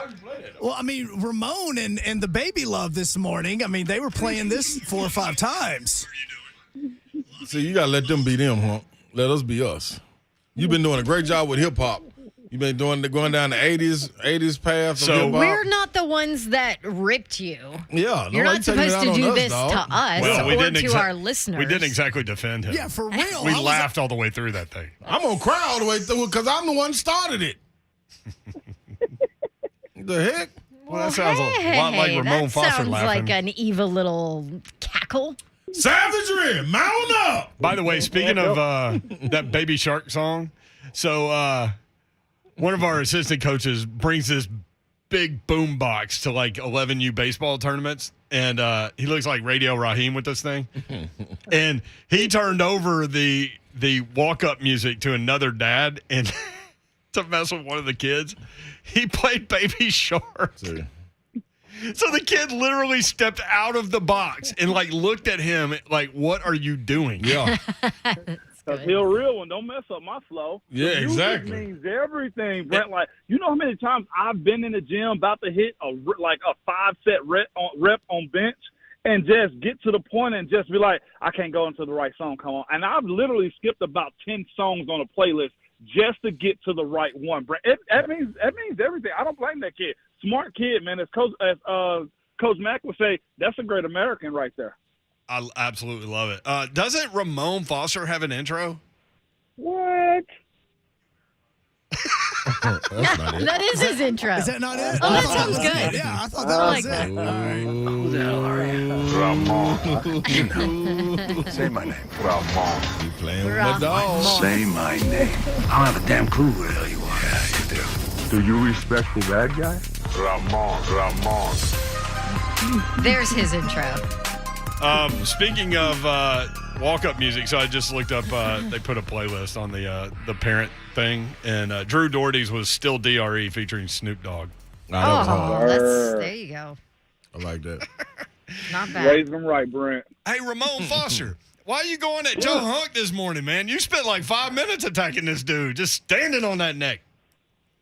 Well, I mean, Ramon and the Baby Love this morning, I mean, they were playing this 4 or 5 times. See, you got to let them be them, huh? Let us be us. You've been doing a great job with hip-hop. You've been going down the 80s path. So we're not the ones that ripped you. Yeah. You're not supposed to do this to us or to our listeners. We didn't exactly defend him. Yeah, for real. We laughed all the way through that thing. I'm going to cry all the way through it because I'm the one started it. The heck? Well, that sounds a lot like Ramon Foster sounds laughing. like an evil little cackle. Savagery, mount up. By the way, speaking of that Baby Shark song, so one of our assistant coaches brings this big boom box to like 11U baseball tournaments, and he looks like Radio Raheem with this thing. And he turned over the walk-up music to another dad and to mess with one of the kids. He played Baby Shark. See. So the kid literally stepped out of the box and like looked at him like, "What are you doing?" Yeah. Because he's a real one. Don't mess up my flow. Yeah, Music exactly. means everything, Brent. Like, you know how many times I've been in the gym about to hit a 5-set rep on bench and just get to the point and just be like, I can't go into the right song. Come on. And I've literally skipped about 10 songs on a playlist just to get to the right one. Brent, that means everything. I don't blame that kid. Smart kid, man. As Coach Mack would say, that's a great American right there. I absolutely love it. Doesn't Ramon Foster have an intro? What? That's not it. That is his intro. Is that not it? Oh, that sounds good. Yeah, I thought that was like it. that. All right. Who the hell are you? Ramon. You know. Say my name. Ramon. You playing with my dog. Say my name. I don't have a damn clue who the hell you are. Yeah, you do. Do you respect the bad guy? Ramon. There's his intro. Speaking of walk-up music, so I just looked up. They put a playlist on the parent thing, and Drew Doherty's was Still DRE featuring Snoop Dogg. Nah, that was hard. There you go. I like that. Not bad. Raise them right, Brent. Hey, Ramon Foster, why are you going at Joe Hunk this morning, man? You spent like 5 minutes attacking this dude, just standing on that neck.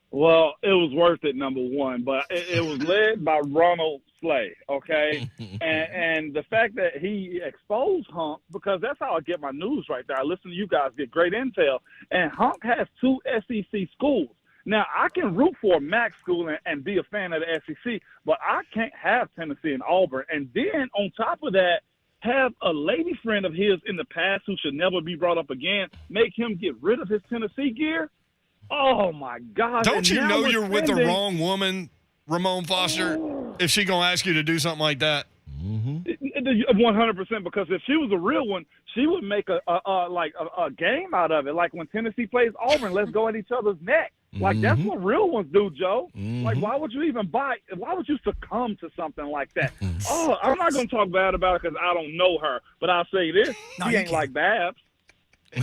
Well, it was worth it, number one, but it was led by Ronald Slay, okay? and the fact that he exposed Hunk, because that's how I get my news right there. I listen to you guys, get great intel. And Hunk has 2 SEC schools. Now, I can root for a MAC school and be a fan of the SEC, but I can't have Tennessee and Auburn. And then on top of that, have a lady friend of his in the past who should never be brought up again, make him get rid of his Tennessee gear. Oh, my God. Don't you know you're with the spending- wrong woman, Ramon Foster, if she going to ask you to do something like that? 100%, because if she was a real one, she would make a game out of it. Like when Tennessee plays Auburn, let's go at each other's neck. Like that's what real ones do, Joe. Like why would you even why would you succumb to something like that? Oh, I'm not going to talk bad about it because I don't know her, but I'll say this: she ain't like Babs.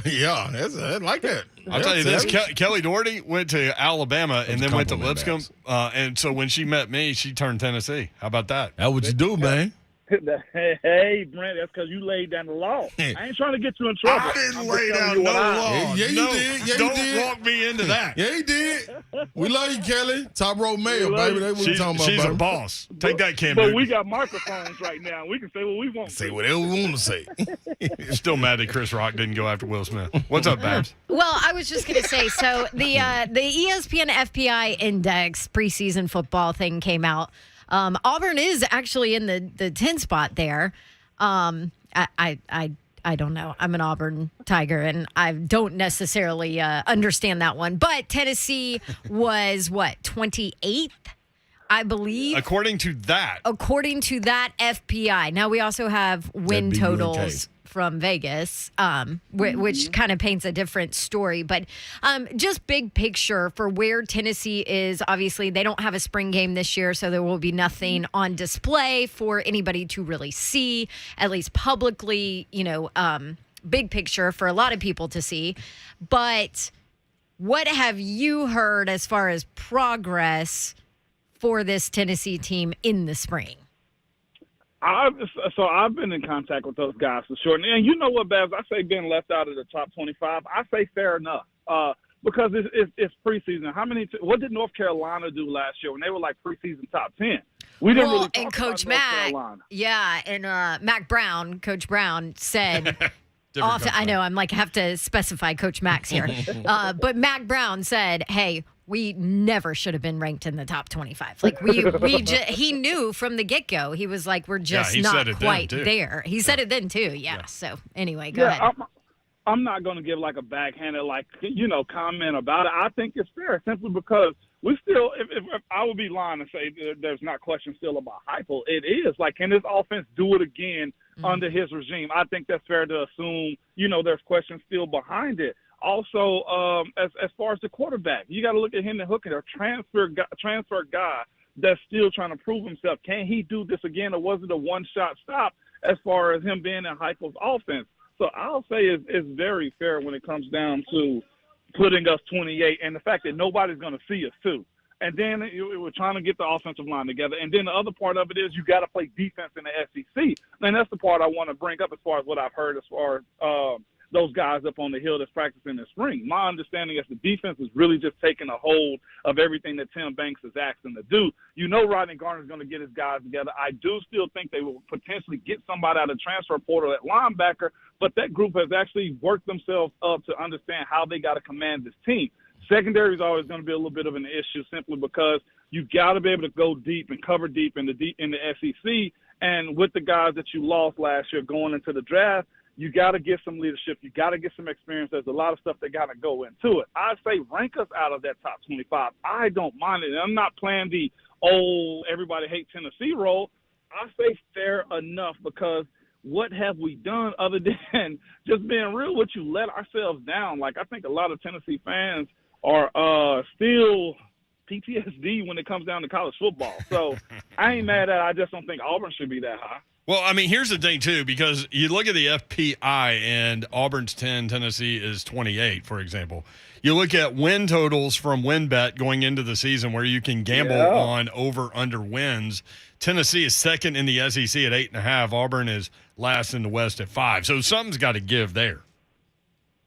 Yeah, I like that. I'll tell you this, Kelly Doherty went to Alabama and then went to Lipscomb. And so when she met me, she turned Tennessee. How about that? That's what you do, man. Hey, Brent, that's because you laid down the law. I ain't trying to get you in trouble. I didn't lay down no law. Yeah, you did. Yeah, don't you did. walk me into that. Yeah, he did. We love you, Kelly. Top row mayor, baby. That's what we're talking about. She's baby. a boss. Take that, Cam But Newton. we got microphones right now. We can say what we want. Say whatever we want to say. Still mad that Chris Rock didn't go after Will Smith. What's up, Babs? Well, I was just going to say, so the ESPN FPI Index preseason football thing came out. Auburn is actually in the 10 spot there. I don't know. I'm an Auburn Tiger, and I don't necessarily understand that one. But Tennessee was, 28th, I believe? According to that FPI. Now, we also have win totals from Vegas, which kind of paints a different story. But just big picture for where Tennessee is, obviously they don't have a spring game this year, so there will be nothing on display for anybody to really see, at least publicly, big picture for a lot of people to see. But what have you heard as far as progress for this Tennessee team in the spring? I've been in contact with those guys for sure. And you know what, Babs? I say being left out of the top 25, I say fair enough. because it's preseason. What did North Carolina do last year when they were like preseason top 10? We didn't really talk and Coach about North Mack, Carolina. yeah, and Mac Brown, Coach Brown said. Often, I know I'm like have to specify Coach Max here, but Mac Brown said, "Hey, we never should have been ranked in the top 25. Like he knew from the get go. He was like, we're just not quite there. He said it then too. Yeah. So anyway, go ahead. I'm not going to give like a backhanded comment about it. I think it's fair simply because we still. If I would be lying to say there's not question still about Heupel. It is like, can this offense do it again? Under his regime? I think that's fair to assume, there's questions still behind it. Also, as far as the quarterback, you got to look at Hendon Hooker, a transfer guy that's still trying to prove himself. Can he do this again, or was it a one-shot stop as far as him being in Heupel's offense? So I'll say it's very fair when it comes down to putting us 28 and the fact that nobody's going to see us too. And then we're trying to get the offensive line together. And then the other part of it is you got to play defense in the SEC. And that's the part I want to bring up as far as what I've heard as far as those guys up on the hill that's practicing this spring. My understanding is the defense is really just taking a hold of everything that Tim Banks has asked them to do. Rodney Garner's going to get his guys together. I do still think they will potentially get somebody out of transfer portal at linebacker, but that group has actually worked themselves up to understand how they got to command this team. Secondary is always going to be a little bit of an issue simply because you got to be able to go deep and cover deep in the SEC. And with the guys that you lost last year going into the draft, you got to get some leadership. You got to get some experience. There's a lot of stuff that got to go into it. I say rank us out of that top 25. I don't mind it. I'm not playing the everybody hate Tennessee role. I say fair enough because what have we done other than just being real with you, let ourselves down? Like, I think a lot of Tennessee fans are still PTSD when it comes down to college football. So I ain't mad at it. I just don't think Auburn should be that high. Well, I mean, here's the thing, too, because you look at the FPI and Auburn's 10, Tennessee is 28, for example. You look at win totals from WinBet going into the season where you can gamble on over-under wins. Tennessee is second in the SEC at 8.5. Auburn is last in the West at 5. So something's got to give there.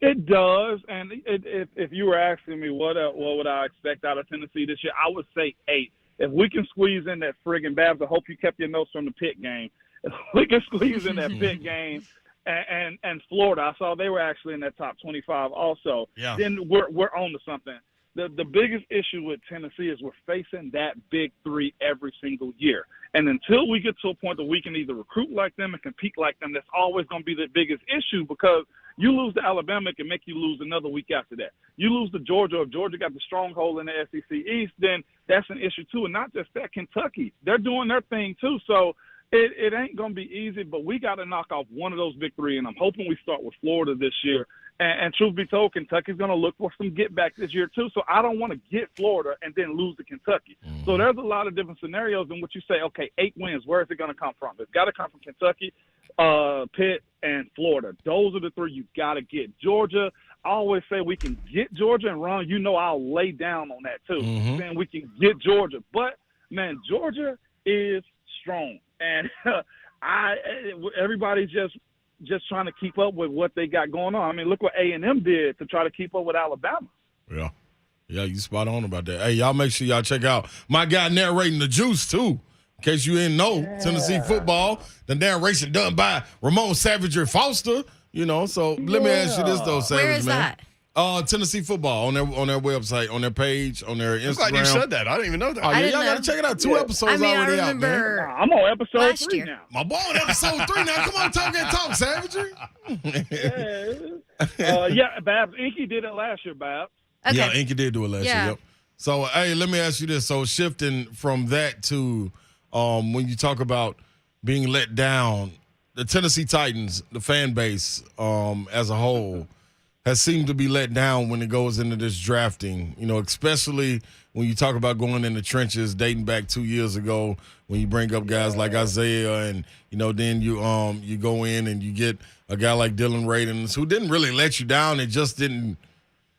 It does, and if you were asking me what would I expect out of Tennessee this year, I would say 8. If we can squeeze in that friggin' Babs, I hope you kept your notes from the Pitt game. If we can squeeze in that Pitt game and Florida, I saw they were actually in that top 25 also. Yeah. Then we're on to something. The biggest issue with Tennessee is we're facing that big three every single year. And until we get to a point that we can either recruit like them and compete like them, that's always going to be the biggest issue because you lose to Alabama, it can make you lose another week after that. You lose to Georgia. If Georgia got the stronghold in the SEC East, then that's an issue too. And not just that, Kentucky, they're doing their thing too. So it ain't going to be easy, but we got to knock off one of those big three. And I'm hoping we start with Florida this year. And truth be told, Kentucky's going to look for some get back this year too. So I don't want to get Florida and then lose to Kentucky. Mm-hmm. So there's a lot of different scenarios in which you say, okay, 8 wins. Where is it going to come from? It's got to come from Kentucky, Pitt, and Florida. Those are the three you got to get. Georgia, I always say we can get Georgia, and Ron, I'll lay down on that too. Mm-hmm. Saying we can get Georgia. But, man, Georgia is strong. And everybody's just trying to keep up with what they got going on. I mean, look what A&M did to try to keep up with Alabama. Yeah. Yeah, you spot on about that. Hey, y'all make sure y'all check out my guy narrating the Juice, too. In case you didn't know, Tennessee football, the narration done by Ramon Foster, So let me ask you this, though, Savage, Where is that? Tennessee football on their website, on their page, on their Instagram. I'm glad you said that. I didn't even know that. Oh, yeah, y'all got to check it out. 2 episodes already out, man. I'm on episode 3 now. My boy on episode 3 now. Come on, talk that talk, Savagery. Babs. Inky did it last year, Babs. Okay. Yeah, Inky did do it last year. Yep. So, hey, let me ask you this. So, shifting from that to when you talk about being let down, the Tennessee Titans, the fan base as a whole, has seemed to be let down when it goes into this drafting, especially when you talk about going in the trenches dating back 2 years ago when you bring up guys like Isaiah and, then you go in and you get a guy like Dylan Radins who didn't really let you down. It just didn't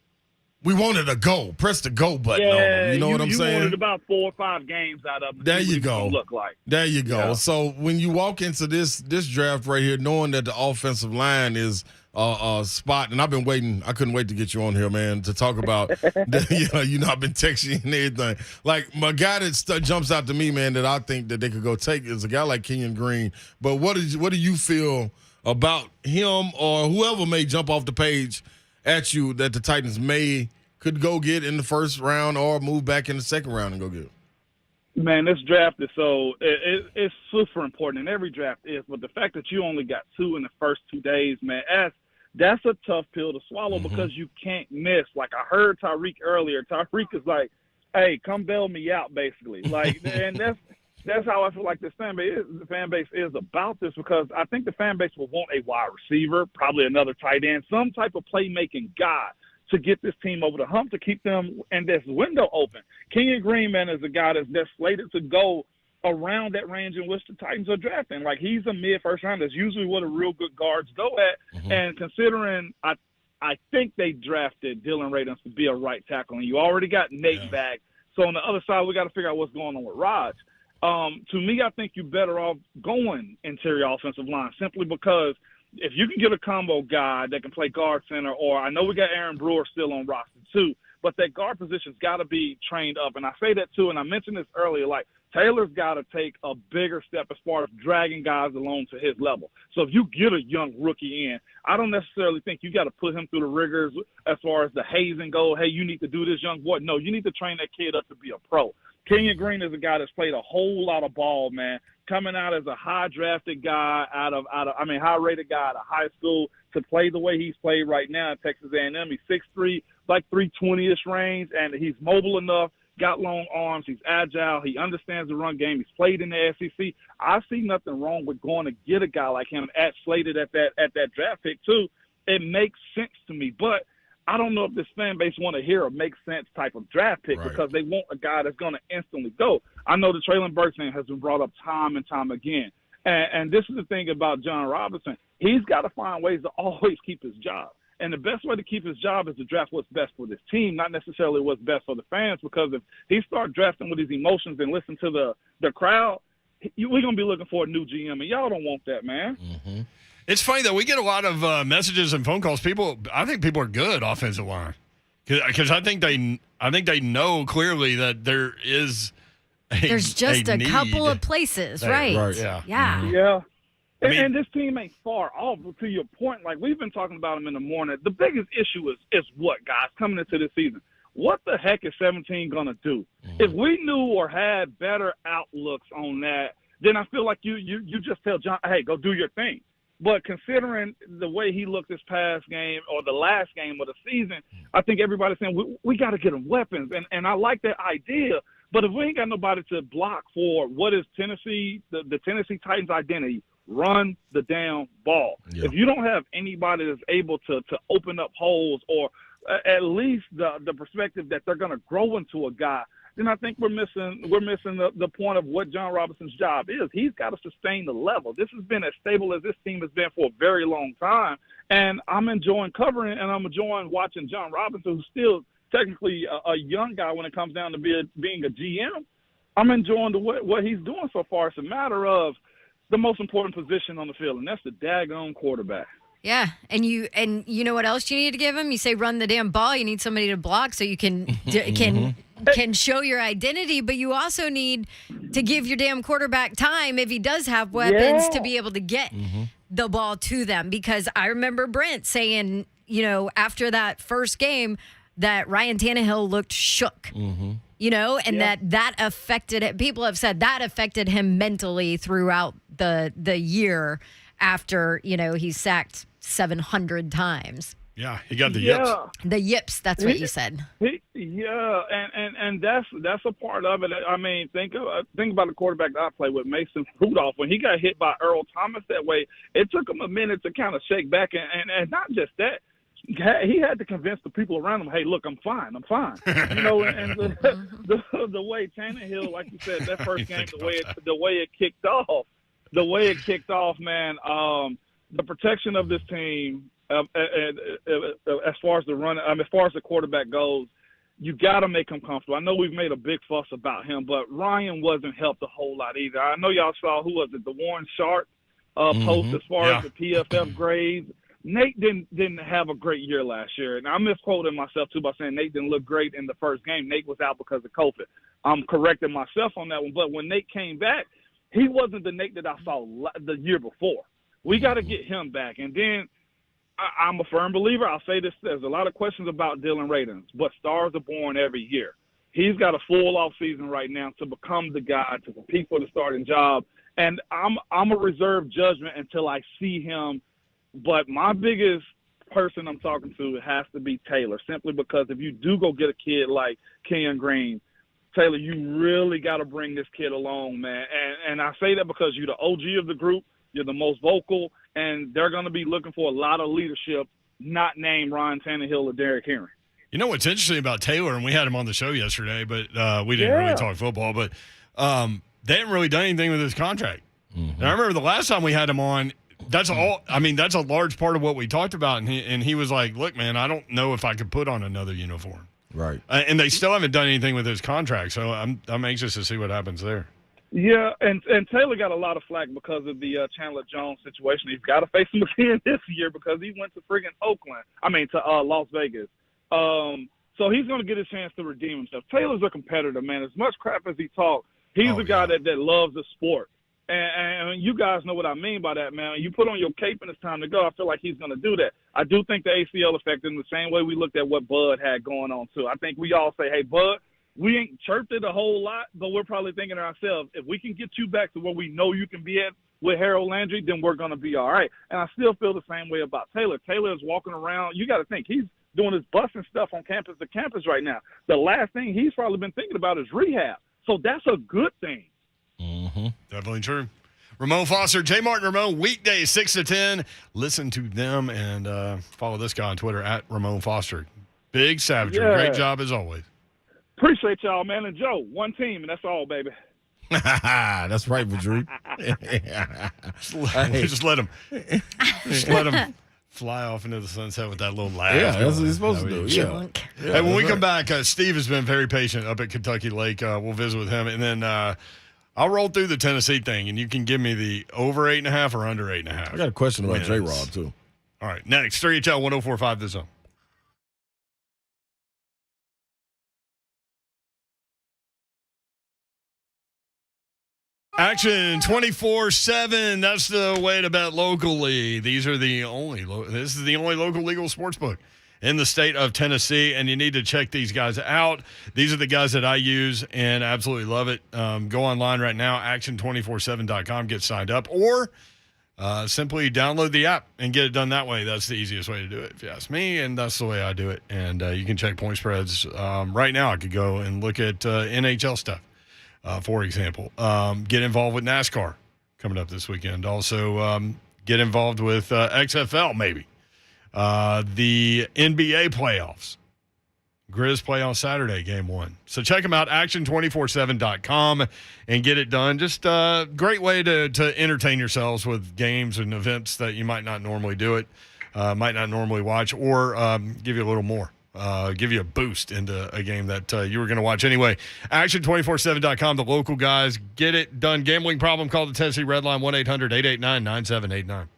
– we wanted to go, press the go button on them. You know what I'm saying? You wanted about 4 or 5 games out of them. There you go. Look like. There you go. Yeah. So when you walk into this draft right here, knowing that the offensive line is – spot, and I've been waiting. I couldn't wait to get you on here, man, to talk about. I've been texting you and everything. Like my guy that jumps out to me, man, that I think that they could go take is a guy like Kenyon Green. But what do you feel about him or whoever may jump off the page at you that the Titans could go get in the first round or move back in the second round and go get? Man, this draft is it's super important, and every draft is. But the fact that you only got 2 in the first 2 days, man, that's a tough pill to swallow because you can't miss. Like I heard Tyreek earlier. Tyreek is like, "Hey, come bail me out," basically. Like, and that's how I feel like the fan base is about this, because I think the fan base will want a wide receiver, probably another tight end, some type of playmaking guy to get this team over the hump, to keep them and this window open. Kenyon Green, man, is a guy that's slated to go around that range in which the Titans are drafting. Like, he's a mid-first round. That's usually what a real good guards go at. And considering I think they drafted Dylan Radins to be a right tackle, and you already got Nate back. So on the other side, we got to figure out what's going on with Raj. To me, I think you're better off going interior offensive line, simply because if you can get a combo guy that can play guard center, or I know we got Aaron Brewer still on roster too, but that guard position's got to be trained up. And I say that too, and I mentioned this earlier, like Taylor's got to take a bigger step as far as dragging guys along to his level. So if you get a young rookie in, I don't necessarily think you got to put him through the rigors as far as the hazing go. Hey, you need to do this, young boy. No, you need to train that kid up to be a pro. Kenyon Green is a guy that's played a whole lot of ball, man, coming out as a high-drafted guy high-rated guy out of high school to play the way he's played right now at Texas A&M. He's 6'3", like 320-ish range, and he's mobile enough, got long arms, he's agile, he understands the run game, he's played in the SEC. I see nothing wrong with going to get a guy like him slated at that draft pick too. It makes sense to me, but I don't know if this fan base want to hear a make sense type of draft pick, because they want a guy that's going to instantly go. I know the Treylon Burks thing has been brought up time and time again. And this is the thing about John Robinson. He's got to find ways to always keep his job. And the best way to keep his job is to draft what's best for this team, not necessarily what's best for the fans, because if he starts drafting with his emotions and listen to the crowd, we're going to be looking for a new GM, and y'all don't want that, man. Mm-hmm. It's funny, though. We get a lot of messages and phone calls. I think people are good offensive line, because I think they know clearly that there's just a couple of places, right? Yeah. Yeah. Mm-hmm. Yeah. And this team ain't far off. To your point, like we've been talking about them in the morning, the biggest issue is what, guys, coming into this season? What the heck is 17 going to do? Mm-hmm. If we knew or had better outlooks on that, then I feel like you just tell John, hey, go do your thing. But considering the way he looked this past game or the last game of the season, I think everybody's saying we got to get him weapons. And I like that idea. But if we ain't got nobody to block for what is Tennessee, the Tennessee Titans identity, run the damn ball. Yeah. If you don't have anybody that's able to open up holes, or at least the perspective that they're going to grow into a guy, then I think we're missing the point of what John Robinson's job is. He's got to sustain the level. This has been as stable as this team has been for a very long time, and I'm enjoying covering, and I'm enjoying watching John Robinson, who's still technically a young guy when it comes down to being a GM. I'm enjoying what he's doing so far. It's a matter of the most important position on the field, and that's the daggone quarterback. Yeah, and you know what else you need to give him? You say run the damn ball. You need somebody to block so you can show your identity, but you also need to give your damn quarterback time, if he does have weapons, to be able to get the ball to them. Because I remember Brent saying, after that first game, that Ryan Tannehill looked shook. And that affected it. People have said that affected him mentally throughout the year after, he sacked 700 times. Yeah, he got the yips. The yips, that's what you said. And that's a part of it. I mean, think about the quarterback that I played with, Mason Rudolph. When he got hit by Earl Thomas that way, it took him a minute to kind of shake back. And not just that, he had to convince the people around him, hey, look, I'm fine. And the way Tannehill, like you said, that first game, the way it kicked off, man, the protection of this team, as far as the run, as far as the quarterback goes, you got to make him comfortable. I know we've made a big fuss about him, but Ryan wasn't helped a whole lot either. I know y'all saw, who was it, the Warren Sharp post as far as the PFF grades. Nate didn't have a great year last year, and I'm misquoting myself too by saying Nate didn't look great in the first game. Nate was out because of COVID. I'm correcting myself on that one. But when Nate came back, he wasn't the Nate that I saw the year before. We got to get him back. And then I'm a firm believer. I'll say this. There's a lot of questions about Dylan Radins, but stars are born every year. He's got a full off season right now to become the guy to compete for the starting job. And I'm a reserve judgment until I see him. But my biggest person I'm talking to has to be Taylor, simply because if you do go get a kid like Kenyon Green, Taylor, you really got to bring this kid along, man. And I say that because you're the OG of the group, you're the most vocal, and they're going to be looking for a lot of leadership, not named Ryan Tannehill or Derrick Henry. You know what's interesting about Taylor, and we had him on the show yesterday, but we didn't really talk football, but they haven't really done anything with his contract. And I remember the last time we had him on, that's all. I mean, that's a large part of what we talked about, and he was like, "Look, man, I don't know if I could put on another uniform." Right. And they still haven't done anything with his contract, so I'm anxious to see what happens there. Yeah, and Taylor got a lot of flack because of the Chandler Jones situation. He's got to face him again this year because he went to Las Vegas. So he's going to get his chance to redeem himself. Taylor's a competitor, man. As much crap as he talks, he's a guy that loves the sport. And you guys know what I mean by that, man. You put on your cape and it's time to go. I feel like he's going to do that. I do think the ACL affected him the same way we looked at what Bud had going on, too. I think we all say, hey, Bud, we ain't chirped it a whole lot, but we're probably thinking to ourselves, if we can get you back to where we know you can be at with Harold Landry, then we're going to be all right. And I still feel the same way about Taylor. Taylor is walking around. You got to think, he's doing his busing stuff on campus to campus right now. The last thing he's probably been thinking about is rehab. So that's a good thing. Definitely true. Ramon Foster, J. Martin Ramon, weekdays 6 to 10. Listen to them and follow this guy on Twitter at Ramon Foster. Big savagery. Yeah. Great job as always. Appreciate y'all, man. And Joe, one team, and that's all, baby. That's right, Vadri. Just let him fly off into the sunset with that little laugh. Yeah, that's what he's supposed to do. Yeah. Hey, when we come back, Steve has been very patient up at Kentucky Lake. We'll visit with him, and then I'll roll through the Tennessee thing, and you can give me the over 8.5 or under 8.5. I got a question about J-Rob, too. All right, next, 3HL 104.5 The Zone. Action 24/7. That's the way to bet locally. This is the only local legal sports book in the state of Tennessee, and you need to check these guys out. These are the guys that I use and absolutely love it. Go online right now, action247.com, get signed up, or simply download the app and get it done that way. That's the easiest way to do it, if you ask me, and that's the way I do it. And you can check point spreads. Right now, I could go and look at NHL stuff. For example, get involved with NASCAR coming up this weekend. Also, get involved with XFL maybe. The NBA playoffs. Grizz play on Saturday, game 1. So check them out, action247.com, and get it done. Just a great way to entertain yourselves with games and events that you might not normally do it, might not normally watch, or give you a little more. Give you a boost into a game that you were going to watch anyway. Action247.com, the local guys. Get it done. Gambling problem, call the Tennessee Red Line, 1-800-889-9789.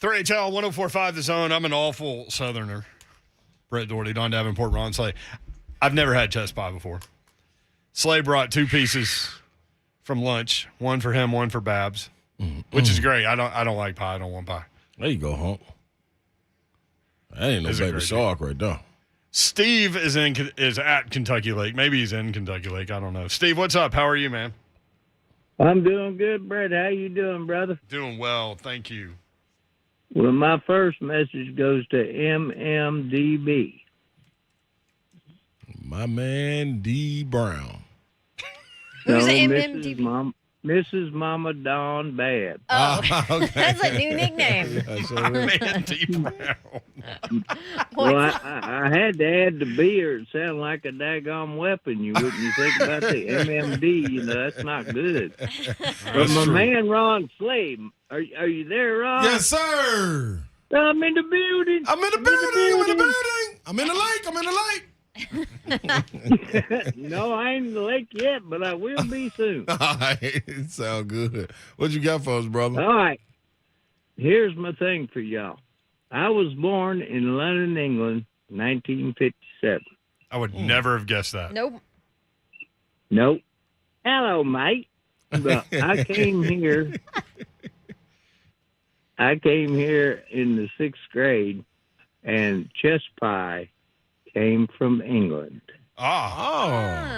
3HL 104.5 The Zone. I'm an awful Southerner. Brett Doherty, Don Davenport, Ron Slay. I've never had chest pie before. Slay brought 2 pieces from lunch, one for him, one for Babs, which is great. I don't like pie. I don't want pie. There you go, Hunk. That ain't no baby shark right there. Steve is at Kentucky Lake. Maybe he's in Kentucky Lake. I don't know. Steve, what's up? How are you, man? I'm doing good, Brett. How you doing, brother? Doing well. Thank you. Well, my first message goes to MMDB. My man, D. Brown. Who's So, MMDB? Mrs. Mama Dawn Bad. Oh, okay. that's a new nickname. My man, D. Brown. Well, I had to add the beer. It sounded like a daggone weapon. You think about the MMD, that's not good. But my man, Ron Slade, are you there, Ron? Yes, sir. I'm in the building. I'm in the building. I'm in the lake. I'm in the lake. No, I ain't in the lake yet, but I will be soon. All right. It sound good. What you got for us, brother? All right. Here's my thing for y'all. I was born in London, England, 1957. I would never have guessed that. Nope. Hello, mate. But I came here. In the 6th grade, and chess pie came from England. Oh.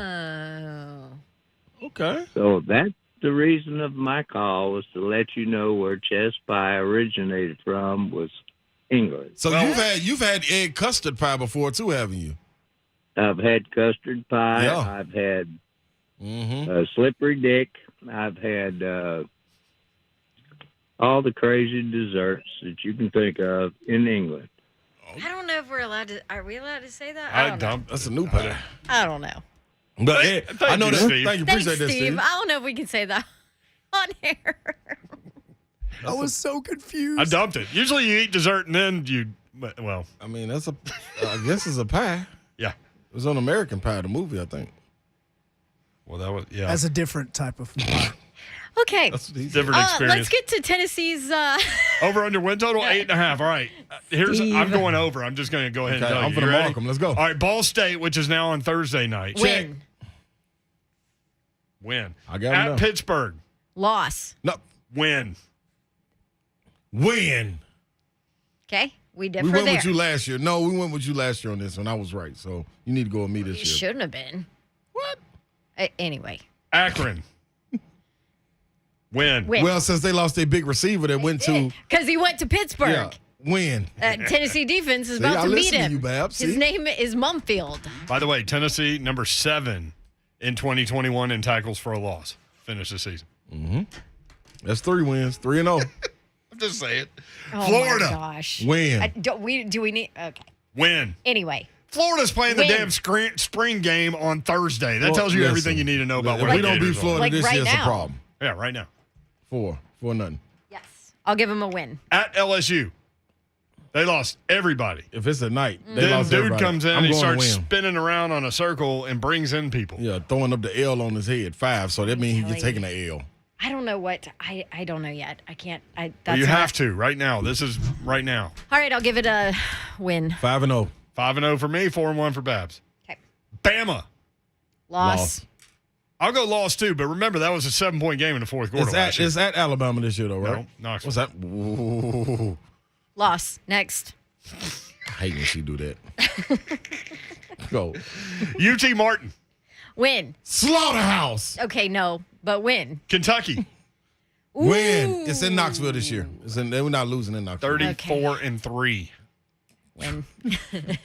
Okay. So that's the reason of my call, was to let you know where chess pie originated from, was England. So you've had egg custard pie before too, haven't you? I've had custard pie. Yeah. I've had slippery dick. I've had all the crazy desserts that you can think of in England. I don't know if we're allowed to. Are we allowed to say that? I don't know. That's a new pie. I don't know. But I know that. Steve. Thank you. Thanks, Appreciate that, Steve. I don't know if we can say that on air. I was so confused. I dumped it. Usually you eat dessert and then well. I mean, I guess it's a pie. Yeah. It was on American Pie, the movie, I think. Well, that was, yeah. That's a different type of pie. Okay. Different experience. Let's get to Tennessee's. Over under win total 8.5. All right. I'm going over. I'm just going to go ahead and tell I'm you. going to You ready? mark them. Let's go. All right. Ball State, which is now on Thursday night. Win. I got At Pittsburgh. Loss. No. Win. Okay. We differ We went there. with you last year. No, we went with you last year on this one. I was right. So you need to go with me this You year. shouldn't have been. What? Anyway. Akron. Win. Well, since they lost their big receiver that went to. Because he went to Pittsburgh. Yeah. Win. Tennessee defense is See, about I to meet listen to him. you, Babs. His See? name is Mumfield. By the way, Tennessee, number 7 in 2021 in tackles for a loss. Finish the season. Mm-hmm. That's 3 wins. 3-0. I'm just saying. Oh Florida. my gosh. Win. Do we need? Okay. Win. Anyway. Florida's playing the damn spring game on Thursday. That tells you everything you need to know about what we don't beat Florida this year, it's a problem. Yeah, right now. 4-0. Yes. I'll give him a win. At LSU, they lost everybody. If it's at night, they then lost dude everybody. comes in I'm and he going to starts win. spinning around on a circle and brings in people. Yeah, throwing up the L on his head, 5. So that means he gets taking the L. I don't know what. I don't know yet. I can't. Well, That's you not- have to right now. This is right now. All right. I'll give it a win. 5-0. 5-0 for me, 4-1 for Babs. Okay. Bama. Loss. I'll go loss too, but remember that was a 7-point game in the fourth quarter. It's at Alabama this year, though, right? No, Knoxville. What's that? Ooh. Loss. Next. I hate when she do that. Go. UT Martin. Win. Slaughterhouse. Okay. No, but win. Kentucky. Win. It's in Knoxville this year. We're not losing in Knoxville. 34-3. Win.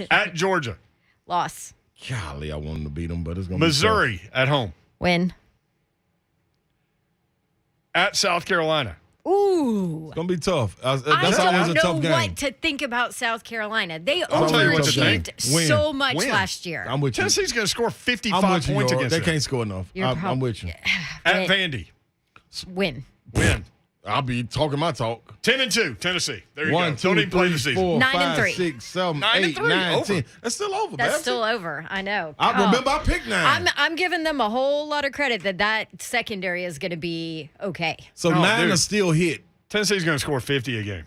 At Georgia. Loss. Golly, I wanted to beat them, but it's going to be Missouri at home. Win. At South Carolina. Ooh. It's going to be tough. That's I always don't a know tough game. what to think about South Carolina. They I'll tell you what to overachieved think. Win. so much Win. last year. I'm with you. Tennessee's going to score 55 I'm with you, points York. against They them. can't score enough. I'm with you. At Vandy. Win. Win. I'll be talking my talk. 10-2, Tennessee. There you 1, go. 2, Don't even play 3, the season. 4, 9 and 5, 3. 6, 7, 9 and 8, 3. 9, Over. 10. That's still over, That's Babs. still over. I know. I remember I picked 9. I'm giving them a whole lot of credit that secondary is going to be okay. So 9 dude. are still hit. Tennessee's going to score 50 a game.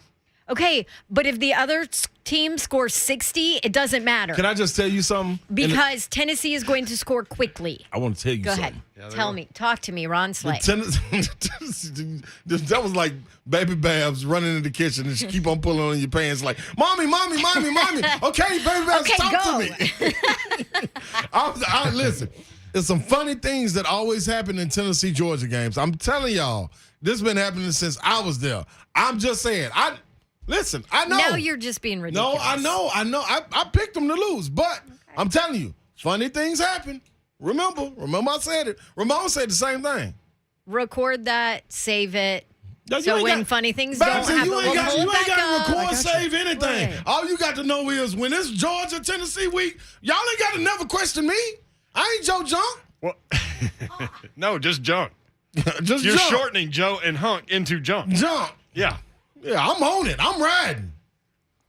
Okay, but if the other team scores 60, it doesn't matter. Can I just tell you something? Because Tennessee is going to score quickly. I want to tell you Go something. ahead. Tell me. Talk to me, Ron Slay. That was like baby Babs running in the kitchen and she keep on pulling on your pants like, Mommy. Okay, baby Babs, talk to me. Listen, there's some funny things that always happen in Tennessee, Georgia games. I'm telling y'all, this has been happening since I was there. I'm just saying. Listen, I know. Now you're just being ridiculous. No, I know. I picked them to lose, but I'm telling you, funny things happen. Remember I said it. Ramon said the same thing. Record that, save it. No, so when funny things don't happen, you ain't got to record, save anything. Right. All you got to know is when it's Georgia-Tennessee week, y'all ain't got to never question me. I ain't Joe Junk. Well, no, just Junk. You're You're shortening Joe and Hunk into Junk. Junk. Yeah. Yeah, I'm on it. I'm riding.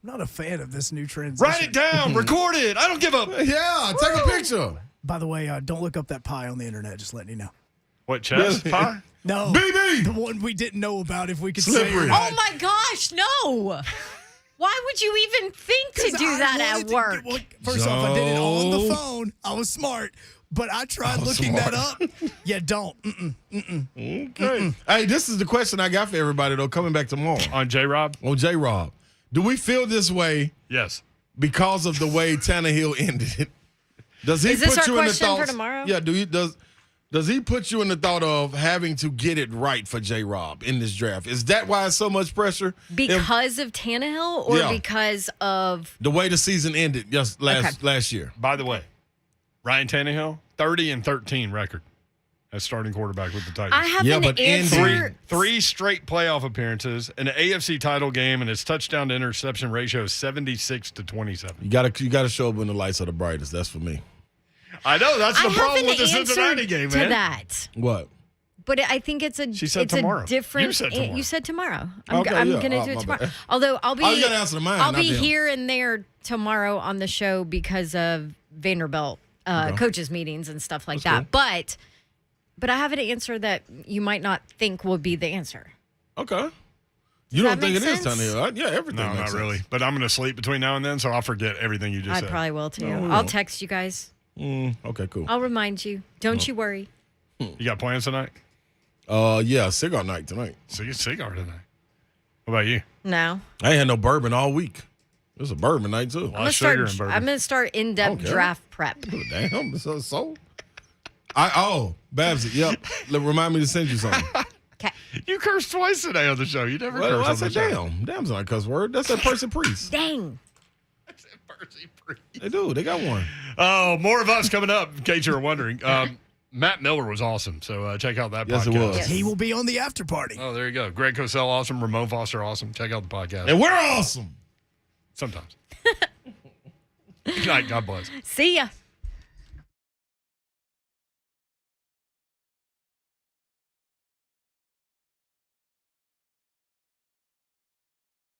I'm not a fan of this new transition. Write it down. Record it. I don't give a. Yeah, take a picture. By the way, don't look up that pie on the internet. Just letting you know. What, chest pie? No. BB! The one we didn't know about if we could Slippery. say it or Oh not. my gosh, no. Why would you even think to do that at work? First off, I did it on the phone. I was smart. But I tried looking that up. Yeah, don't. Okay. Hey, this is the question I got for everybody, though, coming back tomorrow. On J-Rob? On J-Rob. Do we feel this way Yes. because of the way Tannehill ended it? Does he Is this put our you in the question thoughts? for tomorrow? Yeah, does he put you in the thought of having to get it right for J-Rob in this draft? Is that why it's so much pressure? Because of Tannehill or Yeah. because of The way the season ended last year. By the way, Ryan Tannehill, 30-13 record as starting quarterback with the Titans. I have an answer. Three straight playoff appearances, an AFC title game, and his touchdown to interception ratio is 76-27. You gotta show up when the lights are the brightest. That's for me. I know that's the I have problem an with the answer Cincinnati game, to man. that. What? But I think it's a She said it's tomorrow. a different. You said tomorrow. You said tomorrow. Okay, I'm yeah. gonna Oh, do it my tomorrow. bad. Although I'll be Oh, you gotta answer mine, I'll not be them. here and there tomorrow on the show because of Vanderbilt coaches meetings and stuff like that. Cool. But I have an answer that you might not think will be the answer. Okay. You don't that think it make is sense? Tannehill? Yeah, everything. No, makes not sense. really. But I'm going to sleep between now and then, so I'll forget everything you just I said. probably will too. No, we I'll won't. text you guys. Okay, cool. I'll remind you. Don't you worry. You got plans tonight? Yeah, cigar night tonight. So you cigar tonight. What about you? No. I ain't had no bourbon all week. It was a bourbon night too. A lot of sugar in bourbon. I'm gonna start in-depth Okay. draft prep. Damn, so. Babs, yep. Remind me to send you something. Okay. You cursed twice today on the show. You never Well, curse I on said, the show. Damn's not a cuss word. That's a Percy Priest. Dang. They do. They got one. Oh, more of us coming up, in case you were wondering. Matt Miller was awesome, so check out that Yes, podcast. it was. Yes. He will be on the after party. Oh, there you go. Greg Cosell, awesome. Ramon Foster, awesome. Check out the podcast. And we're awesome. Sometimes. Good night. God bless. See ya.